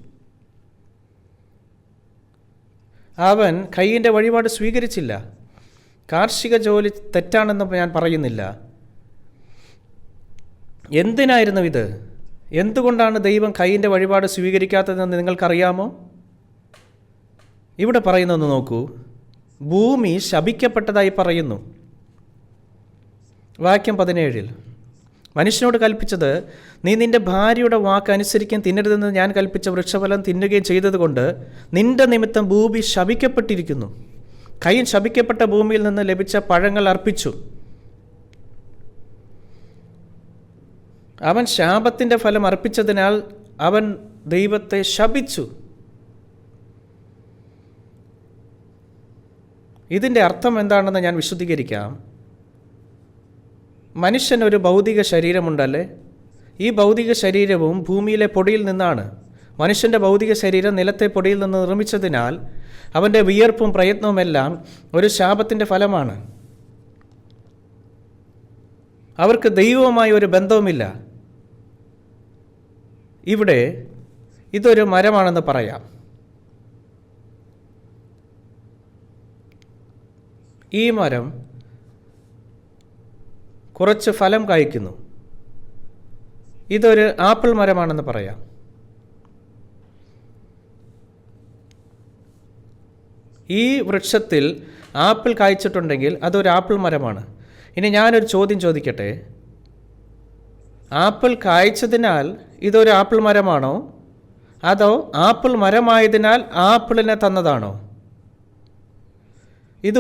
അവൻ കയീൻ്റെ വഴിപാട് സ്വീകരിച്ചില്ല. കാർഷിക ജോലി തെറ്റാണെന്ന് ഞാൻ പറയുന്നില്ല. എന്തിനായിരുന്നു ഇത്? എന്തുകൊണ്ടാണ് ദൈവം കയീൻ്റെ വഴിപാട് സ്വീകരിക്കാത്തതെന്ന് നിങ്ങൾക്കറിയാമോ? ഇവിടെ പറയുന്നതെന്ന് നോക്കൂ. ഭൂമി ശപിക്കപ്പെട്ടതായി പറയുന്നു. വാക്യം 17. മനുഷ്യനോട് കൽപ്പിച്ചത്, നീ നിന്റെ ഭാര്യയുടെ വാക്ക് അനുസരിക്കാൻ തിന്നരുതെന്ന് ഞാൻ കൽപ്പിച്ച വൃക്ഷഫലം തിന്നുകയും ചെയ്തതുകൊണ്ട് നിന്റെ നിമിത്തം ഭൂമി ശപിക്കപ്പെട്ടിരിക്കുന്നു. കയീൻ ശപിക്കപ്പെട്ട ഭൂമിയിൽ നിന്ന് ലഭിച്ച പഴങ്ങൾ അർപ്പിച്ചു. അവൻ ശാപത്തിൻ്റെ ഫലം അർപ്പിച്ചതിനാൽ അവൻ ദൈവത്തെ ശപിച്ചു. ഇതിൻ്റെ അർത്ഥം എന്താണെന്ന് ഞാൻ വിശദീകരിക്കാം. മനുഷ്യനൊരു ഭൗതിക ശരീരമുണ്ടല്ലേ? ഈ ഭൗതിക ശരീരവും ഭൂമിയിലെ പൊടിയിൽ നിന്നാണ്. മനുഷ്യൻ്റെ ഭൗതിക ശരീരം നിലത്തെ പൊടിയിൽ നിന്ന് നിർമ്മിച്ചതിനാൽ അവൻ്റെ വിയർപ്പും പ്രയത്നവുമെല്ലാം ഒരു ശാപത്തിൻ്റെ ഫലമാണ്. അവർക്ക് ദൈവവുമായി ഒരു ബന്ധവുമില്ല. ഇവിടെ ഇതൊരു മരമാണെന്ന് പറയാം. ഈ മരം കുറച്ച് ഫലം കായ്ക്കുന്നു. ഇതൊരു ആപ്പിൾ മരമാണെന്ന് പറയാം. ഈ വൃക്ഷത്തിൽ ആപ്പിൾ കായ്ച്ചിട്ടുണ്ടെങ്കിൽ അതൊരു ആപ്പിൾ മരമാണ്. ഇനി ഞാനൊരു ചോദ്യം ചോദിക്കട്ടെ. ആപ്പിൾ കായ്ച്ചതിനാൽ ഇതൊരു ആപ്പിൾ മരമാണോ, അതോ ആപ്പിൾ മരമായതിനാൽ ആപ്പിളിനെ തന്നതാണോ? ഇത്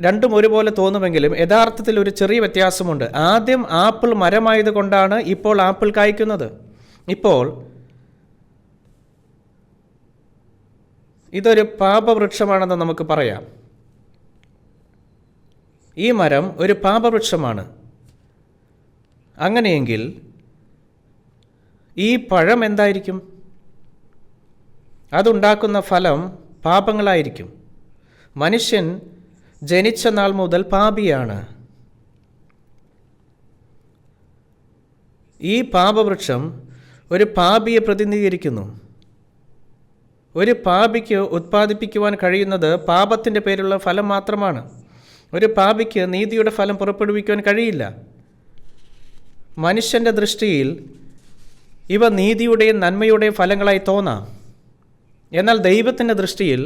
രണ്ടും ഒരുപോലെ തോന്നുമെങ്കിലും യഥാർത്ഥത്തിൽ ഒരു ചെറിയ വ്യത്യാസമുണ്ട്. ആദ്യം ആപ്പിൾ മരമായത് കൊണ്ടാണ് ഇപ്പോൾ ആപ്പിൾ കായ്ക്കുന്നത്. ഇപ്പോൾ ഇതൊരു പാപവൃക്ഷമാണെന്ന് നമുക്ക് പറയാം. ഈ മരം ഒരു പാപവൃക്ഷമാണ്. അങ്ങനെയെങ്കിൽ ഈ പഴം എന്തായിരിക്കും? അതുണ്ടാക്കുന്ന ഫലം പാപങ്ങളായിരിക്കും. മനുഷ്യൻ ജനിച്ച നാൾ മുതൽ പാപിയാണ്. ഈ പാപവൃക്ഷം ഒരു പാപിയെ പ്രതിനിധീകരിക്കുന്നു. ഒരു പാപിക്ക് ഉത്പാദിപ്പിക്കുവാൻ കഴിയുന്നത് പാപത്തിൻ്റെ പേരുള്ള ഫലം മാത്രമാണ്. ഒരു പാപിക്ക് നീതിയുടെ ഫലം പുറപ്പെടുവിക്കുവാൻ കഴിയില്ല. മനുഷ്യൻ്റെ ദൃഷ്ടിയിൽ ഇവ നീതിയുടെയും നന്മയുടെയും ഫലങ്ങളായി തോന്നാം. എന്നാൽ ദൈവത്തിൻ്റെ ദൃഷ്ടിയിൽ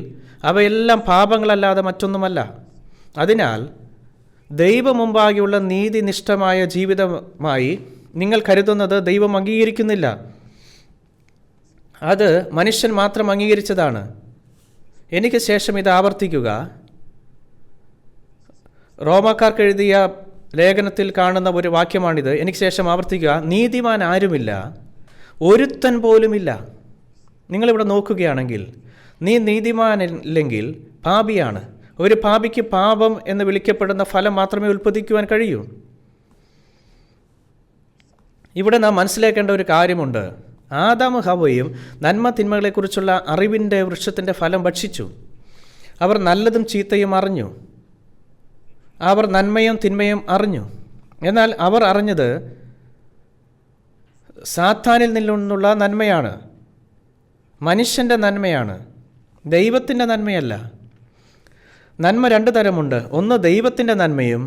അവയെല്ലാം പാപങ്ങളല്ലാതെ മറ്റൊന്നുമല്ല. അതിനാൽ ദൈവമുമ്പാകെയുള്ള നീതിനിഷ്ഠമായ ജീവിതമായി നിങ്ങൾ കരുതുന്നത് ദൈവം അംഗീകരിക്കുന്നില്ല. അത് മനുഷ്യൻ മാത്രം അംഗീകരിച്ചതാണ്. എനിക്ക് ശേഷം ഇത് ആവർത്തിക്കുക. റോമാക്കാർക്ക് എഴുതിയ ലേഖനത്തിൽ കാണുന്ന ഒരു വാക്യമാണിത്. എനിക്ക് ശേഷം ആവർത്തിക്കുക. നീതിമാൻ ആരുമില്ല, ഒരുത്തൻ പോലുമില്ല. നിങ്ങളിവിടെ നോക്കുകയാണെങ്കിൽ നീ നീതിമാനില്ലെങ്കിൽ പാപിയാണ്. ഒരു പാപിക്ക് പാപം എന്ന് വിളിക്കപ്പെടുന്ന ഫലം മാത്രമേ ഉൽപ്പാദിക്കുവാൻ കഴിയൂ. ഇവിടെ നാം മനസ്സിലാക്കേണ്ട ഒരു കാര്യമുണ്ട്. ആദാമും ഹവ്വയും നന്മ തിന്മകളെക്കുറിച്ചുള്ള അറിവിൻ്റെ വൃക്ഷത്തിൻ്റെ ഫലം ഭക്ഷിച്ചു. അവർ നല്ലതും ചീത്തയും അറിഞ്ഞു. അവർ നന്മയും തിന്മയും അറിഞ്ഞു. എന്നാൽ അവർ അറിഞ്ഞത് സാത്താനിൽ നിന്നുള്ള നന്മയാണ്, മനുഷ്യൻ്റെ നന്മയാണ്, ദൈവത്തിൻ്റെ നന്മയല്ല. നന്മ രണ്ട് തരമുണ്ട്. ഒന്ന് ദൈവത്തിൻ്റെ നന്മയും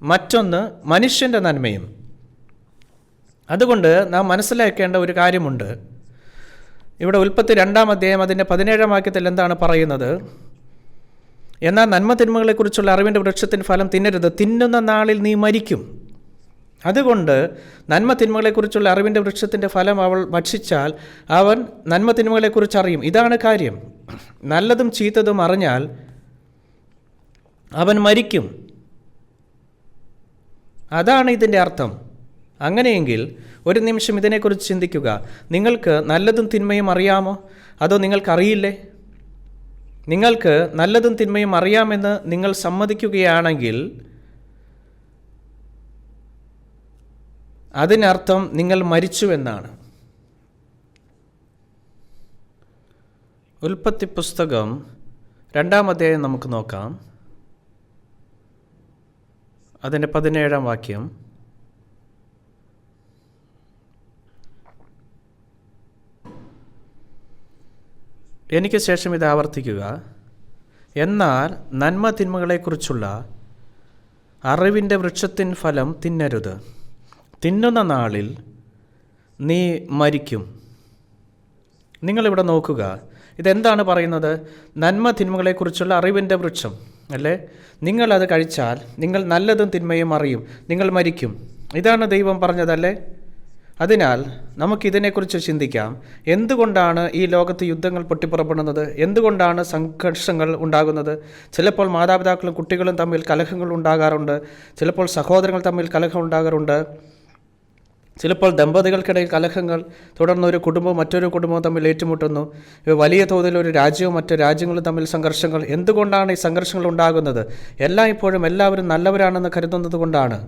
മറ്റൊന്ന് മനുഷ്യൻ്റെ നന്മയും. അതുകൊണ്ട് നാം മനസ്സിലാക്കേണ്ട ഒരു കാര്യമുണ്ട്. ഇവിടെ ഉൽപ്പത്തി 2-ാം അധ്യായം അതിൻ്റെ 17-ാം വാക്യത്തിൽ എന്താണ് പറയുന്നത്? എന്നാൽ നന്മ തിന്മകളെക്കുറിച്ചുള്ള അറിവിൻ്റെ വൃക്ഷത്തിൻ്റെ ഫലം തിന്നരുത്, തിന്നുന്ന നാളിൽ നീ മരിക്കും. അതുകൊണ്ട് നന്മ തിന്മകളെക്കുറിച്ചുള്ള അറിവിൻ്റെ വൃക്ഷത്തിൻ്റെ ഫലം അവൾ ഭക്ഷിച്ചാൽ അവൻ നന്മ തിന്മകളെക്കുറിച്ച് അറിയും. ഇതാണ് കാര്യം. നല്ലതും ചീത്തതും അറിഞ്ഞാൽ അവൻ മരിക്കും. അതാണ് ഇതിൻ്റെ അർത്ഥം. അങ്ങനെയെങ്കിൽ ഒരു നിമിഷം ഇതിനെക്കുറിച്ച് ചിന്തിക്കുക. നിങ്ങൾക്ക് നല്ലതും തിന്മയും അറിയാമോ, അതോ നിങ്ങൾക്കറിയില്ലേ? നിങ്ങൾക്ക് നല്ലതും തിന്മയും അറിയാമെന്ന് നിങ്ങൾ സമ്മതിക്കുകയാണെങ്കിൽ അതിനർത്ഥം നിങ്ങൾ മരിച്ചുവെന്നാണ്. ഉൽപ്പത്തി പുസ്തകം 2-ാം അധ്യായം നമുക്ക് നോക്കാം. അതിൻ്റെ 17-ാം വാക്യം. എനിക്ക് ശേഷം ഇത് ആവർത്തിക്കുക. എന്നാൽ നന്മ തിന്മകളെക്കുറിച്ചുള്ള അറിവിൻ്റെ വൃക്ഷത്തിൻ ഫലം തിന്നരുത്, തിന്നുന്ന നാളിൽ നീ മരിക്കും. നിങ്ങളിവിടെ നോക്കുക. ഇതെന്താണ് പറയുന്നത്? നന്മ തിന്മകളെക്കുറിച്ചുള്ള അറിവിൻ്റെ വൃക്ഷം അല്ലേ? നിങ്ങളത് കഴിച്ചാൽ നിങ്ങൾ നല്ലതും തിന്മയും അറിയും, നിങ്ങൾ മരിക്കും. ഇതാണ് ദൈവം പറഞ്ഞതല്ലേ? അതിനാൽ നമുക്കിതിനെക്കുറിച്ച് ചിന്തിക്കാം. എന്തുകൊണ്ടാണ് ഈ ലോകത്ത് യുദ്ധങ്ങൾ പൊട്ടിപ്പുറപ്പെടുന്നത്? എന്തുകൊണ്ടാണ് സംഘർഷങ്ങൾ ഉണ്ടാകുന്നത്? ചിലപ്പോൾ മാതാപിതാക്കളും കുട്ടികളും തമ്മിൽ കലഹങ്ങൾ ഉണ്ടാകാറുണ്ട്. ചിലപ്പോൾ സഹോദരങ്ങൾ തമ്മിൽ കലഹം ഉണ്ടാകാറുണ്ട്. ചിലപ്പോൾ ദമ്പതികൾക്കിടയിൽ കലഹങ്ങൾ, തുടർന്ന് ഒരു കുടുംബവും മറ്റൊരു കുടുംബവും തമ്മിൽ ഏറ്റുമുട്ടുന്നു. വലിയ തോതിൽ ഒരു രാജ്യവും മറ്റു രാജ്യങ്ങളും തമ്മിൽ സംഘർഷങ്ങൾ. എന്തുകൊണ്ടാണ് ഈ സംഘർഷങ്ങൾ ഉണ്ടാകുന്നത്? എല്ലായ്പ്പോഴും എല്ലാവരും നല്ലവരാണെന്ന് കരുതുന്നത് കൊണ്ടാണ്.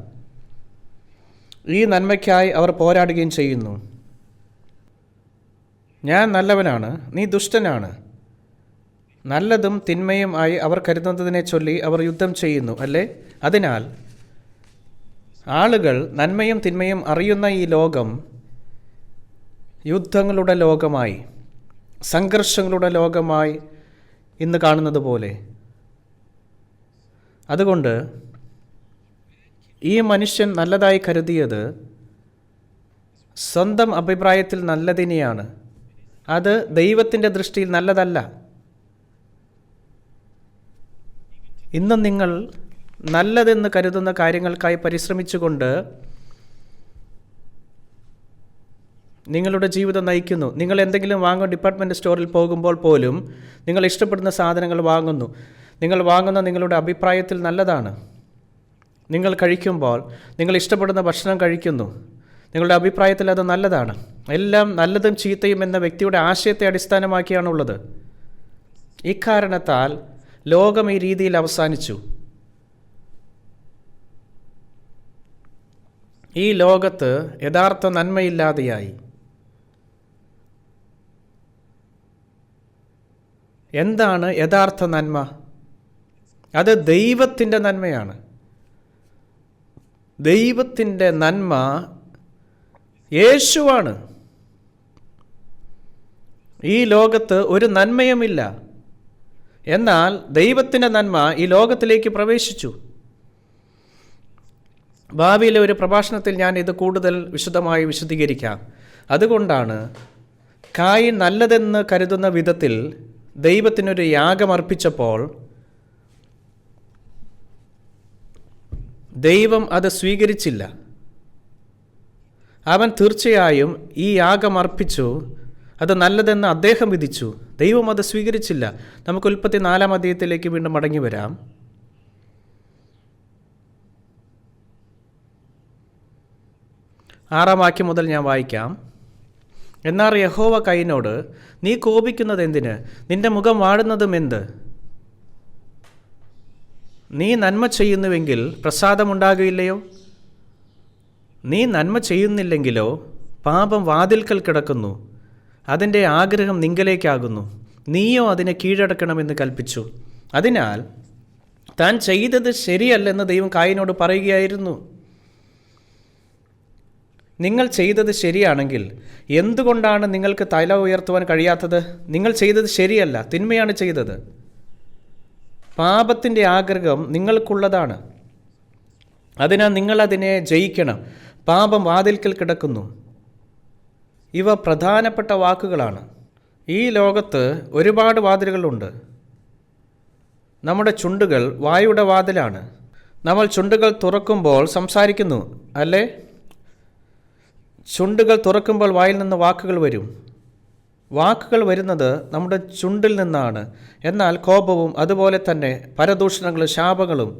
ഈ നന്മയ്ക്കായി അവർ പോരാടുകയും ചെയ്യുന്നു. ഞാൻ നല്ലവനാണ്, നീ ദുഷ്ടനാണ്. നല്ലതും തിന്മയും ആയി അവർ കരുതുന്നതിനെ ചൊല്ലി അവർ യുദ്ധം ചെയ്യുന്നു അല്ലേ? അതിനാൽ ആളുകൾ നന്മയും തിന്മയും അറിയുന്ന ഈ ലോകം യുദ്ധങ്ങളുടെ ലോകമായി, സംഘർഷങ്ങളുടെ ലോകമായി ഇന്ന് കാണുന്നത് പോലെ. അതുകൊണ്ട് ഈ മനുഷ്യൻ നല്ലതായി കരുതിയത് സ്വന്തം അഭിപ്രായത്തിൽ നല്ലതിനെയാണ്. അത് ദൈവത്തിൻ്റെ ദൃഷ്ടിയിൽ നല്ലതല്ല. ഇന്നും നിങ്ങൾ നല്ലതെന്ന് കരുതുന്ന കാര്യങ്ങൾക്കായി പരിശ്രമിച്ചുകൊണ്ട് നിങ്ങളുടെ ജീവിതം നയിക്കുന്നു. നിങ്ങൾ എന്തെങ്കിലും വാങ്ങുന്ന ഡിപ്പാർട്ട്മെൻറ്റ് സ്റ്റോറിൽ പോകുമ്പോൾ പോലും നിങ്ങൾ ഇഷ്ടപ്പെടുന്ന സാധനങ്ങൾ വാങ്ങുന്നു. നിങ്ങൾ വാങ്ങുന്ന നിങ്ങളുടെ അഭിപ്രായത്തിൽ നല്ലതാണ്. നിങ്ങൾ കഴിക്കുമ്പോൾ നിങ്ങൾ ഇഷ്ടപ്പെടുന്ന ഭക്ഷണം കഴിക്കുന്നു. നിങ്ങളുടെ അഭിപ്രായത്തിൽ അത് നല്ലതാണ്. എല്ലാം നല്ലതും ചീത്തയും എന്ന വ്യക്തിയുടെ ആശയത്തെ അടിസ്ഥാനമാക്കിയാണുള്ളത്. ഇക്കാരണത്താൽ ലോകം ഈ രീതിയിൽ അവസാനിച്ചു. ഈ ലോകത്ത് യഥാർത്ഥ നന്മയില്ലാതെയായി. എന്താണ് യഥാർത്ഥ നന്മ? അത് ദൈവത്തിൻ്റെ നന്മയാണ്. ദൈവത്തിൻ്റെ നന്മ യേശുവാണ്. ഈ ലോകത്ത് ഒരു നന്മയുമില്ല. എന്നാൽ ദൈവത്തിൻ്റെ നന്മ ഈ ലോകത്തിലേക്ക് പ്രവേശിച്ചു. ഭാവിയിലെ ഒരു പ്രഭാഷണത്തിൽ ഞാൻ ഇത് കൂടുതൽ വിശദമായി വിശദീകരിക്കാം. അതുകൊണ്ടാണ് കായീൻ നല്ലതെന്ന് കരുതുന്ന വിധത്തിൽ ദൈവത്തിനൊരു യാഗമർപ്പിച്ചപ്പോൾ ദൈവം അത് സ്വീകരിച്ചില്ല. അവൻ തീർച്ചയായും ഈ യാഗമർപ്പിച്ചു, അത് നല്ലതെന്ന് അദ്ദേഹം വിധിച്ചു. ദൈവം അത് സ്വീകരിച്ചില്ല. നമുക്ക് ഉൽപ്പത്തി 4-ാം അധ്യായത്തിലേക്ക് വീണ്ടും മടങ്ങി വരാം. 6-ാം വാക്യം മുതൽ ഞാൻ വായിക്കാം. എന്നാൽ യഹോവ കയീനോട്, നീ കോപിക്കുന്നത് എന്തിന്? നിന്റെ മുഖം വാടുന്നതും എന്ത്? നീ നന്മ ചെയ്യുന്നുവെങ്കിൽ പ്രസാദമുണ്ടാകുകയില്ലയോ? നീ നന്മ ചെയ്യുന്നില്ലെങ്കിലോ പാപം വാതിൽക്കൽ കിടക്കുന്നു, അതിൻ്റെ ആഗ്രഹം നിങ്കലേക്കാകുന്നു, നീയോ അതിനെ കീഴടക്കണമെന്ന് കൽപ്പിച്ചു. അതിനാൽ താൻ ചെയ്തത് ശരിയല്ലെന്ന് ദൈവം കായീനോട് പറയുകയായിരുന്നു. നിങ്ങൾ ചെയ്തത് ശരിയാണെങ്കിൽ എന്തുകൊണ്ടാണ് നിങ്ങൾക്ക് തല ഉയർത്തുവാൻ കഴിയാത്തത്? നിങ്ങൾ ചെയ്തത് ശരിയല്ല, തിന്മയാണ് ചെയ്തത്. പാപത്തിൻ്റെ ആഗ്രഹം നിങ്ങൾക്കുള്ളതാണ്. അതിനാൽ നിങ്ങളതിനെ ജയിക്കണം. പാപം വാതിൽക്കൽ കിടക്കുന്നു. ഇവ പ്രധാനപ്പെട്ട വാക്കുകളാണ്. ഈ ലോകത്ത് ഒരുപാട് വാതിലുകളുണ്ട്. നമ്മുടെ ചുണ്ടുകൾ വായുടെ വാതിലാണ്. നമ്മൾ ചുണ്ടുകൾ തുറക്കുമ്പോൾ സംസാരിക്കുന്നു അല്ലേ? ചുണ്ടുകൾ തുറക്കുമ്പോൾ വായിൽ നിന്ന് വാക്കുകൾ വരും. വാക്കുകൾ വരുന്നത് നമ്മുടെ ചുണ്ടിൽ നിന്നാണ്. എന്നാൽ കോപവും അതുപോലെ തന്നെ പരദൂഷണങ്ങളും ശാപങ്ങളും.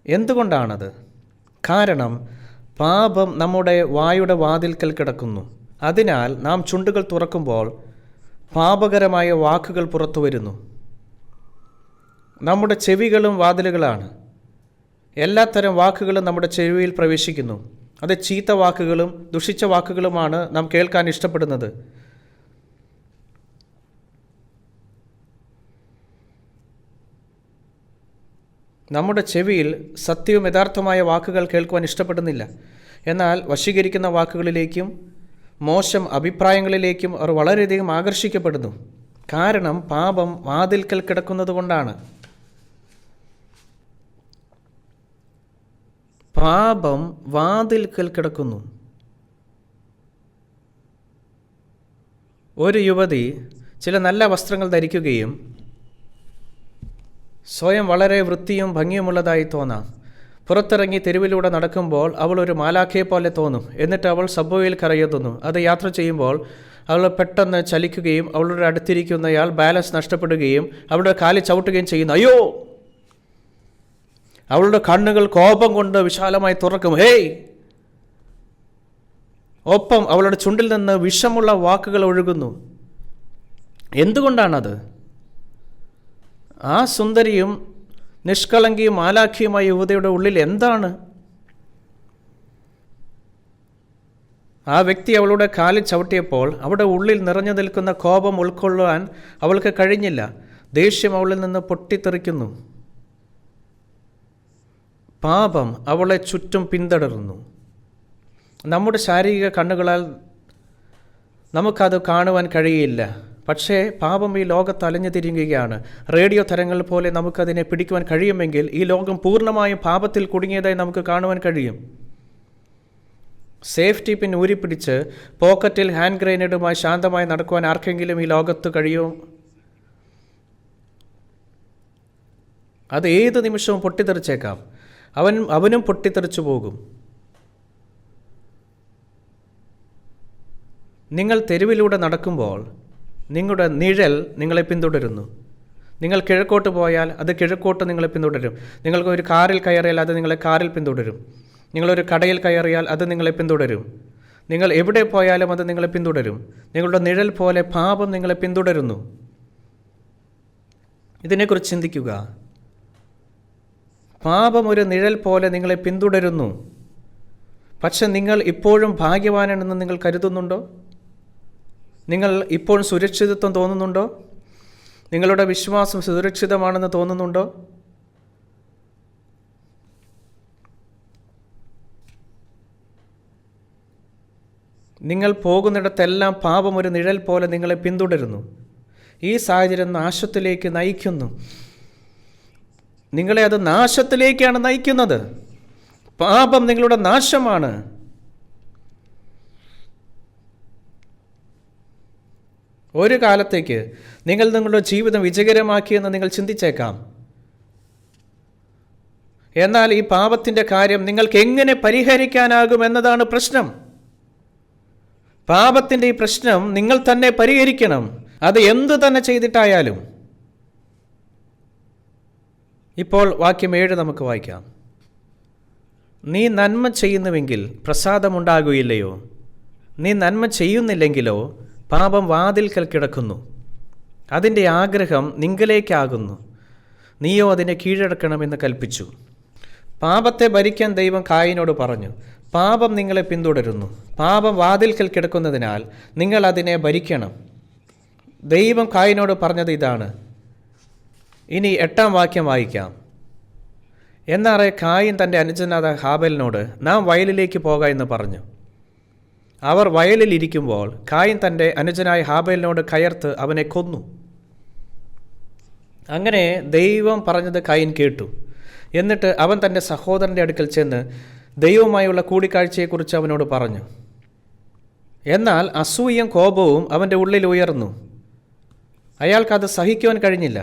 എന്തുകൊണ്ടാണത്? കാരണം പാപം നമ്മുടെ വായുടെ വാതിൽക്കൽ കിടക്കുന്നു. അതിനാൽ നാം ചുണ്ടുകൾ തുറക്കുമ്പോൾ പാപകരമായ വാക്കുകൾ പുറത്തു വരുന്നു. നമ്മുടെ ചെവികളും വാതിലുകളാണ്. എല്ലാത്തരം വാക്കുകളും നമ്മുടെ ചെവിയിൽ പ്രവേശിക്കുന്നു. അത് ചീത്ത വാക്കുകളും ദുഷിച്ച വാക്കുകളുമാണ് നാം കേൾക്കാൻ ഇഷ്ടപ്പെടുന്നത്. നമ്മുടെ ചെവിയിൽ സത്യവും യഥാർത്ഥമായ വാക്കുകൾ കേൾക്കുവാൻ ഇഷ്ടപ്പെടുന്നില്ല. എന്നാൽ വശീകരിക്കുന്ന വാക്കുകളിലേക്കും മോശം അഭിപ്രായങ്ങളിലേക്കും അവർ വളരെയധികം ആകർഷിക്കപ്പെടുന്നു. കാരണം പാപം വാതിൽക്കൽ കിടക്കുന്നത് കൊണ്ടാണ്. പാപം വാതിൽക്കൽ കിടക്കുന്നു. ഒരു യുവതി ചില നല്ല വസ്ത്രങ്ങൾ ധരിക്കുകയും സ്വയം വളരെ വൃത്തിയും ഭംഗിയുമുള്ളതായി തോന്നാം. പുറത്തിറങ്ങി തെരുവിലൂടെ നടക്കുമ്പോൾ അവൾ ഒരു മാലാഖയെ പോലെ തോന്നും. എന്നിട്ട് അവൾ സബ്വേയിൽ കയറുന്നു. അത് യാത്ര ചെയ്യുമ്പോൾ അവൾ പെട്ടെന്ന് ചലിക്കുകയും അവളുടെ അടുത്തിരിക്കുന്നയാൾ ബാലൻസ് നഷ്ടപ്പെടുകയും അവളുടെ കാലിൽ ചവിട്ടുകയും ചെയ്യുന്നു. അയ്യോ! അവളുടെ കണ്ണുകൾ കോപം കൊണ്ട് വിശാലമായി തുറക്കും. ഹേയ്! ഒപ്പം അവളുടെ ചുണ്ടിൽ നിന്ന് വിഷമുള്ള വാക്കുകൾ ഒഴുകുന്നു. എന്തുകൊണ്ടാണത്? ആ സുന്ദരിയും നിഷ്കളങ്കിയും മാലാഖിയുമായ യുവതിയുടെ ഉള്ളിൽ എന്താണ്? ആ വ്യക്തി അവളുടെ കാലിൽ ചവിട്ടിയപ്പോൾ അവിടെ ഉള്ളിൽ നിറഞ്ഞു നിൽക്കുന്ന കോപം ഉൾക്കൊള്ളുവാൻ അവൾക്ക് കഴിഞ്ഞില്ല. ദേഷ്യം അവളിൽ നിന്ന് പൊട്ടിത്തെറിക്കുന്നു. പാപം അവളെ ചുറ്റും പിന്തുടരുന്നു. നമ്മുടെ ശാരീരിക കണ്ണുകളാൽ നമുക്കത് കാണുവാൻ കഴിയില്ല. പക്ഷേ പാപം ഈ ലോകത്ത് അലഞ്ഞു തിരിയുകയാണ്. റേഡിയോ തരങ്ങൾ പോലെ നമുക്കതിനെ പിടിക്കുവാൻ കഴിയുമെങ്കിൽ ഈ ലോകം പൂർണ്ണമായും പാപത്തിൽ കുടുങ്ങിയതായി നമുക്ക് കാണുവാൻ കഴിയും. സേഫ്റ്റി പിൻ ഊരിപ്പിടിച്ച് പോക്കറ്റിൽ ഹാൻഡ് ഗ്രനേഡുമായി ശാന്തമായി നടക്കുവാൻ ആർക്കെങ്കിലും ഈ ലോകത്ത് കഴിയുമോ? അത് ഏത് നിമിഷവും പൊട്ടിത്തെറിച്ചേക്കാം. അവനും പൊട്ടിത്തെറിച്ചു പോകും. നിങ്ങൾ തെരുവിലൂടെ നടക്കുമ്പോൾ നിങ്ങളുടെ നിഴൽ നിങ്ങളെ പിന്തുടരുന്നു. നിങ്ങൾ കിഴക്കോട്ട് പോയാൽ അത് കിഴക്കോട്ട് നിങ്ങളെ പിന്തുടരും. നിങ്ങൾക്ക് ഒരു കാറിൽ കയറിയാൽ അത് നിങ്ങളെ കാറിൽ പിന്തുടരും. നിങ്ങളൊരു കടയിൽ കയറിയാൽ അത് നിങ്ങളെ പിന്തുടരും. നിങ്ങൾ എവിടെ പോയാലും അത് നിങ്ങളെ പിന്തുടരും. നിങ്ങളുടെ നിഴൽ പോലെ പാപം നിങ്ങളെ പിന്തുടരുന്നു. ഇതിനെക്കുറിച്ച് ചിന്തിക്കുക. പാപം ഒരു നിഴൽ പോലെ നിങ്ങളെ പിന്തുടരുന്നു. പക്ഷെ നിങ്ങൾ ഇപ്പോഴും ഭാഗ്യവാനാണെന്ന് നിങ്ങൾ കരുതുന്നുണ്ടോ? നിങ്ങൾ ഇപ്പോഴും സുരക്ഷിതത്വം തോന്നുന്നുണ്ടോ? നിങ്ങളുടെ വിശ്വാസം സുരക്ഷിതമാണെന്ന് തോന്നുന്നുണ്ടോ? നിങ്ങൾ പോകുന്നിടത്തെല്ലാം പാപം ഒരു നിഴൽ പോലെ നിങ്ങളെ പിന്തുടരുന്നു. ഈ സാഹചര്യം നാശത്തിലേക്ക് നയിക്കുന്നു. നിങ്ങളെ അത് നാശത്തിലേക്കാണ് നയിക്കുന്നത്. പാപം നിങ്ങളുടെ നാശമാണ്. ഒരു കാലത്തേക്ക് നിങ്ങൾ നിങ്ങളുടെ ജീവിതം വിജയകരമാക്കിയെന്ന് നിങ്ങൾ ചിന്തിച്ചേക്കാം. എന്നാൽ ഈ പാപത്തിൻ്റെ കാര്യം നിങ്ങൾക്ക് എങ്ങനെ പരിഹരിക്കാനാകുമെന്നതാണ് പ്രശ്നം. പാപത്തിൻ്റെ ഈ പ്രശ്നം നിങ്ങൾ തന്നെ പരിഹരിക്കണം. അത് എന്തു തന്നെ ചെയ്തിട്ടായാലും. ഇപ്പോൾ വാക്യം 7 നമുക്ക് വായിക്കാം. നീ നന്മ ചെയ്യുന്നുവെങ്കിൽ പ്രസാദമുണ്ടാകുകയില്ലയോ? നീ നന്മ ചെയ്യുന്നില്ലെങ്കിലോ പാപം വാതിൽക്കൽ കിടക്കുന്നു. അതിൻ്റെ ആഗ്രഹം നിങ്കലേക്കാകുന്നു. നീയോ അതിനെ കീഴടക്കണമെന്ന് കൽപ്പിച്ചു. പാപത്തെ ഭരിക്കാൻ ദൈവം കായീനോട് പറഞ്ഞു, പാപം നിങ്ങളെ പിന്തുടരുന്നു. പാപം വാതിൽക്കൽ കിടക്കുന്നതിനാൽ നിങ്ങൾ അതിനെ ഭരിക്കണം. ദൈവം കായീനോട് പറഞ്ഞത് ഇതാണ്. ഇനി 8-ാം വാക്യം വായിക്കാം. എന്നാറെ കായീൻ തൻ്റെ അനുജനായ ഹാബേലിനോട് നാം വയലിലേക്ക് പോക എന്ന് പറഞ്ഞു. അവർ വയലിൽ ഇരിക്കുമ്പോൾ കായീൻ തൻ്റെ അനുജനായ ഹാബേലിനോട് കയർത്ത് അവനെ കൊന്നു. അങ്ങനെ ദൈവം പറഞ്ഞത് കായീൻ കേട്ടു. എന്നിട്ട് അവൻ തൻ്റെ സഹോദരൻ്റെ അടുക്കൽ ചെന്ന് ദൈവവുമായുള്ള കൂടിക്കാഴ്ചയെക്കുറിച്ച് അവനോട് പറഞ്ഞു. എന്നാൽ അസൂയയും കോപവും അവൻ്റെ ഉള്ളിൽ ഉയർന്നു. അയാൾക്കത് സഹിക്കുവാൻ കഴിഞ്ഞില്ല.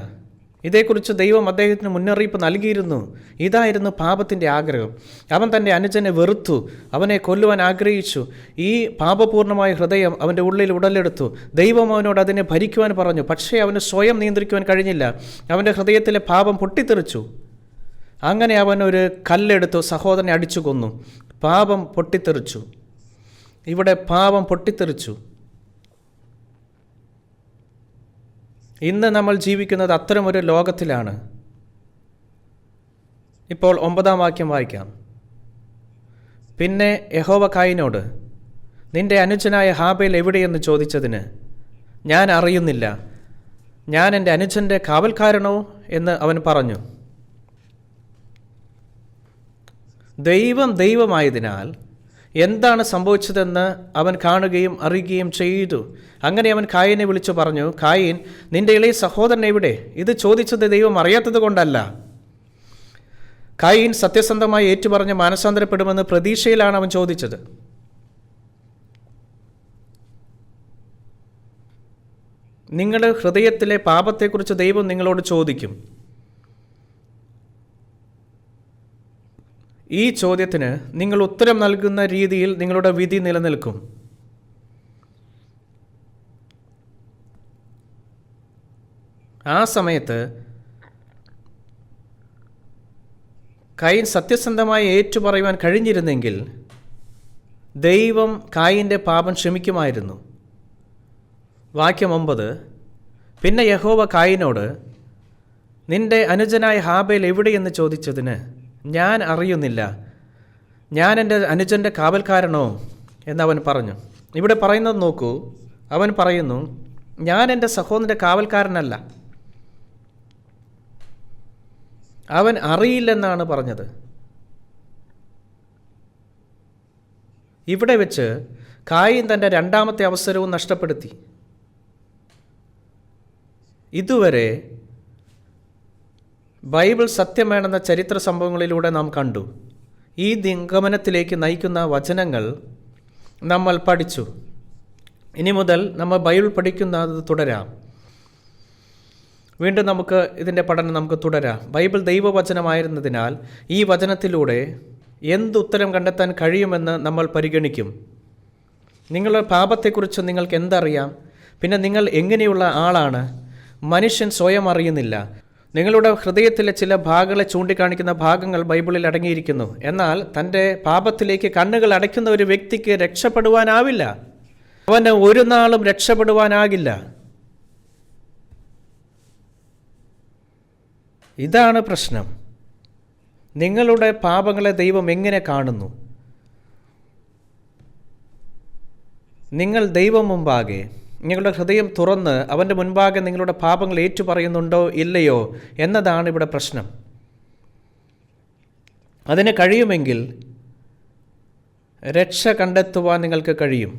ഇതേക്കുറിച്ച് ദൈവം അദ്ദേഹത്തിന് മുന്നറിയിപ്പ് നൽകിയിരുന്നു. ഇതായിരുന്നു പാപത്തിൻ്റെ ആഗ്രഹം. അവൻ തൻ്റെ അനുജനെ വെറുത്തു, അവനെ കൊല്ലുവാൻ ആഗ്രഹിച്ചു. ഈ പാപപൂർണമായ ഹൃദയം അവൻ്റെ ഉള്ളിൽ ഉടലെടുത്തു. ദൈവം അവനോട് അതിനെ ഭരിക്കുവാൻ പറഞ്ഞു. പക്ഷേ അവന് സ്വയം നിയന്ത്രിക്കുവാൻ കഴിഞ്ഞില്ല. അവൻ്റെ ഹൃദയത്തിലെ പാപം പൊട്ടിത്തെറിച്ചു. അങ്ങനെ അവൻ ഒരു കല്ലെടുത്തു സഹോദരനെ അടിച്ചു കൊന്നു. പാപം പൊട്ടിത്തെറിച്ചു. ഇവിടെ പാപം പൊട്ടിത്തെറിച്ചു. ഇന്ന് നമ്മൾ ജീവിക്കുന്നത് അത്തരമൊരു ലോകത്തിലാണ്. ഇപ്പോൾ 9-ാം വാക്യം വായിക്കാം. പിന്നെ യഹോവ കായീനോട് നിന്റെ അനുജനായ ഹാബേൽ എവിടെയെന്ന് ചോദിച്ചതിന് ഞാൻ അറിയുന്നില്ല, ഞാൻ എൻ്റെ അനുജൻ്റെ കാവൽക്കാരനോ എന്ന് അവൻ പറഞ്ഞു. ദൈവമായതിനാൽ എന്താണ് സംഭവിച്ചതെന്ന് അവൻ കാണുകയും അറിയുകയും ചെയ്തു. അങ്ങനെ അവൻ കായീനെ വിളിച്ചു പറഞ്ഞു, കായീൻ, നിന്റെ ഇളയ സഹോദരൻ എവിടെ? ഇത് ചോദിച്ചത് ദൈവം അറിയാത്തത് കൊണ്ടല്ല. കായീൻ സത്യസന്ധമായി ഏറ്റുപറഞ്ഞ് മാനസാന്തരപ്പെടുമെന്ന് പ്രതീക്ഷയിലാണ് അവൻ ചോദിച്ചത്. നിങ്ങളുടെ ഹൃദയത്തിലെ പാപത്തെക്കുറിച്ച് ദൈവം നിങ്ങളോട് ചോദിക്കും. ഈ ചോദ്യത്തിന് നിങ്ങൾ ഉത്തരം നൽകുന്ന രീതിയിൽ നിങ്ങളുടെ വിധി നിലനിൽക്കും. ആ സമയത്ത് കായീൻ സത്യസന്ധമായി ഏറ്റുപറയുവാൻ കഴിഞ്ഞിരുന്നെങ്കിൽ ദൈവം കായീൻ്റെ പാപം ക്ഷമിക്കുമായിരുന്നു. വാക്യം 9. പിന്നെ യഹോവ കായീനോട് നിന്റെ അനുജനായ ഹാബേൽ എവിടെയെന്ന് ചോദിച്ചതിന് ഞാൻ അറിയുന്നില്ല, ഞാൻ എൻ്റെ അനുജൻ്റെ കാവൽക്കാരനോ? എന്നവൻ പറഞ്ഞു. ഇവിടെ പറയുന്നത് നോക്കൂ. അവൻ പറയുന്നു, ഞാൻ എൻ്റെ സഹോദരൻ്റെ കാവൽക്കാരനല്ല. അവൻ അറിയില്ലെന്നാണ് പറഞ്ഞത്. ഇവിടെ വെച്ച് കായീൻ തൻ്റെ രണ്ടാമത്തെ അവസരവും നഷ്ടപ്പെടുത്തി. ഇതുവരെ ബൈബിൾ സത്യമാണെന്ന ചരിത്ര സംഭവങ്ങളിലൂടെ നാം കണ്ടു. ഈ നിഗമനത്തിലേക്ക് നയിക്കുന്ന വചനങ്ങൾ നമ്മൾ പഠിച്ചു. ഇനി മുതൽ നമ്മൾ ബൈബിൾ പഠിക്കുന്നത് തുടരാം. വീണ്ടും നമുക്ക് ഇതിൻ്റെ പഠനം നമുക്ക് തുടരാം. ബൈബിൾ ദൈവവചനമായിരുന്നതിനാൽ ഈ വചനത്തിലൂടെ എന്തുത്തരം കണ്ടെത്താൻ കഴിയുമെന്ന് നമ്മൾ പരിഗണിക്കും. നിങ്ങളുടെ പാപത്തെക്കുറിച്ച് നിങ്ങൾക്ക് എന്തറിയാം? പിന്നെ നിങ്ങൾ എങ്ങനെയുള്ള ആളാണ്? മനുഷ്യൻ സ്വയം അറിയുന്നില്ല. നിങ്ങളുടെ ഹൃദയത്തിലെ ചില ഭാഗങ്ങളെ ചൂണ്ടിക്കാണിക്കുന്ന ഭാഗങ്ങൾ ബൈബിളിൽ അടങ്ങിയിരിക്കുന്നു. എന്നാൽ തൻ്റെ പാപത്തിലേക്ക് കണ്ണുകൾ അടയ്ക്കുന്ന ഒരു വ്യക്തിക്ക് രക്ഷപ്പെടുവാനാവില്ല. അവന് ഒരു നാളും രക്ഷപ്പെടുവാനാകില്ല. ഇതാണ് പ്രശ്നം. നിങ്ങളുടെ പാപങ്ങളെ ദൈവം എങ്ങനെ കാണുന്നു? നിങ്ങൾ ദൈവം മുമ്പാകെ നിങ്ങളുടെ ഹൃദയം തുറന്ന് അവൻ്റെ മുൻപാകെ നിങ്ങളുടെ പാപങ്ങൾ ഏറ്റുപറയുന്നുണ്ടോ ഇല്ലയോ എന്നതാണ് ഇവിടെ പ്രശ്നം. അതിന് കഴിയുമെങ്കിൽ രക്ഷ കണ്ടെത്തുവാൻ നിങ്ങൾക്ക് കഴിയും.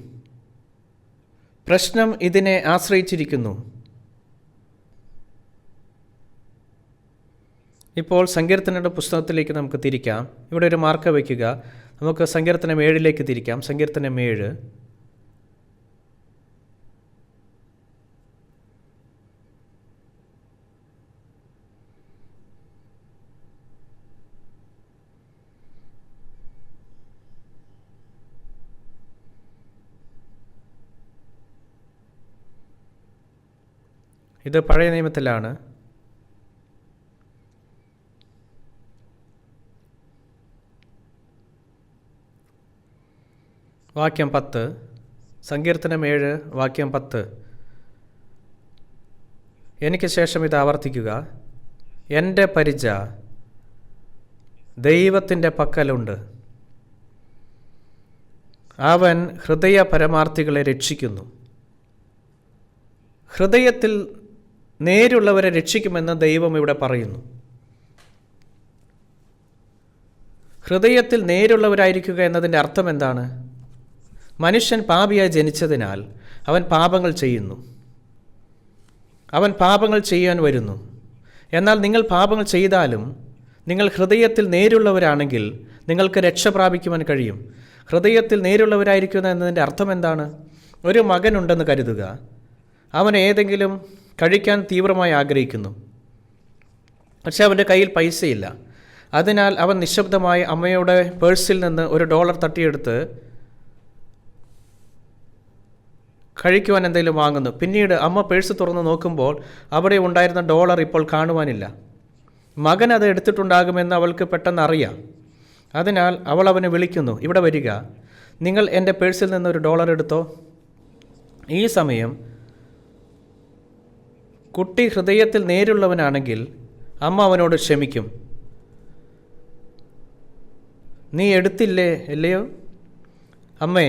പ്രശ്നം ഇതിനെ ആശ്രയിച്ചിരിക്കുന്നു. ഇപ്പോൾ സങ്കീർത്തനയുടെ പുസ്തകത്തിലേക്ക് നമുക്ക് തിരിക്കാം. ഇവിടെ ഒരു മാർക്ക് വയ്ക്കുക. നമുക്ക് സങ്കീർത്തനം 7 തിരിക്കാം. സങ്കീർത്തനം 7. ഇത് പഴയ നിയമത്തിലാണ്. വാക്യം 10. സങ്കീർത്തനം 7 വാക്യം 10. എനിക്ക് ശേഷം ഇത് ആവർത്തിക്കുക. എൻ്റെ പരിച ദൈവത്തിൻ്റെ പക്കലുണ്ട്. അവൻ ഹൃദയ പരമാർത്ഥികളെ രക്ഷിക്കുന്നു. ഹൃദയത്തിൽ നേരുള്ളവരെ രക്ഷിക്കുമെന്ന് ദൈവം ഇവിടെ പറയുന്നു. ഹൃദയത്തിൽ നേരുള്ളവരായിരിക്കുക എന്നതിൻ്റെ അർത്ഥം എന്താണ്? മനുഷ്യൻ പാപിയായി ജനിച്ചതിനാൽ അവൻ പാപങ്ങൾ ചെയ്യുന്നു. അവൻ പാപങ്ങൾ ചെയ്യാൻ വരുന്നു. എന്നാൽ നിങ്ങൾ പാപങ്ങൾ ചെയ്താലും നിങ്ങൾ ഹൃദയത്തിൽ നേരുള്ളവരാണെങ്കിൽ നിങ്ങൾക്ക് രക്ഷ പ്രാപിക്കുവാൻ കഴിയും. ഹൃദയത്തിൽ നേരുള്ളവരായിരിക്കുക എന്നതിൻ്റെ അർത്ഥം എന്താണ്? ഒരു മകനുണ്ടെന്ന് കരുതുക. അവൻ ഏതെങ്കിലും കഴിക്കാൻ തീവ്രമായി ആഗ്രഹിക്കുന്നു. പക്ഷെ അവൻ്റെ കയ്യിൽ പൈസയില്ല. അതിനാൽ അവൻ നിശബ്ദമായി അമ്മയുടെ പേഴ്സിൽ നിന്ന് $1 തട്ടിയെടുത്ത് കഴിക്കുവാൻ എന്തെങ്കിലും വാങ്ങുന്നു. പിന്നീട് അമ്മ പേഴ്സ് തുറന്ന് നോക്കുമ്പോൾ അവിടെ ഉണ്ടായിരുന്ന $1 ഇപ്പോൾ കാണുവാനില്ല. മകൻ അത് എടുത്തിട്ടുണ്ടാകുമെന്ന് അവൾക്ക് പെട്ടെന്ന് അറിയാം. അതിനാൽ അവൾ അവനെ വിളിക്കുന്നു, ഇവിടെ വരിക, നിങ്ങൾ എൻ്റെ പേഴ്സിൽ നിന്ന് $1 എടുത്തോ. ഈ സമയം കുട്ടി ഹൃദയത്തിൽ നേരുള്ളവനാണെങ്കിൽ അമ്മ അവനോട് ക്ഷമിക്കും. നീ എടുത്തില്ലേ അല്ലയോ? അമ്മേ,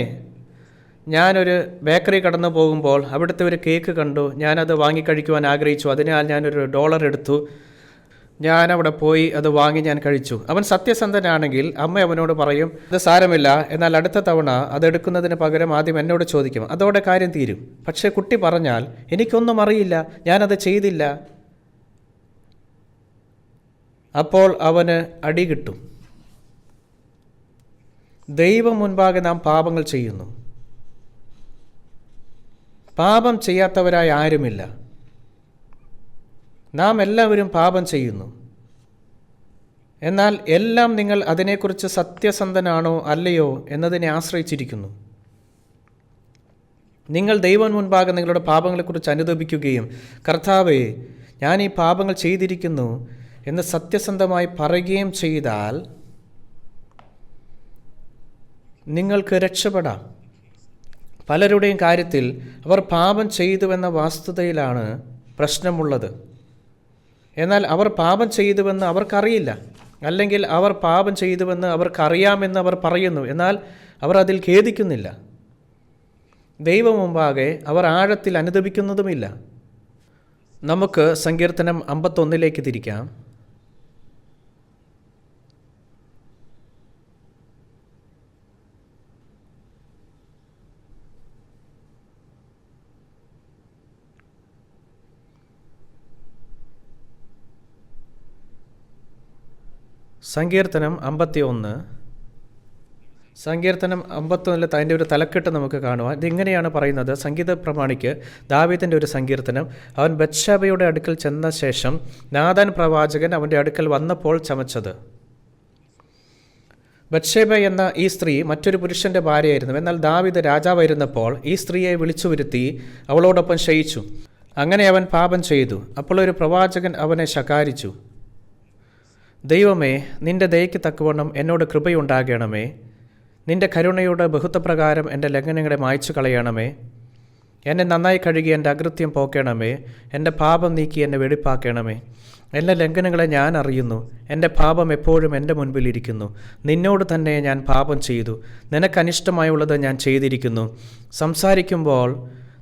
ഞാനൊരു ബേക്കറി കടന്നു പോകുമ്പോൾ അവിടുത്തെ ഒരു കേക്ക് കണ്ടു. ഞാനത് വാങ്ങിക്കഴിക്കുവാൻ ആഗ്രഹിച്ചു. അതിനാൽ ഞാനൊരു $1 എടുത്തു. ഞാനവിടെ പോയി അത് വാങ്ങി ഞാൻ കഴിച്ചു. അവൻ സത്യസന്ധനാണെങ്കിൽ അമ്മ അവനോട് പറയും, ഇത് സാരമില്ല, എന്നാൽ അടുത്ത തവണ അതെടുക്കുന്നതിന് പകരം ആദ്യം എന്നോട് ചോദിക്കും. അതോടെ കാര്യം തീരും. പക്ഷേ കുട്ടി പറഞ്ഞാൽ, എനിക്കൊന്നും അറിയില്ല, ഞാനത് ചെയ്തില്ല. അപ്പോൾ അവന് അടി കിട്ടും. ദൈവം മുൻപാകെ നാം പാപങ്ങൾ ചെയ്യുന്നു. പാപം ചെയ്യാത്തവരായി ആരുമില്ല. നാം എല്ലാവരും പാപം ചെയ്യുന്നു. എന്നാൽ എല്ലാം നിങ്ങൾ അതിനെക്കുറിച്ച് സത്യസന്ധനാണോ അല്ലയോ എന്നതിനെ ആശ്രയിച്ചിരിക്കുന്നു. നിങ്ങൾ ദൈവം മുൻപാകെ നിങ്ങളുടെ പാപങ്ങളെക്കുറിച്ച് അനുതപിക്കുകയും കർത്താവേ, ഞാൻ ഈ പാപങ്ങൾ ചെയ്തിരിക്കുന്നു എന്ന് സത്യസന്ധമായി പറയുകയും ചെയ്താൽ നിങ്ങൾക്ക് രക്ഷപ്പെടാം. പലരുടെയും കാര്യത്തിൽ അവർ പാപം ചെയ്തുവെന്ന വസ്തുതയിലാണ് പ്രശ്നമുള്ളത്. എന്നാൽ അവർ പാപം ചെയ്തുവെന്ന് അവർക്കറിയില്ല. അല്ലെങ്കിൽ അവർ പാപം ചെയ്തുവെന്ന് അവർക്കറിയാമെന്ന് അവർ പറയുന്നു. എന്നാൽ അവർ അതിൽ ഖേദിക്കുന്നില്ല. ദൈവം മുമ്പാകെ അവർ ആഴത്തിൽ അനുതപിക്കുന്നതുമില്ല. നമുക്ക് സങ്കീർത്തനം 51 തിരിക്കാം. സങ്കീർത്തനം 51 അതിൻ്റെ ഒരു തലക്കെട്ട് നമുക്ക് കാണുവാൻ. ഇതിങ്ങനെയാണ് പറയുന്നത്. സംഗീത പ്രമാണിക്ക് ദാവീദിൻ്റെ ഒരു സങ്കീർത്തനം. അവൻ ബത്ശേബയുടെ അടുക്കൽ ചെന്ന ശേഷം നാഥാൻ പ്രവാചകൻ അവൻ്റെ അടുക്കൽ വന്നപ്പോൾ ചമച്ചത്. ബത്ശേബ എന്ന ഈ സ്ത്രീ മറ്റൊരു പുരുഷൻ്റെ ഭാര്യയായിരുന്നു. എന്നാൽ ദാവീദ് രാജാവായിരുന്നപ്പോൾ ഈ സ്ത്രീയെ വിളിച്ചു വരുത്തി അവളോടൊപ്പം ശയിച്ചു. അങ്ങനെ അവൻ പാപം ചെയ്തു. അപ്പോൾ ഒരു പ്രവാചകൻ അവനെ ശകാരിച്ചു. ദൈവമേ, നിന്റെ ദയയ്ക്ക് തക്കവണ്ണം എന്നോട് കൃപയുണ്ടാകണമേ. നിന്റെ കരുണയുടെ ബഹുത്വപ്രകാരം എൻ്റെ ലംഘനങ്ങളെ മായ്ച്ചു കളയണമേ. എന്നെ നന്നായി കഴുകി എൻ്റെ അകൃത്യം പോക്കണമേ. എൻ്റെ പാപം നീക്കി എന്നെ വെടിപ്പാക്കണമേ. എൻ്റെ ലംഘനങ്ങളെ ഞാൻ അറിയുന്നു. എൻ്റെ പാപം എപ്പോഴും എൻ്റെ മുൻപിലിരിക്കുന്നു. നിന്നോട് തന്നെ ഞാൻ പാപം ചെയ്തു. നിനക്കനിഷ്ടമായുള്ളത് ഞാൻ ചെയ്തിരിക്കുന്നു. സംസാരിക്കുമ്പോൾ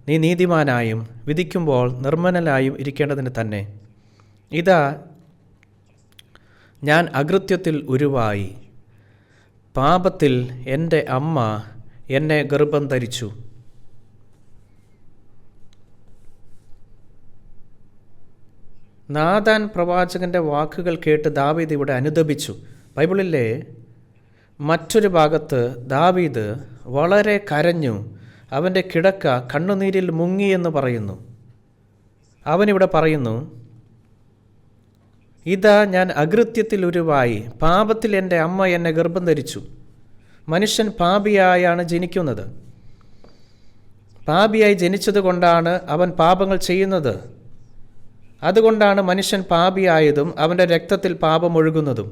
നീ നീതിമാനായും വിധിക്കുമ്പോൾ നിർമ്മലനായും ഇരിക്കേണ്ടതിന് തന്നെ. ഇതാ, ഞാൻ അകൃത്യത്തിൽ ഉരുവായി. പാപത്തിൽ എൻ്റെ അമ്മ എന്നെ ഗർഭം ധരിച്ചു. നാഥാൻ പ്രവാചകൻ്റെ വാക്കുകൾ കേട്ട് ദാവീദ് ഇവിടെ അനുതപിച്ചു. ബൈബിളിലെ മറ്റൊരു ഭാഗത്ത് ദാവീദ് വളരെ കരഞ്ഞു. അവൻ്റെ കിടക്ക കണ്ണുനീരിൽ മുങ്ങിയെന്ന് പറയുന്നു. അവനിവിടെ പറയുന്നു, ഇതാ, ഞാൻ അകൃത്യത്തിൽ ഉരുവായി. പാപത്തിൽ എൻ്റെ അമ്മ എന്നെ ഗർഭം ധരിച്ചു. മനുഷ്യൻ പാപിയായാണ് ജനിക്കുന്നത്. പാപിയായി ജനിച്ചതുകൊണ്ടാണ് അവൻ പാപങ്ങൾ ചെയ്യുന്നത്. അതുകൊണ്ടാണ് മനുഷ്യൻ പാപിയായതും അവൻ്റെ രക്തത്തിൽ പാപം ഒഴുകുന്നതും.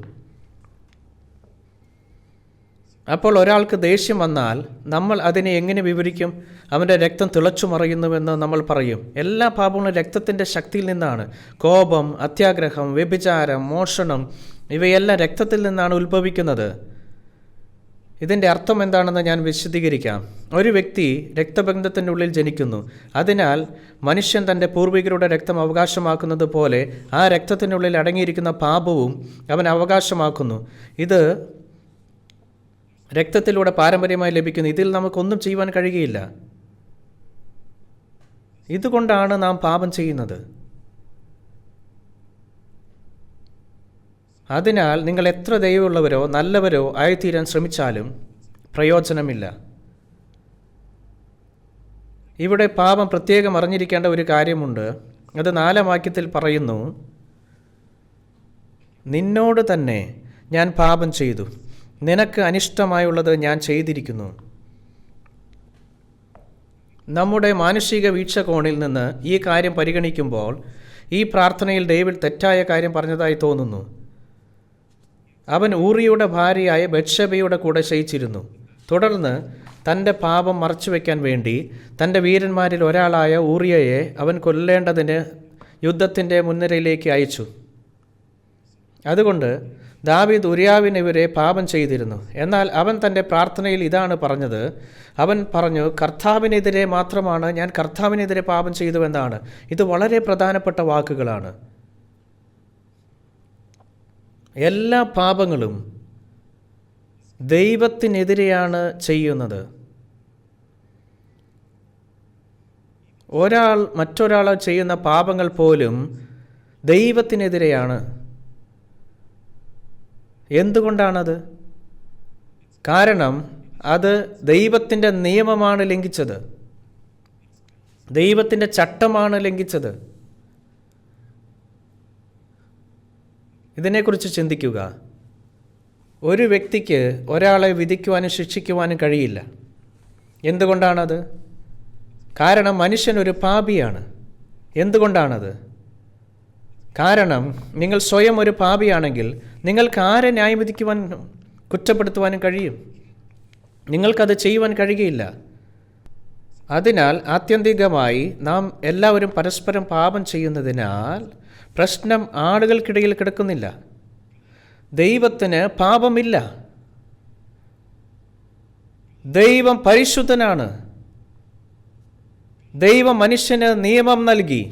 അപ്പോൾ ഒരാൾക്ക് ദേഷ്യം വന്നാൽ നമ്മൾ അതിനെ എങ്ങനെ വിവരിക്കും? അവൻ്റെ രക്തം തിളച്ചു മറിയുന്നുവെന്ന് നമ്മൾ പറയും. എല്ലാ പാപങ്ങളും രക്തത്തിൻ്റെ ശക്തിയിൽ നിന്നാണ്. കോപം, അത്യാഗ്രഹം, വ്യഭിചാരം, മോഷണം ഇവയെല്ലാം രക്തത്തിൽ നിന്നാണ് ഉത്ഭവിക്കുന്നത്. ഇതിൻ്റെ അർത്ഥം എന്താണെന്ന് ഞാൻ വിശദീകരിക്കാം. ഒരു വ്യക്തി രക്തബന്ധത്തിൻ്റെ ഉള്ളിൽ ജനിക്കുന്നു. അതിനാൽ മനുഷ്യൻ തൻ്റെ പൂർവികരുടെ രക്തം അവകാശമാക്കുന്നത് പോലെ ആ രക്തത്തിനുള്ളിൽ അടങ്ങിയിരിക്കുന്ന പാപവും അവൻ അവകാശമാക്കുന്നു. ഇത് രക്തത്തിലൂടെ പാരമ്പര്യമായി ലഭിക്കുന്നു. ഇതിൽ നമുക്കൊന്നും ചെയ്യുവാൻ കഴിയുകയില്ല. ഇതുകൊണ്ടാണ് നാം പാപം ചെയ്യുന്നത്. അതിനാൽ നിങ്ങൾ എത്ര ദയവുള്ളവരോ നല്ലവരോ ആയിത്തീരാൻ ശ്രമിച്ചാലും പ്രയോജനമില്ല. ഇവിടെ പാപം പ്രത്യേകം അറിഞ്ഞിരിക്കേണ്ട ഒരു കാര്യമുണ്ട്. അത് 4-ാം വാക്യത്തിൽ പറയുന്നു, നിന്നോട് തന്നെ ഞാൻ പാപം ചെയ്തു. നിനക്ക് അനിഷ്ടമായുള്ളത് ഞാൻ ചെയ്തിരിക്കുന്നു. നമ്മുടെ മാനുഷിക വീക്ഷകോണിൽ നിന്ന് ഈ കാര്യം പരിഗണിക്കുമ്പോൾ ഈ പ്രാർത്ഥനയിൽ ഡേവിഡ് തെറ്റായ കാര്യം പറഞ്ഞതായി തോന്നുന്നു. അവൻ ഊറിയുടെ ഭാര്യയായ ബത്ശേബയുടെ കൂടെ ശയിച്ചിരുന്നു. തുടർന്ന് തൻ്റെ പാപം മറച്ചുവെക്കാൻ വേണ്ടി തൻ്റെ വീരന്മാരിൽ ഒരാളായ ഊറിയയെ അവൻ കൊല്ലേണ്ടതിന് യുദ്ധത്തിൻ്റെ മുൻനിരയിലേക്ക് അയച്ചു. അതുകൊണ്ട് ദാവീദ് ഉരിയാവിനെതിരെ പാപം ചെയ്തിരുന്നു. എന്നാൽ അവൻ തൻ്റെ പ്രാർത്ഥനയിൽ ഇതാണ് പറഞ്ഞത്. അവൻ പറഞ്ഞു, കർത്താവിനെതിരെ മാത്രമാണ് ഞാൻ കർത്താവിനെതിരെ പാപം ചെയ്തുവെന്നാണ്. ഇത് വളരെ പ്രധാനപ്പെട്ട വാക്കുകളാണ്. എല്ലാ പാപങ്ങളും ദൈവത്തിനെതിരെയാണ് ചെയ്യുന്നത്. ഒരാൾ മറ്റൊരാൾ ചെയ്യുന്ന പാപങ്ങൾ പോലും ദൈവത്തിനെതിരെയാണ്. എന്തുകൊണ്ടാണത്? കാരണം അത് ദൈവത്തിൻ്റെ നിയമമാണ് ലംഘിച്ചത്, ദൈവത്തിൻ്റെ ചട്ടമാണ് ലംഘിച്ചത്. ഇതിനെക്കുറിച്ച് ചിന്തിക്കുക. ഒരു വ്യക്തിക്ക് ഒരാളെ വിധിക്കുവാനും ശിക്ഷിക്കുവാനും കഴിയില്ല. എന്തുകൊണ്ടാണത്? കാരണം മനുഷ്യൻ ഒരു പാപിയാണ്. എന്തുകൊണ്ടാണത്? കാരണം നിങ്ങൾ സ്വയം ഒരു പാപിയാണെങ്കിൽ നിങ്ങൾക്ക് ആരെ ന്യായം വിധിക്കുവാനും കുറ്റപ്പെടുത്തുവാനും കഴിയും? നിങ്ങൾക്കത് ചെയ്യുവാൻ കഴിയുകയില്ല. അതിനാൽ ആത്യന്തികമായി നാം എല്ലാവരും പരസ്പരം പാപം ചെയ്യുന്നതിനാൽ പ്രശ്നം ആളുകൾക്കിടയിൽ കിടക്കുന്നില്ല. ദൈവത്തിന് പാപമില്ല. ദൈവം പരിശുദ്ധനാണ്. ദൈവം മനുഷ്യന് നിയമം നൽകി.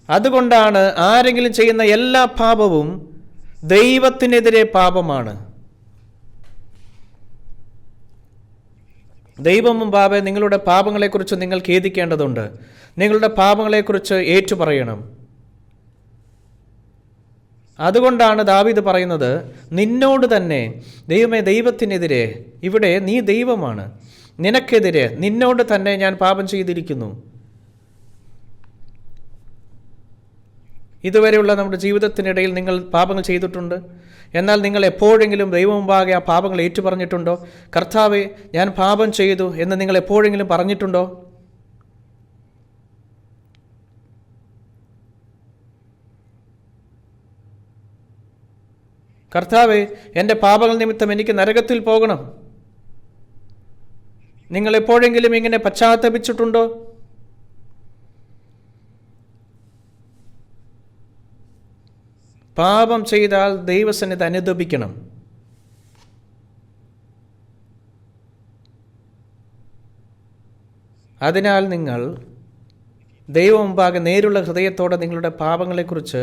അതുകൊണ്ടാണ് ആരെങ്കിലും ചെയ്യുന്ന എല്ലാ പാപവും ദൈവത്തിനെതിരെ പാപമാണ്. ദൈവം മുമ്പാകെ നിങ്ങളുടെ പാപങ്ങളെക്കുറിച്ച് നിങ്ങൾ ഖേദിക്കേണ്ടതുണ്ട്. നിങ്ങളുടെ പാപങ്ങളെക്കുറിച്ച് ഏറ്റുപറയണം. അതുകൊണ്ടാണ് ദാവീദ് പറയുന്നത്, നിന്നോട് തന്നെ ദൈവമേ, ദൈവത്തിനെതിരെ, ഇവിടെ നീ ദൈവമാണ്, നിനക്കെതിരെ നിന്നോട് തന്നെ ഞാൻ പാപം ചെയ്തിരിക്കുന്നു. ഇതുവരെയുള്ള നമ്മുടെ ജീവിതത്തിനിടയിൽ നിങ്ങൾ പാപങ്ങൾ ചെയ്തിട്ടുണ്ട്. എന്നാൽ നിങ്ങൾ എപ്പോഴെങ്കിലും ദൈവം മുമ്പാകെ ആ പാപങ്ങൾ ഏറ്റുപറഞ്ഞിട്ടുണ്ടോ? കർത്താവേ, ഞാൻ പാപം ചെയ്തു എന്ന് നിങ്ങൾ എപ്പോഴെങ്കിലും പറഞ്ഞിട്ടുണ്ടോ? കർത്താവേ, എൻ്റെ പാപങ്ങൾ നിമിത്തം എനിക്ക് നരകത്തിൽ പോകണം. നിങ്ങൾ എപ്പോഴെങ്കിലും ഇങ്ങനെ പശ്ചാത്തപിച്ചിട്ടുണ്ടോ? പാപം ചെയ്താൽ ദൈവസന്നിധി അനുതപിക്കണം. അതിനാൽ നിങ്ങൾ ദൈവം മുമ്പാകെ നേരുള്ള ഹൃദയത്തോടെ നിങ്ങളുടെ പാപങ്ങളെക്കുറിച്ച്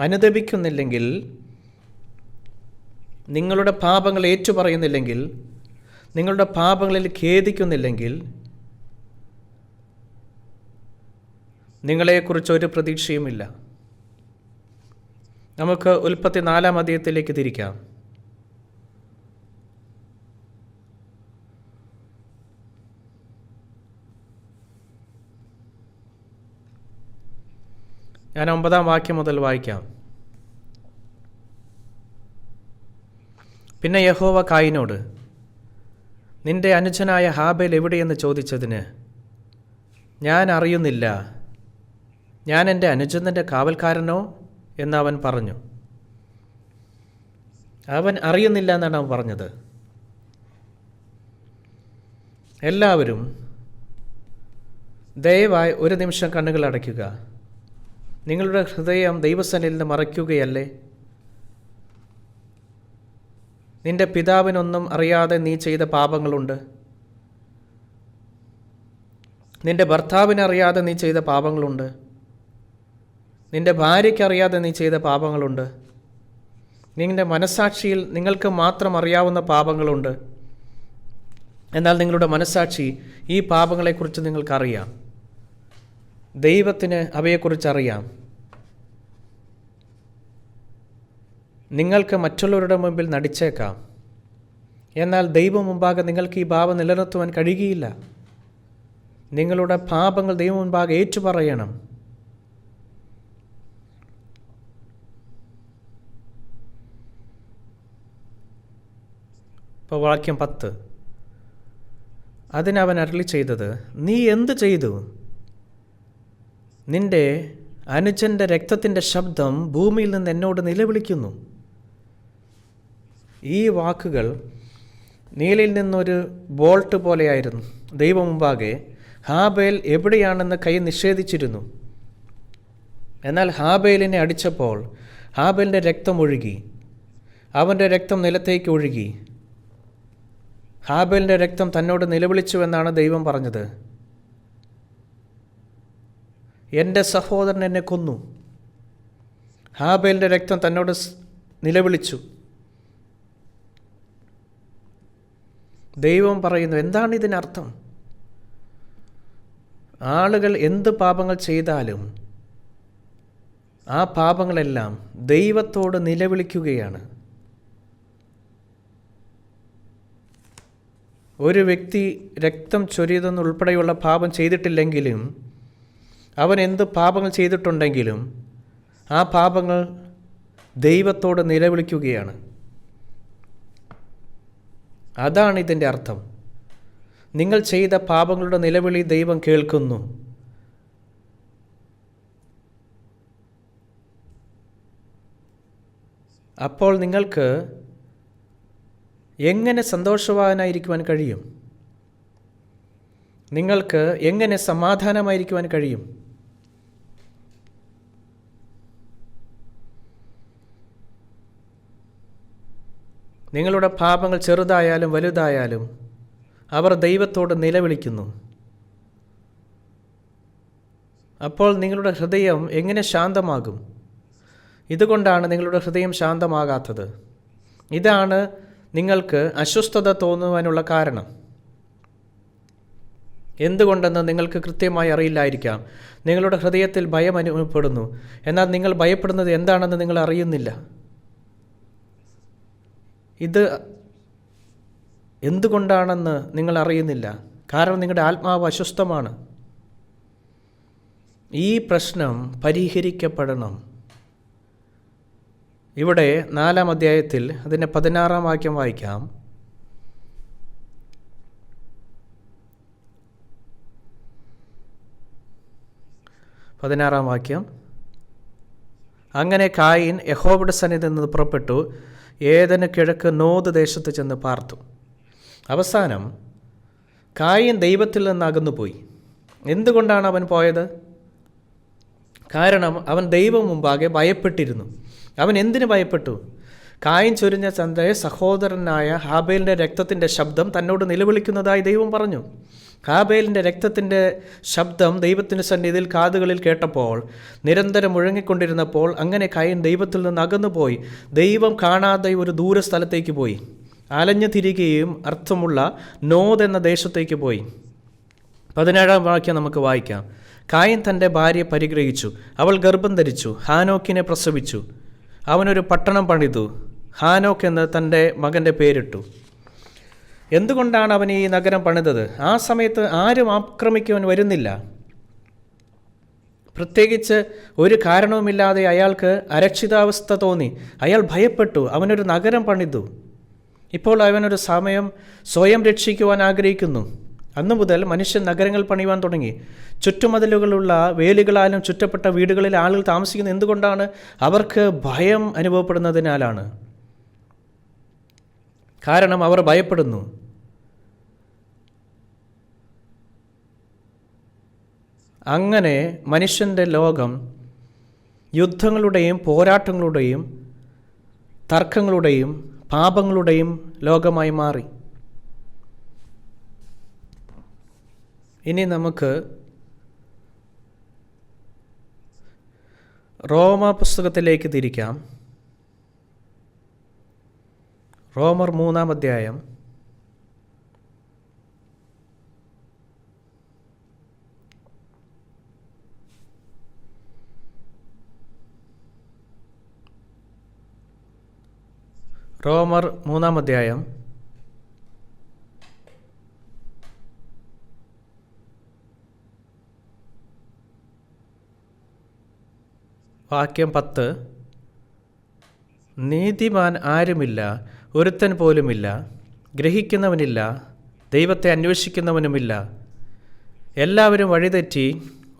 അനുതപിക്കുന്നില്ലെങ്കിൽ, നിങ്ങളുടെ പാപങ്ങൾ ഏറ്റുപറയുന്നില്ലെങ്കിൽ, നിങ്ങളുടെ പാപങ്ങളിൽ ഖേദിക്കുന്നില്ലെങ്കിൽ, നിങ്ങളെക്കുറിച്ച് ഒരു പ്രതീക്ഷയുമില്ല. നമുക്ക് ഉൽപ്പത്തി 4-ാം അധ്യായത്തിലേക്ക് തിരിക്കാം. ഞാൻ 9-ാം വാക്യം മുതൽ വായിക്കാം. പിന്നെ യഹോവ കായീനോട്, നിന്റെ അനുജനായ ഹാബേൽ എവിടെയെന്ന് ചോദിച്ചതിന്, ഞാൻ അറിയുന്നില്ല, ഞാൻ എൻ്റെ അനുജൻ്റെ കാവൽക്കാരനോ എന്ന് അവൻ പറഞ്ഞു. അവൻ അറിയുന്നില്ല എന്നാണ് അവൻ പറഞ്ഞത്. എല്ലാവരും ദയവായി ഒരു നിമിഷം കണ്ണുകൾ അടയ്ക്കുക. നിങ്ങളുടെ ഹൃദയം ദൈവസന്നിധിയിൽ നിന്ന് മറയ്ക്കുകയല്ലേ? നിന്റെ പിതാവിനൊന്നും അറിയാതെ നീ ചെയ്ത പാപങ്ങളുണ്ട്. നിന്റെ ഭർത്താവിനറിയാതെ നീ ചെയ്ത പാപങ്ങളുണ്ട്. നിന്റെ ഭാര്യയ്ക്കറിയാതെ നീ ചെയ്ത പാപങ്ങളുണ്ട്. നിങ്ങളുടെ മനസ്സാക്ഷിയിൽ നിങ്ങൾക്ക് മാത്രം അറിയാവുന്ന പാപങ്ങളുണ്ട്. എന്നാൽ നിങ്ങളുടെ മനസ്സാക്ഷി ഈ പാപങ്ങളെക്കുറിച്ച് നിങ്ങൾക്കറിയാം. ദൈവത്തിന് അവയെക്കുറിച്ചറിയാം. നിങ്ങൾക്ക് മറ്റുള്ളവരുടെ മുമ്പിൽ നടിച്ചേക്കാം. എന്നാൽ ദൈവം മുമ്പാകെ നിങ്ങൾക്ക് ഈ പാപം നിലനിർത്തുവാൻ കഴിയുകയില്ല. നിങ്ങളുടെ പാപങ്ങൾ ദൈവം മുമ്പാകെ ഏറ്റുപറയണം. ഇപ്പോൾ വാക്യം 10. അതിനവൻ അരുളി ചെയ്തത്, നീ എന്ത് ചെയ്തു? നിന്റെ അനുജൻ്റെ രക്തത്തിൻ്റെ ശബ്ദം ഭൂമിയിൽ നിന്ന് എന്നോട് നിലവിളിക്കുന്നു. ഈ വാക്കുകൾ നീലയിൽ നിന്നൊരു ബോൾട്ട് പോലെയായിരുന്നു. ദൈവം മുമ്പാകെ ഹാബേൽ എവിടെയാണെന്ന് കൈ നിഷേധിച്ചിരുന്നു. എന്നാൽ ഹാബേലിനെ അടിച്ചപ്പോൾ ഹാബേലിൻ്റെ രക്തം ഒഴുകി. അവൻ്റെ രക്തം നിലത്തേക്ക് ഒഴുകി. ഹാബേലിൻ്റെ രക്തം തന്നോട് നിലവിളിച്ചുവെന്നാണ് ദൈവം പറഞ്ഞത്. എൻ്റെ സഹോദരൻ എന്നെ കൊന്നു. ഹാബേലിൻ്റെ രക്തം തന്നോട് നിലവിളിച്ചു. ദൈവം പറയുന്നു, എന്താണ് ഇതിനർത്ഥം? ആളുകൾ എന്ത് പാപങ്ങൾ ചെയ്താലും ആ പാപങ്ങളെല്ലാം ദൈവത്തോട് നിലവിളിക്കുകയാണ്. ഒരു വ്യക്തി രക്തം ചൊരിയുന്നതുൾപ്പെടെയുള്ള പാപം ചെയ്തിട്ടില്ലെങ്കിലും, അവൻ എന്ത് പാപങ്ങൾ ചെയ്തിട്ടുണ്ടെങ്കിലും ആ പാപങ്ങൾ ദൈവത്തോട് നിലവിളിക്കുകയാണ്. അതാണ് ഇതിൻ്റെ അർത്ഥം. നിങ്ങൾ ചെയ്ത പാപങ്ങളുടെ നിലവിളി ദൈവം കേൾക്കുന്നു. അപ്പോൾ നിങ്ങൾക്ക് എങ്ങനെ സന്തോഷവാനായിരിക്കുവാൻ കഴിയും? നിങ്ങൾക്ക് എങ്ങനെ സമാധാനമായിരിക്കുവാൻ കഴിയും? നിങ്ങളുടെ പാപങ്ങൾ ചെറുതായാലും വലുതായാലും അവർ ദൈവത്തോട് നിലവിളിക്കുന്നു. അപ്പോൾ നിങ്ങളുടെ ഹൃദയം എങ്ങനെ ശാന്തമാകും? ഇതുകൊണ്ടാണ് നിങ്ങളുടെ ഹൃദയം ശാന്തമാകാത്തത്. ഇതാണ് നിങ്ങൾക്ക് അസ്വസ്ഥത തോന്നുവാനുള്ള കാരണം. എന്തുകൊണ്ടെന്ന് നിങ്ങൾക്ക് കൃത്യമായി അറിയില്ലായിരിക്കാം. നിങ്ങളുടെ ഹൃദയത്തിൽ ഭയം അനുഭവപ്പെടുന്നു. എന്നാൽ നിങ്ങൾ ഭയപ്പെടുന്നത് എന്താണെന്ന് നിങ്ങൾ അറിയുന്നില്ല. ഇത് എന്തുകൊണ്ടാണെന്ന് നിങ്ങൾ അറിയുന്നില്ല. കാരണം നിങ്ങളുടെ ആത്മാവ് അസ്വസ്ഥമാണ്. ഈ പ്രശ്നം പരിഹരിക്കപ്പെടണം. ഇവിടെ 4-ാം അധ്യായത്തിൽ അതിൻ്റെ 16-ാം വാക്യം വായിക്കാം. അങ്ങനെ കായീൻ യഹോവയുടെ സന്നിധിയിൽ നിന്ന് പുറപ്പെട്ടു ഏദന് കിഴക്ക് നോദ് ദേശത്ത് ചെന്ന് പാർത്തു. അവസാനം കായീൻ ദൈവത്തിൽ നിന്ന് അകന്നുപോയി. എന്തുകൊണ്ടാണ് അവൻ പോയത്? കാരണം അവൻ ദൈവം മുമ്പാകെ ഭയപ്പെട്ടിരുന്നു. അവൻ എന്തിനു ഭയപ്പെട്ടു? കായീൻ ചൊരിഞ്ഞ തൻ്റെ സഹോദരനായ ഹാബേലിൻ്റെ രക്തത്തിൻ്റെ ശബ്ദം തന്നോട് നിലവിളിക്കുന്നതായി ദൈവം പറഞ്ഞു. ഹാബേലിൻ്റെ രക്തത്തിൻ്റെ ശബ്ദം ദൈവത്തിൻ്റെ സന്നിധിയിൽ കാതുകളിൽ കേട്ടപ്പോൾ, നിരന്തരം മുഴങ്ങിക്കൊണ്ടിരുന്നപ്പോൾ, അങ്ങനെ കായീൻ ദൈവത്തിൽ നിന്ന് അകന്നുപോയി ദൈവം കാണാതെ ഒരു ദൂരസ്ഥലത്തേക്ക് പോയി. അലഞ്ഞു തിരികെയും അർത്ഥമുള്ള നോദ് എന്ന ദേശത്തേക്ക് പോയി. 17-ാം വാക്യം നമുക്ക് വായിക്കാം. കായീൻ തൻ്റെ ഭാര്യയെ പരിഗ്രഹിച്ചു. അവൾ ഗർഭം ധരിച്ചു, ഹാനോക്കിനെ പ്രസവിച്ചു. അവനൊരു പട്ടണം പണിതു, ഹാനോക്ക് എന്ന് തൻ്റെ മകൻ്റെ പേരിട്ടു. എന്തുകൊണ്ടാണ് അവൻ ഈ നഗരം പണിതത്? ആ സമയത്ത് ആരും ആക്രമിക്കുവാൻ വരുന്നില്ല. പ്രത്യേകിച്ച് ഒരു കാരണവുമില്ലാതെ അയാൾക്ക് അരക്ഷിതാവസ്ഥ തോന്നി. അയാൾ ഭയപ്പെട്ടു. അവനൊരു നഗരം പണിതു. ഇപ്പോൾ അവനൊരു സമയം സ്വയം രക്ഷിക്കുവാൻ ആഗ്രഹിക്കുന്നു. അന്നു മുതൽ മനുഷ്യൻ നഗരങ്ങൾ പണിയുവാൻ തുടങ്ങി. ചുറ്റുമതിലുകളുള്ള വേലികളാലും ചുറ്റപ്പെട്ട വീടുകളിൽ ആളുകൾ താമസിക്കുന്നത് എന്തുകൊണ്ടാണ്? അവർക്ക് ഭയം അനുഭവപ്പെടുന്നതിനാലാണ്. കാരണം അവർ ഭയപ്പെടുന്നു. അങ്ങനെ മനുഷ്യൻ്റെ ലോകം യുദ്ധങ്ങളുടെയും പോരാട്ടങ്ങളുടെയും തർക്കങ്ങളുടെയും പാപങ്ങളുടെയും ലോകമായി മാറി. ഇനി നമുക്ക് റോമ പുസ്തകത്തിലേക്ക് തിരിക്കാം. റോമർ 3-ാം അധ്യായം. റോമർ 3-ാം അധ്യായം വാക്യം 10. നീതിമാൻ ആരുമില്ല, ഒരുത്തൻ പോലുമില്ല. ഗ്രഹിക്കുന്നവനില്ല, ദൈവത്തെ അന്വേഷിക്കുന്നവനുമില്ല. എല്ലാവരും വഴിതെറ്റി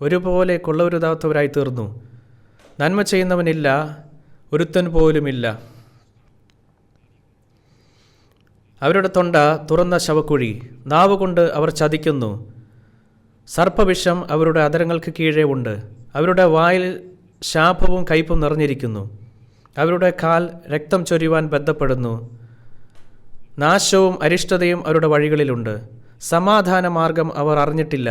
ഒരുപോലെ കൊള്ളരുതാത്തവരായി തീർന്നു. നന്മ ചെയ്യുന്നവനില്ല, ഒരുത്തൻ പോലുമില്ല. അവരുടെ തൊണ്ട തുറന്ന ശവക്കുഴി, നാവുകൊണ്ട് അവർ ചതിക്കുന്നു. സർപ്പവിഷം അവരുടെ അധരങ്ങൾക്ക് കീഴേ ഉണ്ട്. അവരുടെ വായിൽ ശാപവും കയ്പും നിറഞ്ഞിരിക്കുന്നു. അവരുടെ കാൽ രക്തം ചൊരിയുവാൻ ബന്ധപ്പെടുന്നു. നാശവും അരിഷ്ടതയും അവരുടെ വഴികളിലുണ്ട്. സമാധാന മാർഗം അവർ അറിഞ്ഞിട്ടില്ല.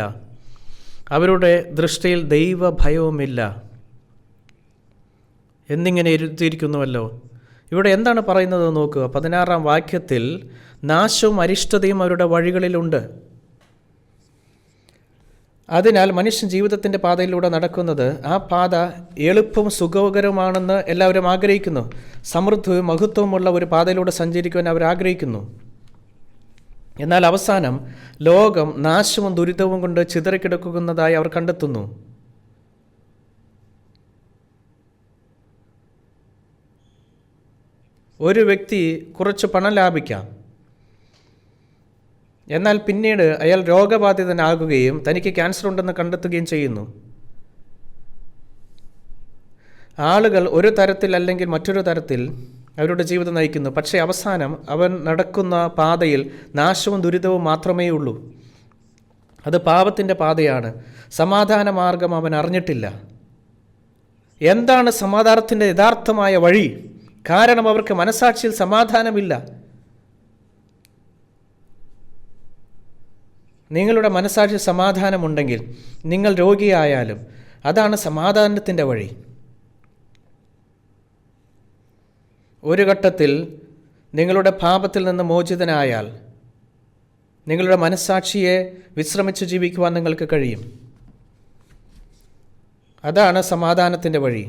അവരുടെ ദൃഷ്ടിയിൽ ദൈവഭയവുമില്ല എന്നിങ്ങനെ എഴുതിയിരിക്കുന്നുവല്ലോ. ഇവിടെ എന്താണ് പറയുന്നത് നോക്കുക. 16-ാം വാക്യത്തിൽ നാശവും അരിഷ്ടതയും അവരുടെ വഴികളിലുണ്ട്. അതിനാൽ മനുഷ്യൻ ജീവിതത്തിൻ്റെ പാതയിലൂടെ നടക്കുന്നത്, ആ പാത എളുപ്പവും സുഖകരവുമാണെന്ന് എല്ലാവരും ആഗ്രഹിക്കുന്നു. സമൃദ്ധവും മഹത്വവുമുള്ള ഒരു പാതയിലൂടെ സഞ്ചരിക്കുവാൻ അവർ ആഗ്രഹിക്കുന്നു. എന്നാൽ അവസാനം ലോകം നാശവും ദുരിതവും കൊണ്ട് ചിതറിക്കിടക്കുന്നതായി അവർ കണ്ടെത്തുന്നു. ഒരു വ്യക്തി കുറച്ച് പണം ലാഭിക്കാം, എന്നാൽ പിന്നീട് അയാൾ രോഗബാധിതനാകുകയും തനിക്ക് ക്യാൻസർ ഉണ്ടെന്ന് കണ്ടെത്തുകയും ചെയ്യുന്നു. ആളുകൾ ഒരു തരത്തിൽ അല്ലെങ്കിൽ മറ്റൊരു തരത്തിൽ അവരുടെ ജീവിതം നയിക്കുന്നു. പക്ഷേ അവസാനം അവൻ നടക്കുന്ന പാതയിൽ നാശവും ദുരിതവും മാത്രമേ ഉള്ളൂ. അത് പാപത്തിൻ്റെ പാതയാണ്. സമാധാന മാർഗം അവൻ അറിഞ്ഞിട്ടില്ല. എന്താണ് സമാധാനത്തിൻ്റെ യഥാർത്ഥമായ വഴി? കാരണം അവർക്ക് മനസാക്ഷിയിൽ സമാധാനമില്ല. നിങ്ങളുടെ മനസ്സാക്ഷി സമാധാനമുണ്ടെങ്കിൽ നിങ്ങൾ രോഗിയായാലും അതാണ് സമാധാനത്തിൻ്റെ വഴി. ഒരു ഘട്ടത്തിൽ നിങ്ങളുടെ പാപത്തിൽ നിന്ന് മോചിതനായാൽ നിങ്ങളുടെ മനസ്സാക്ഷിയെ വിശ്രമിച്ച് ജീവിക്കുവാൻ നിങ്ങൾക്ക് കഴിയും. അതാണ് സമാധാനത്തിൻ്റെ വഴി.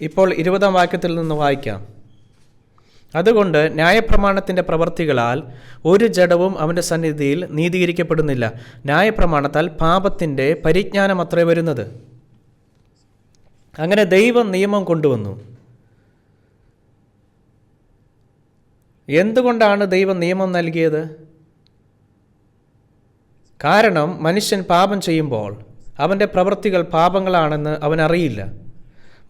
ഇപ്പോൾ 20-ാം വാക്യത്തിൽ നിന്ന് വായിക്കാം. അതുകൊണ്ട് ന്യായപ്രമാണത്തിൻ്റെ പ്രവൃത്തികളാൽ ഒരു ജഡവും അവൻ്റെ സന്നിധിയിൽ നീതീകരിക്കപ്പെടുന്നില്ല. ന്യായപ്രമാണത്താൽ പാപത്തിൻ്റെ പരിജ്ഞാനം അത്രേ വരുന്നത്. അങ്ങനെ ദൈവം നിയമം കൊണ്ടുവന്നു. എന്തുകൊണ്ടാണ് ദൈവം നിയമം നൽകിയത്? കാരണം മനുഷ്യൻ പാപം ചെയ്യുമ്പോൾ അവൻ്റെ പ്രവൃത്തികൾ പാപങ്ങളാണെന്ന് അവനറിയില്ല.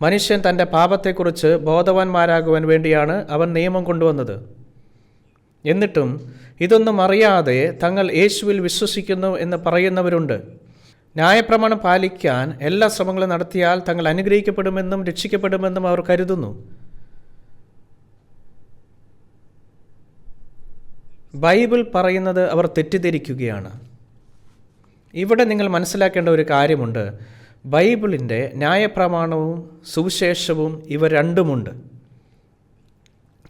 മനുഷ്യൻ തൻ്റെ പാപത്തെക്കുറിച്ച് ബോധവാന്മാരാകുവാൻ വേണ്ടിയാണ് അവൻ നിയമം കൊണ്ടുവന്നത്. എന്നിട്ടും ഇതൊന്നും അറിയാതെ തങ്ങൾ യേശുവിൽ വിശ്വസിക്കുന്നു എന്ന് പറയുന്നവരുണ്ട്. ന്യായപ്രമാണം പാലിക്കാൻ എല്ലാ ശ്രമങ്ങളും നടത്തിയാൽ തങ്ങൾ അനുഗ്രഹിക്കപ്പെടുമെന്നും രക്ഷിക്കപ്പെടുമെന്നും അവർ കരുതുന്നു. ബൈബിൾ പറയുന്നത് അവർ തെറ്റിദ്ധരിക്കുകയാണ്. ഇവിടെ നിങ്ങൾ മനസ്സിലാക്കേണ്ട ഒരു കാര്യമുണ്ട്. ബൈബിളിൻ്റെ ന്യായപ്രമാണവും സുവിശേഷവും ഇവ രണ്ടുമുണ്ട്.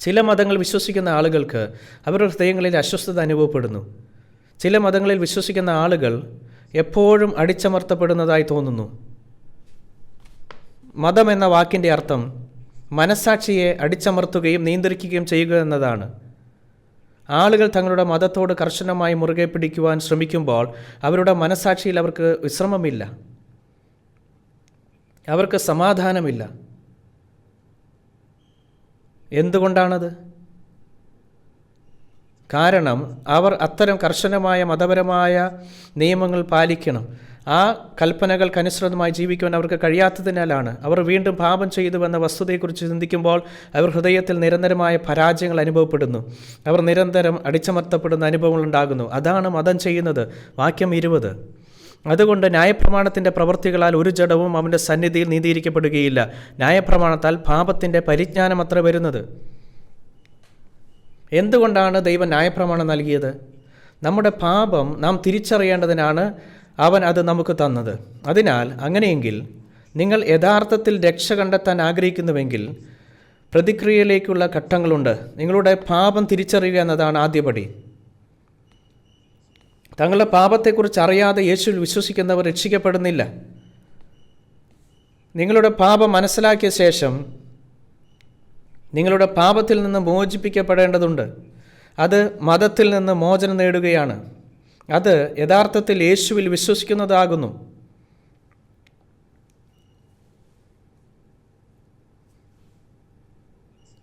ചില മതങ്ങൾ വിശ്വസിക്കുന്ന ആളുകൾക്ക് അവരുടെ ഹൃദയങ്ങളിൽ അസ്വസ്ഥത അനുഭവപ്പെടുന്നു. ചില മതങ്ങളിൽ വിശ്വസിക്കുന്ന ആളുകൾ എപ്പോഴും അടിച്ചമർത്തപ്പെടുന്നതായി തോന്നുന്നു. മതം എന്ന വാക്കിൻ്റെ അർത്ഥം മനസ്സാക്ഷിയെ അടിച്ചമർത്തുകയും നിയന്ത്രിക്കുകയും ചെയ്യുക എന്നതാണ്. ആളുകൾ തങ്ങളുടെ മതത്തോട് കർശനമായി മുറുകെ പിടിക്കുവാൻ ശ്രമിക്കുമ്പോൾ അവരുടെ മനസ്സാക്ഷിയിൽ അവർക്ക് വിശ്രമമില്ല, അവർക്ക് സമാധാനമില്ല. എന്തുകൊണ്ടാണത്? കാരണം അവർ അത്തരം കർശനമായ മതപരമായ നിയമങ്ങൾ പാലിക്കണം. ആ കൽപ്പനകൾക്കനുസൃതമായി ജീവിക്കുവാൻ അവർക്ക് കഴിയാത്തതിനാലാണ് അവർ വീണ്ടും പാപം ചെയ്തുവെന്ന വസ്തുതയെക്കുറിച്ച് ചിന്തിക്കുമ്പോൾ അവർ ഹൃദയത്തിൽ നിരന്തരമായ പരാജയങ്ങൾ അനുഭവപ്പെടുന്നു. അവർ നിരന്തരം അടിച്ചമർത്തപ്പെടുന്ന അനുഭവങ്ങൾ ഉണ്ടാകുന്നു. അതാണ് മതം ചെയ്യുന്നത്. വാക്യം 20. അതുകൊണ്ട് ന്യായപ്രമാണത്തിൻ്റെ പ്രവൃത്തികളാൽ ഒരു ജഡവും അവൻ്റെ സന്നിധിയിൽ നീതീകരിക്കപ്പെടുകയില്ല. ന്യായപ്രമാണത്താൽ പാപത്തിൻ്റെ പരിജ്ഞാനം അത്ര വരുന്നത്. എന്തുകൊണ്ടാണ് ദൈവം ന്യായപ്രമാണം നൽകിയത്? നമ്മുടെ പാപം നാം തിരിച്ചറിയേണ്ടതിനാണ് അവൻ അത് നമുക്ക് തന്നത്. അതിനാൽ അങ്ങനെയെങ്കിൽ നിങ്ങൾ യഥാർത്ഥത്തിൽ രക്ഷ കണ്ടെത്താൻ ആഗ്രഹിക്കുന്നുവെങ്കിൽ പ്രതിക്രിയയിലേക്കുള്ള ഘട്ടങ്ങളുണ്ട്. നിങ്ങളുടെ പാപം തിരിച്ചറിയുക എന്നതാണ് ആദ്യപടി. തങ്ങളുടെ പാപത്തെക്കുറിച്ച് അറിയാതെ യേശുവിൽ വിശ്വസിക്കുന്നവർ രക്ഷിക്കപ്പെടുന്നില്ല. നിങ്ങളുടെ പാപം മനസ്സിലാക്കിയ ശേഷം നിങ്ങളുടെ പാപത്തിൽ നിന്ന് മോചിപ്പിക്കപ്പെടേണ്ടതുണ്ട്. അത് മതത്തിൽ നിന്ന് മോചനം നേടുകയാണ്. അത് യഥാർത്ഥത്തിൽ യേശുവിൽ വിശ്വസിക്കുന്നതാകുന്നു.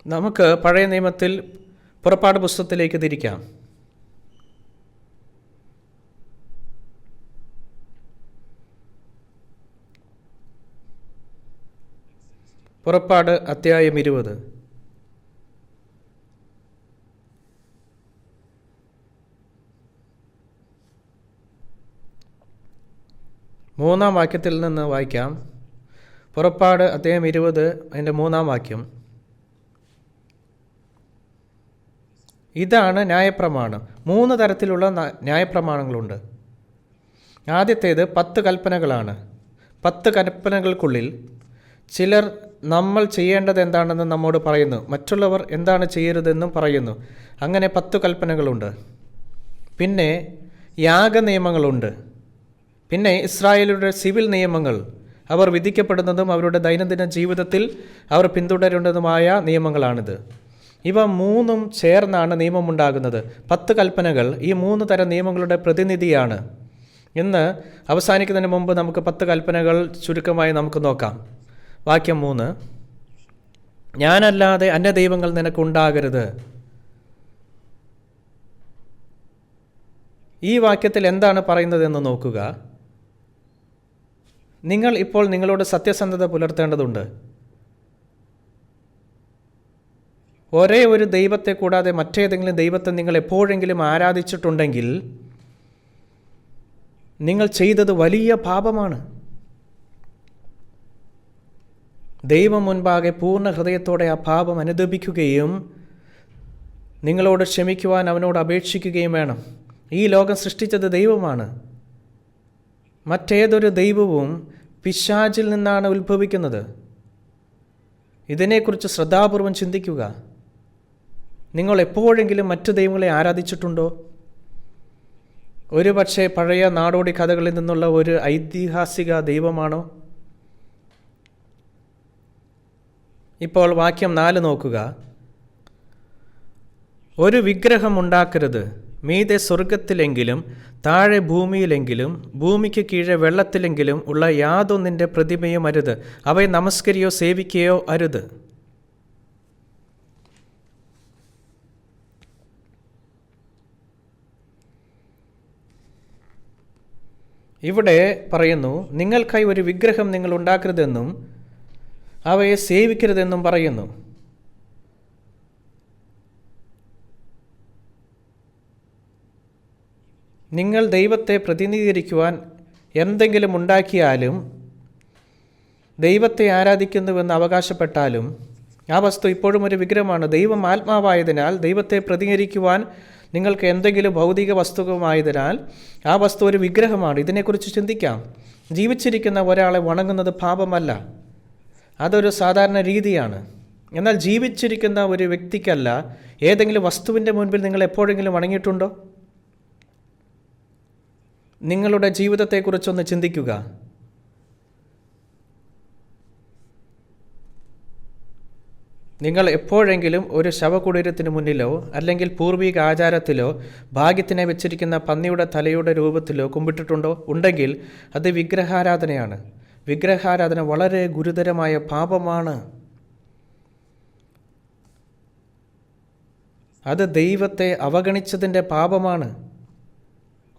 നമുക്ക് പഴയ നിയമത്തിൽ പുറപ്പാട് പുസ്തകത്തിലേക്ക് തിരിക്കാം. പുറപ്പാട് അധ്യായം 20. മൂന്നാം വാക്യത്തിൽ നിന്ന് വായിക്കാം. പുറപ്പാട് അധ്യായം 20 അതിൻ്റെ 3-ാം വാക്യം. ഇതാണ് ന്യായപ്രമാണം. 3 തരത്തിലുള്ള ന്യായപ്രമാണങ്ങളുണ്ട്. ആദ്യത്തേത് 10 കൽപ്പനകളാണ്. 10 കൽപ്പനകൾക്കുള്ളിൽ ചിലർ നമ്മൾ ചെയ്യേണ്ടത് എന്താണെന്ന് നമ്മോട് പറയുന്നു, മറ്റുള്ളവർ എന്താണ് ചെയ്യരുതെന്നും പറയുന്നു. അങ്ങനെ 10 കൽപ്പനകളുണ്ട്. പിന്നെ യാഗനിയമങ്ങളുണ്ട്. പിന്നെ ഇസ്രായേലിയുടെ സിവിൽ നിയമങ്ങൾ, അവർ വിധിക്കപ്പെടുന്നതും അവരുടെ ദൈനംദിന ജീവിതത്തിൽ അവർ പിന്തുടരേണ്ടതുമായ നിയമങ്ങളാണിത്. ഇവ 3ഉം ചേർന്നാണ് നിയമമുണ്ടാകുന്നത്. 10 കൽപ്പനകൾ ഈ 3 തരം നിയമങ്ങളുടെ പ്രതിനിധിയാണ്. ഇന്ന് അവസാനിക്കുന്നതിന് മുമ്പ് നമുക്ക് 10 കൽപ്പനകൾ ചുരുക്കമായി നമുക്ക് നോക്കാം. വാക്യം 3. ഞാനല്ലാതെ അന്യദൈവങ്ങൾ നിനക്കുണ്ടാകരുത്. ഈ വാക്യത്തിൽ എന്താണ് പറയുന്നതെന്ന് നോക്കുക. നിങ്ങൾ ഇപ്പോൾ നിങ്ങളോട് സത്യസന്ധത പുലർത്തേണ്ടതുണ്ട്. ഒരേ ഒരു ദൈവത്തെ കൂടാതെ മറ്റേതെങ്കിലും ദൈവത്തെ നിങ്ങൾ എപ്പോഴെങ്കിലും ആരാധിച്ചിട്ടുണ്ടെങ്കിൽ നിങ്ങൾ ചെയ്തത് വലിയ പാപമാണ്. ദൈവം മുൻപാകെ പൂർണ്ണ ഹൃദയത്തോടെ ആ പാപം അനുദപിക്കുകയും നിങ്ങളോട് ക്ഷമിക്കുവാൻ അവനോട് അപേക്ഷിക്കുകയും വേണം. ഈ ലോകം സൃഷ്ടിച്ചത് ദൈവമാണ്. മറ്റേതൊരു ദൈവവും പിശാചിൽ നിന്നാണ് ഉത്ഭവിക്കുന്നത്. ഇതിനെക്കുറിച്ച് ശ്രദ്ധാപൂർവം ചിന്തിക്കുക. നിങ്ങൾ എപ്പോഴെങ്കിലും മറ്റു ദൈവങ്ങളെ ആരാധിച്ചിട്ടുണ്ടോ? ഒരുപക്ഷെ പഴയ നാടോടി കഥകളിൽ നിന്നുള്ള ഒരു ഐതിഹാസിക ദൈവമാണോ? ഇപ്പോൾ വാക്യം 4 നോക്കുക. ഒരു വിഗ്രഹം ഉണ്ടാക്കരുത്. മീതെ സ്വർഗത്തിലെങ്കിലും താഴെ ഭൂമിയിലെങ്കിലും ഭൂമിക്ക് കീഴെ വെള്ളത്തിലെങ്കിലും ഉള്ള യാതൊന്നിൻ്റെ പ്രതിമയും അരുത്. അവയെ നമസ്കരിയോ സേവിക്കുകയോ അരുത്. ഇവിടെ പറയുന്നു, നിങ്ങൾക്കായി ഒരു വിഗ്രഹം നിങ്ങൾ ഉണ്ടാക്കരുതെന്നും അവയെ സേവിക്കരുതെന്നും പറയുന്നു. നിങ്ങൾ ദൈവത്തെ പ്രതിനിധീകരിക്കുവാൻ എന്തെങ്കിലും ഉണ്ടാക്കിയാലും ദൈവത്തെ ആരാധിക്കുന്നുവെന്ന് അവകാശപ്പെട്ടാലും ആ വസ്തു ഇപ്പോഴും ഒരു വിഗ്രഹമാണ്. ദൈവം ആത്മാവായതിനാൽ ദൈവത്തെ പ്രതിനിധീകരിക്കുവാൻ നിങ്ങൾക്ക് എന്തെങ്കിലും ഭൗതിക വസ്തുവായതിനാൽ ആ വസ്തു ഒരു വിഗ്രഹമാണ്. ഇതിനെക്കുറിച്ച് ചിന്തിക്കാം. ജീവിച്ചിരിക്കുന്ന ഒരാളെ വണങ്ങുന്നത് പാപമല്ല, അതൊരു സാധാരണ രീതിയാണ്. എന്നാൽ ജീവിച്ചിരിക്കുന്ന ഒരു വ്യക്തിക്കല്ല, ഏതെങ്കിലും വസ്തുവിൻ്റെ മുൻപിൽ നിങ്ങൾ എപ്പോഴെങ്കിലും വണങ്ങിയിട്ടുണ്ടോ? നിങ്ങളുടെ ജീവിതത്തെക്കുറിച്ചൊന്ന് ചിന്തിക്കുക. നിങ്ങൾ എപ്പോഴെങ്കിലും ഒരു ശവകുടീരത്തിന് മുന്നിലോ അല്ലെങ്കിൽ പൂർവിക ആചാരത്തിലോ ഭാഗ്യത്തിനെ വെച്ചിരിക്കുന്ന പന്നിയുടെ തലയുടെ രൂപത്തിലോ കുമ്പിട്ടിട്ടുണ്ടോ? ഉണ്ടെങ്കിൽ അത് വിഗ്രഹാരാധനയാണ്. വിഗ്രഹാരാധന വളരെ ഗുരുതരമായ പാപമാണ്. അത് ദൈവത്തെ അവഗണിച്ചതിൻ്റെ പാപമാണ്.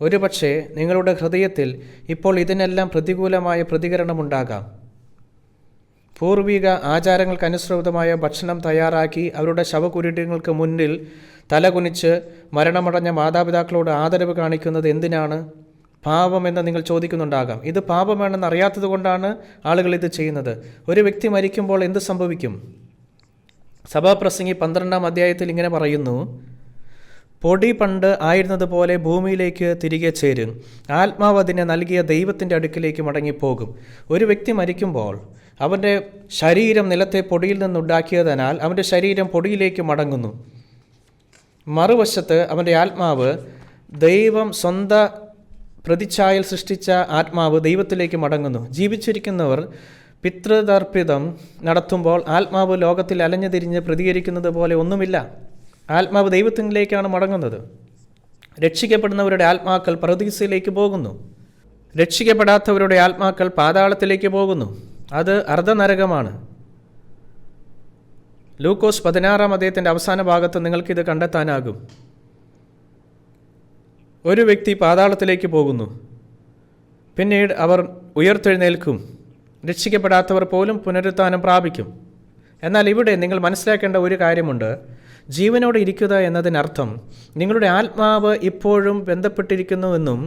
ഒരുപക്ഷെ നിങ്ങളുടെ ഹൃദയത്തിൽ ഇപ്പോൾ ഇതിനെല്ലാം പ്രതികൂലമായ പ്രതികരണമുണ്ടാകാം. പൂർവിക ആചാരങ്ങൾക്കനുസൃതമായ ഭക്ഷണം തയ്യാറാക്കി അവരുടെ ശവകുടീരങ്ങൾക്ക് മുന്നിൽ തലകുനിച്ച് മരണമടഞ്ഞ മാതാപിതാക്കളോട് ആദരവ് കാണിക്കുന്നത് എന്തിനാണ്? പാപമെന്ന് നിങ്ങൾ ചോദിക്കുന്നുണ്ടാകാം. ഇത് പാപമാണെന്ന് അറിയാത്തത് കൊണ്ടാണ് ആളുകൾ ഇത് ചെയ്യുന്നത്. ഒരു വ്യക്തി മരിക്കുമ്പോൾ എന്ത് സംഭവിക്കും? സഭാപ്രസംഗി 12-ാം അധ്യായത്തിൽ ഇങ്ങനെ പറയുന്നു, പൊടി പണ്ട് ആയിരുന്നതുപോലെ ഭൂമിയിലേക്ക് തിരികെ ചേരും. ആത്മാവ് അതിനെ നൽകിയ ദൈവത്തിൻ്റെ അടുക്കിലേക്ക് മടങ്ങിപ്പോകും. ഒരു വ്യക്തി മരിക്കുമ്പോൾ അവൻ്റെ ശരീരം നിലത്തെ പൊടിയിൽ നിന്നുണ്ടാക്കിയതിനാൽ അവൻ്റെ ശരീരം പൊടിയിലേക്ക് മടങ്ങുന്നു. മറുവശത്ത് അവൻ്റെ ആത്മാവ് ദൈവം സ്വന്തം പ്രതിച്ഛായയിൽ സൃഷ്ടിച്ച ആത്മാവ് ദൈവത്തിലേക്ക് മടങ്ങുന്നു. ജീവിച്ചിരിക്കുന്നവർ പിതൃതർപ്പിതം നടത്തുമ്പോൾ ആത്മാവ് ലോകത്തിൽ അലഞ്ഞു തിരിഞ്ഞ് പ്രതികരിക്കുന്നത് പോലെ ഒന്നുമില്ല. ആത്മാവ് ദൈവത്തിലേക്കാണ് മടങ്ങുന്നത്. രക്ഷിക്കപ്പെടുന്നവരുടെ ആത്മാക്കൾ പറുദീസയിലേക്ക് പോകുന്നു. രക്ഷിക്കപ്പെടാത്തവരുടെ ആത്മാക്കൾ പാതാളത്തിലേക്ക് പോകുന്നു. അത് അർദ്ധനരകമാണ്. ലൂക്കോസ് 16-ാം അധ്യായത്തിൻ്റെ അവസാന ഭാഗത്ത് നിങ്ങൾക്കിത് കണ്ടെത്താനാകും. ഒരു വ്യക്തി പാതാളത്തിലേക്ക് പോകുന്നു, പിന്നീട് അവർ ഉയർത്തെഴുന്നേൽക്കും. രക്ഷിക്കപ്പെടാത്തവർ പോലും പുനരുത്ഥാനം പ്രാപിക്കും. എന്നാൽ ഇവിടെ നിങ്ങൾ മനസ്സിലാക്കേണ്ട ഒരു കാര്യമുണ്ട്. ജീവനോടെ ഇരിക്കുക എന്നതിനർത്ഥം നിങ്ങളുടെ ആത്മാവ് ഇപ്പോഴും ബന്ധപ്പെട്ടിരിക്കുന്നുവെന്നും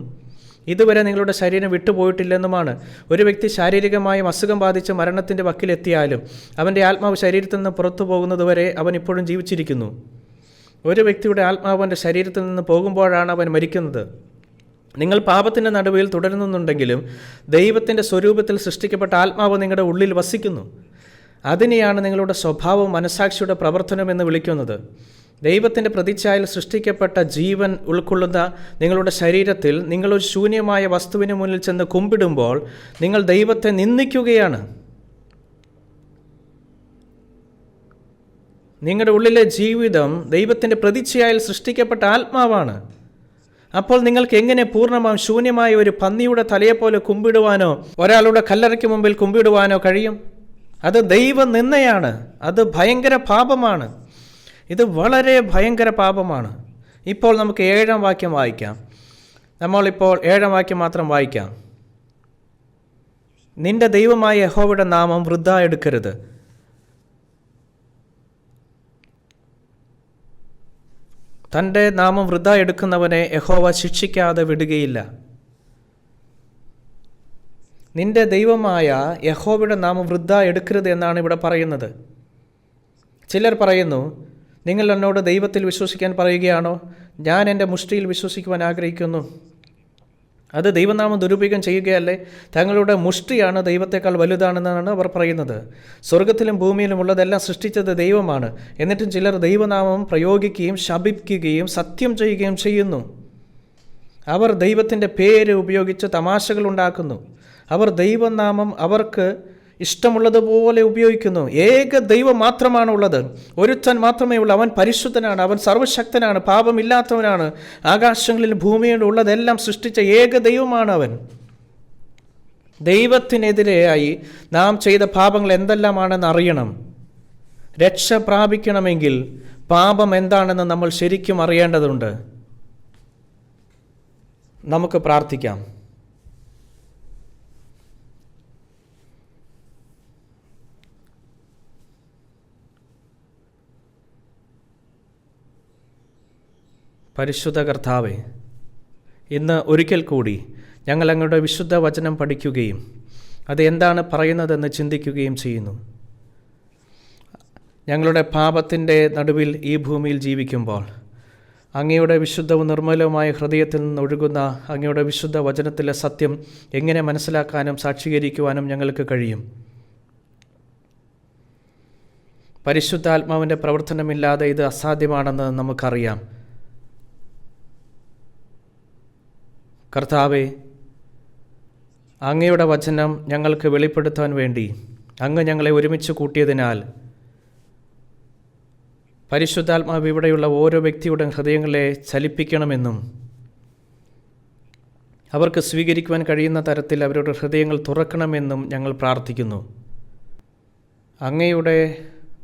ഇതുവരെ നിങ്ങളുടെ ശരീരം വിട്ടുപോയിട്ടില്ലെന്നുമാണ്. ഒരു വ്യക്തി ശാരീരികമായും അസുഖം ബാധിച്ച് മരണത്തിൻ്റെ വക്കിലെത്തിയാലും അവൻ്റെ ആത്മാവ് ശരീരത്തിൽ നിന്ന് പുറത്തു പോകുന്നതുവരെ അവൻ ഇപ്പോഴും ജീവിച്ചിരിക്കുന്നു. ഒരു വ്യക്തിയുടെ ആത്മാവ് അവൻ്റെ ശരീരത്തിൽ നിന്ന് പോകുമ്പോഴാണ് അവൻ മരിക്കുന്നത്. നിങ്ങൾ പാപത്തിൻ്റെ നടുവിൽ തുടരുന്നുണ്ടെങ്കിലും ദൈവത്തിൻ്റെ സ്വരൂപത്തിൽ സൃഷ്ടിക്കപ്പെട്ട ആത്മാവ് നിങ്ങളുടെ ഉള്ളിൽ വസിക്കുന്നു. അതിനെയാണ് നിങ്ങളുടെ സ്വഭാവവും മനസാക്ഷിയുടെ പ്രവർത്തനം എന്ന് വിളിക്കുന്നത്. ദൈവത്തിൻ്റെ പ്രതിച്ഛായയിൽ സൃഷ്ടിക്കപ്പെട്ട ജീവൻ ഉൾക്കൊള്ളുന്ന നിങ്ങളുടെ ശരീരത്തിൽ നിങ്ങളൊരു ശൂന്യമായ വസ്തുവിന് മുന്നിൽ ചെന്ന് കുമ്പിടുമ്പോൾ നിങ്ങൾ ദൈവത്തെ നിന്ദിക്കുകയാണ്. നിങ്ങളുടെ ഉള്ളിലെ ജീവിതം ദൈവത്തിൻ്റെ പ്രതിച്ഛായയിൽ സൃഷ്ടിക്കപ്പെട്ട ആത്മാവാണ്. അപ്പോൾ നിങ്ങൾക്ക് എങ്ങനെ പൂർണ്ണമായും ശൂന്യമായ ഒരു പന്നിയുടെ തലയെപ്പോലെ കുമ്പിടുവാനോ ഒരാളുടെ കല്ലറയ്ക്ക് മുമ്പിൽ കുമ്പിടുവാനോ കഴിയും? അത് ദൈവനിന്ദയാണ്. അത് ഭയങ്കര പാപമാണ്. ഇത് വളരെ ഭയങ്കര പാപമാണ്. ഇപ്പോൾ നമുക്ക് 7-ാം വാക്യം വായിക്കാം. നമ്മളിപ്പോൾ 7-ാം വാക്യം മാത്രം വായിക്കാം. നിന്റെ ദൈവമായ യഹോവയുടെ നാമം വൃഥാ എടുക്കരുത്. തൻ്റെ നാമം വൃഥാ എടുക്കുന്നവനെ യഹോവ ശിക്ഷിക്കാതെ വിടുകയില്ല. നിന്റെ ദൈവമായ യഹോവയുടെ നാമം വൃഥാ എടുക്കരുത് എന്നാണ് ഇവിടെ പറയുന്നത്. ചിലർ പറയുന്നു, നിങ്ങൾ എന്നോട് ദൈവത്തിൽ വിശ്വസിക്കാൻ പറയുകയാണോ? ഞാൻ എൻ്റെ മുഷ്ടിയിൽ വിശ്വസിക്കുവാൻ ആഗ്രഹിക്കുന്നു. അത് ദൈവനാമം ദുരുപയോഗം ചെയ്യുകയല്ലേ? തങ്ങളുടെ മുഷ്ടിയാണ് ദൈവത്തെക്കാൾ വലുതാണെന്നാണ് അവർ പറയുന്നത്. സ്വർഗത്തിലും ഭൂമിയിലും ഉള്ളതെല്ലാം സൃഷ്ടിച്ചത് ദൈവമാണ്. എന്നിട്ടും ചിലർ ദൈവനാമം പ്രയോഗിക്കുകയും ശപിക്കുകയും സത്യം ചെയ്യുകയും ചെയ്യുന്നു. അവർ ദൈവത്തിൻ്റെ പേര് ഉപയോഗിച്ച് തമാശകൾ ഉണ്ടാക്കുന്നു. അവർ ദൈവനാമം അവർക്ക് ഇഷ്ടമുള്ളതുപോലെ ഉപയോഗിക്കുന്നു. ഏക ദൈവം മാത്രമാണ് ഉള്ളത്. ഒരുത്തൻ മാത്രമേ ഉള്ളൂ. അവൻ പരിശുദ്ധനാണ്, അവൻ സർവശക്തനാണ്, പാപമില്ലാത്തവനാണ്. ആകാശങ്ങളിലും ഭൂമിയിലും ഉള്ളതെല്ലാം സൃഷ്ടിച്ച ഏക ദൈവമാണ് അവൻ. ദൈവത്തിനെതിരെയായി നാം ചെയ്ത പാപങ്ങൾ എന്തെല്ലാമാണെന്ന് അറിയണം. രക്ഷ പ്രാപിക്കണമെങ്കിൽ പാപം എന്താണെന്ന് നമ്മൾ ശരിക്കും അറിയേണ്ടതുണ്ട്. നമുക്ക് പ്രാർത്ഥിക്കാം. പരിശുദ്ധ കർത്താവേ, ഇന്ന് ഒരിക്കൽ കൂടി ഞങ്ങൾ അങ്ങയുടെ വിശുദ്ധ വചനം പഠിക്കുകയും അത് എന്താണ് പറയുന്നതെന്ന് ചിന്തിക്കുകയും ചെയ്യുന്നു. ഞങ്ങളുടെ പാപത്തിൻ്റെ നടുവിൽ ഈ ഭൂമിയിൽ ജീവിക്കുമ്പോൾ അങ്ങയുടെ വിശുദ്ധവും നിർമ്മലവുമായ ഹൃദയത്തിൽ നിന്നൊഴുകുന്ന അങ്ങയുടെ വിശുദ്ധ വചനത്തിലെ സത്യം എങ്ങനെ മനസ്സിലാക്കാനും സാക്ഷീകരിക്കുവാനും ഞങ്ങൾക്ക് കഴിയും. പരിശുദ്ധാത്മാവിൻ്റെ പ്രവർത്തനമില്ലാതെ ഇത് അസാധ്യമാണെന്ന് നമുക്കറിയാം. കർത്താവേ, അങ്ങയുടെ വചനം ഞങ്ങൾക്ക് വെളിപ്പെടുത്താൻ വേണ്ടി അങ്ങ് ഞങ്ങളെ ഒരുമിച്ച് കൂട്ടിയതിനാൽ പരിശുദ്ധാത്മാവ് ഇവിടെയുള്ള ഓരോ വ്യക്തിയുടെ ഹൃദയങ്ങളെ ചലിപ്പിക്കണമെന്നും അവർക്ക് സ്വീകരിക്കുവാൻ കഴിയുന്ന തരത്തിൽ അവരുടെ ഹൃദയങ്ങൾ തുറക്കണമെന്നും ഞങ്ങൾ പ്രാർത്ഥിക്കുന്നു. അങ്ങയുടെ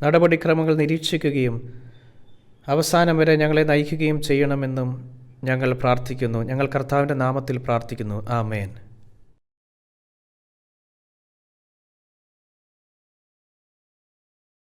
നടപടിക്രമങ്ങൾ നിരീക്ഷിക്കുകയും അവസാനം വരെ ഞങ്ങളെ നയിക്കുകയും ചെയ്യണമെന്നും ഞങ്ങൾ പ്രാർത്ഥിക്കുന്നു. ഞങ്ങൾ കർത്താവിൻ്റെ നാമത്തിൽ പ്രാർത്ഥിക്കുന്നു. ആമേൻ.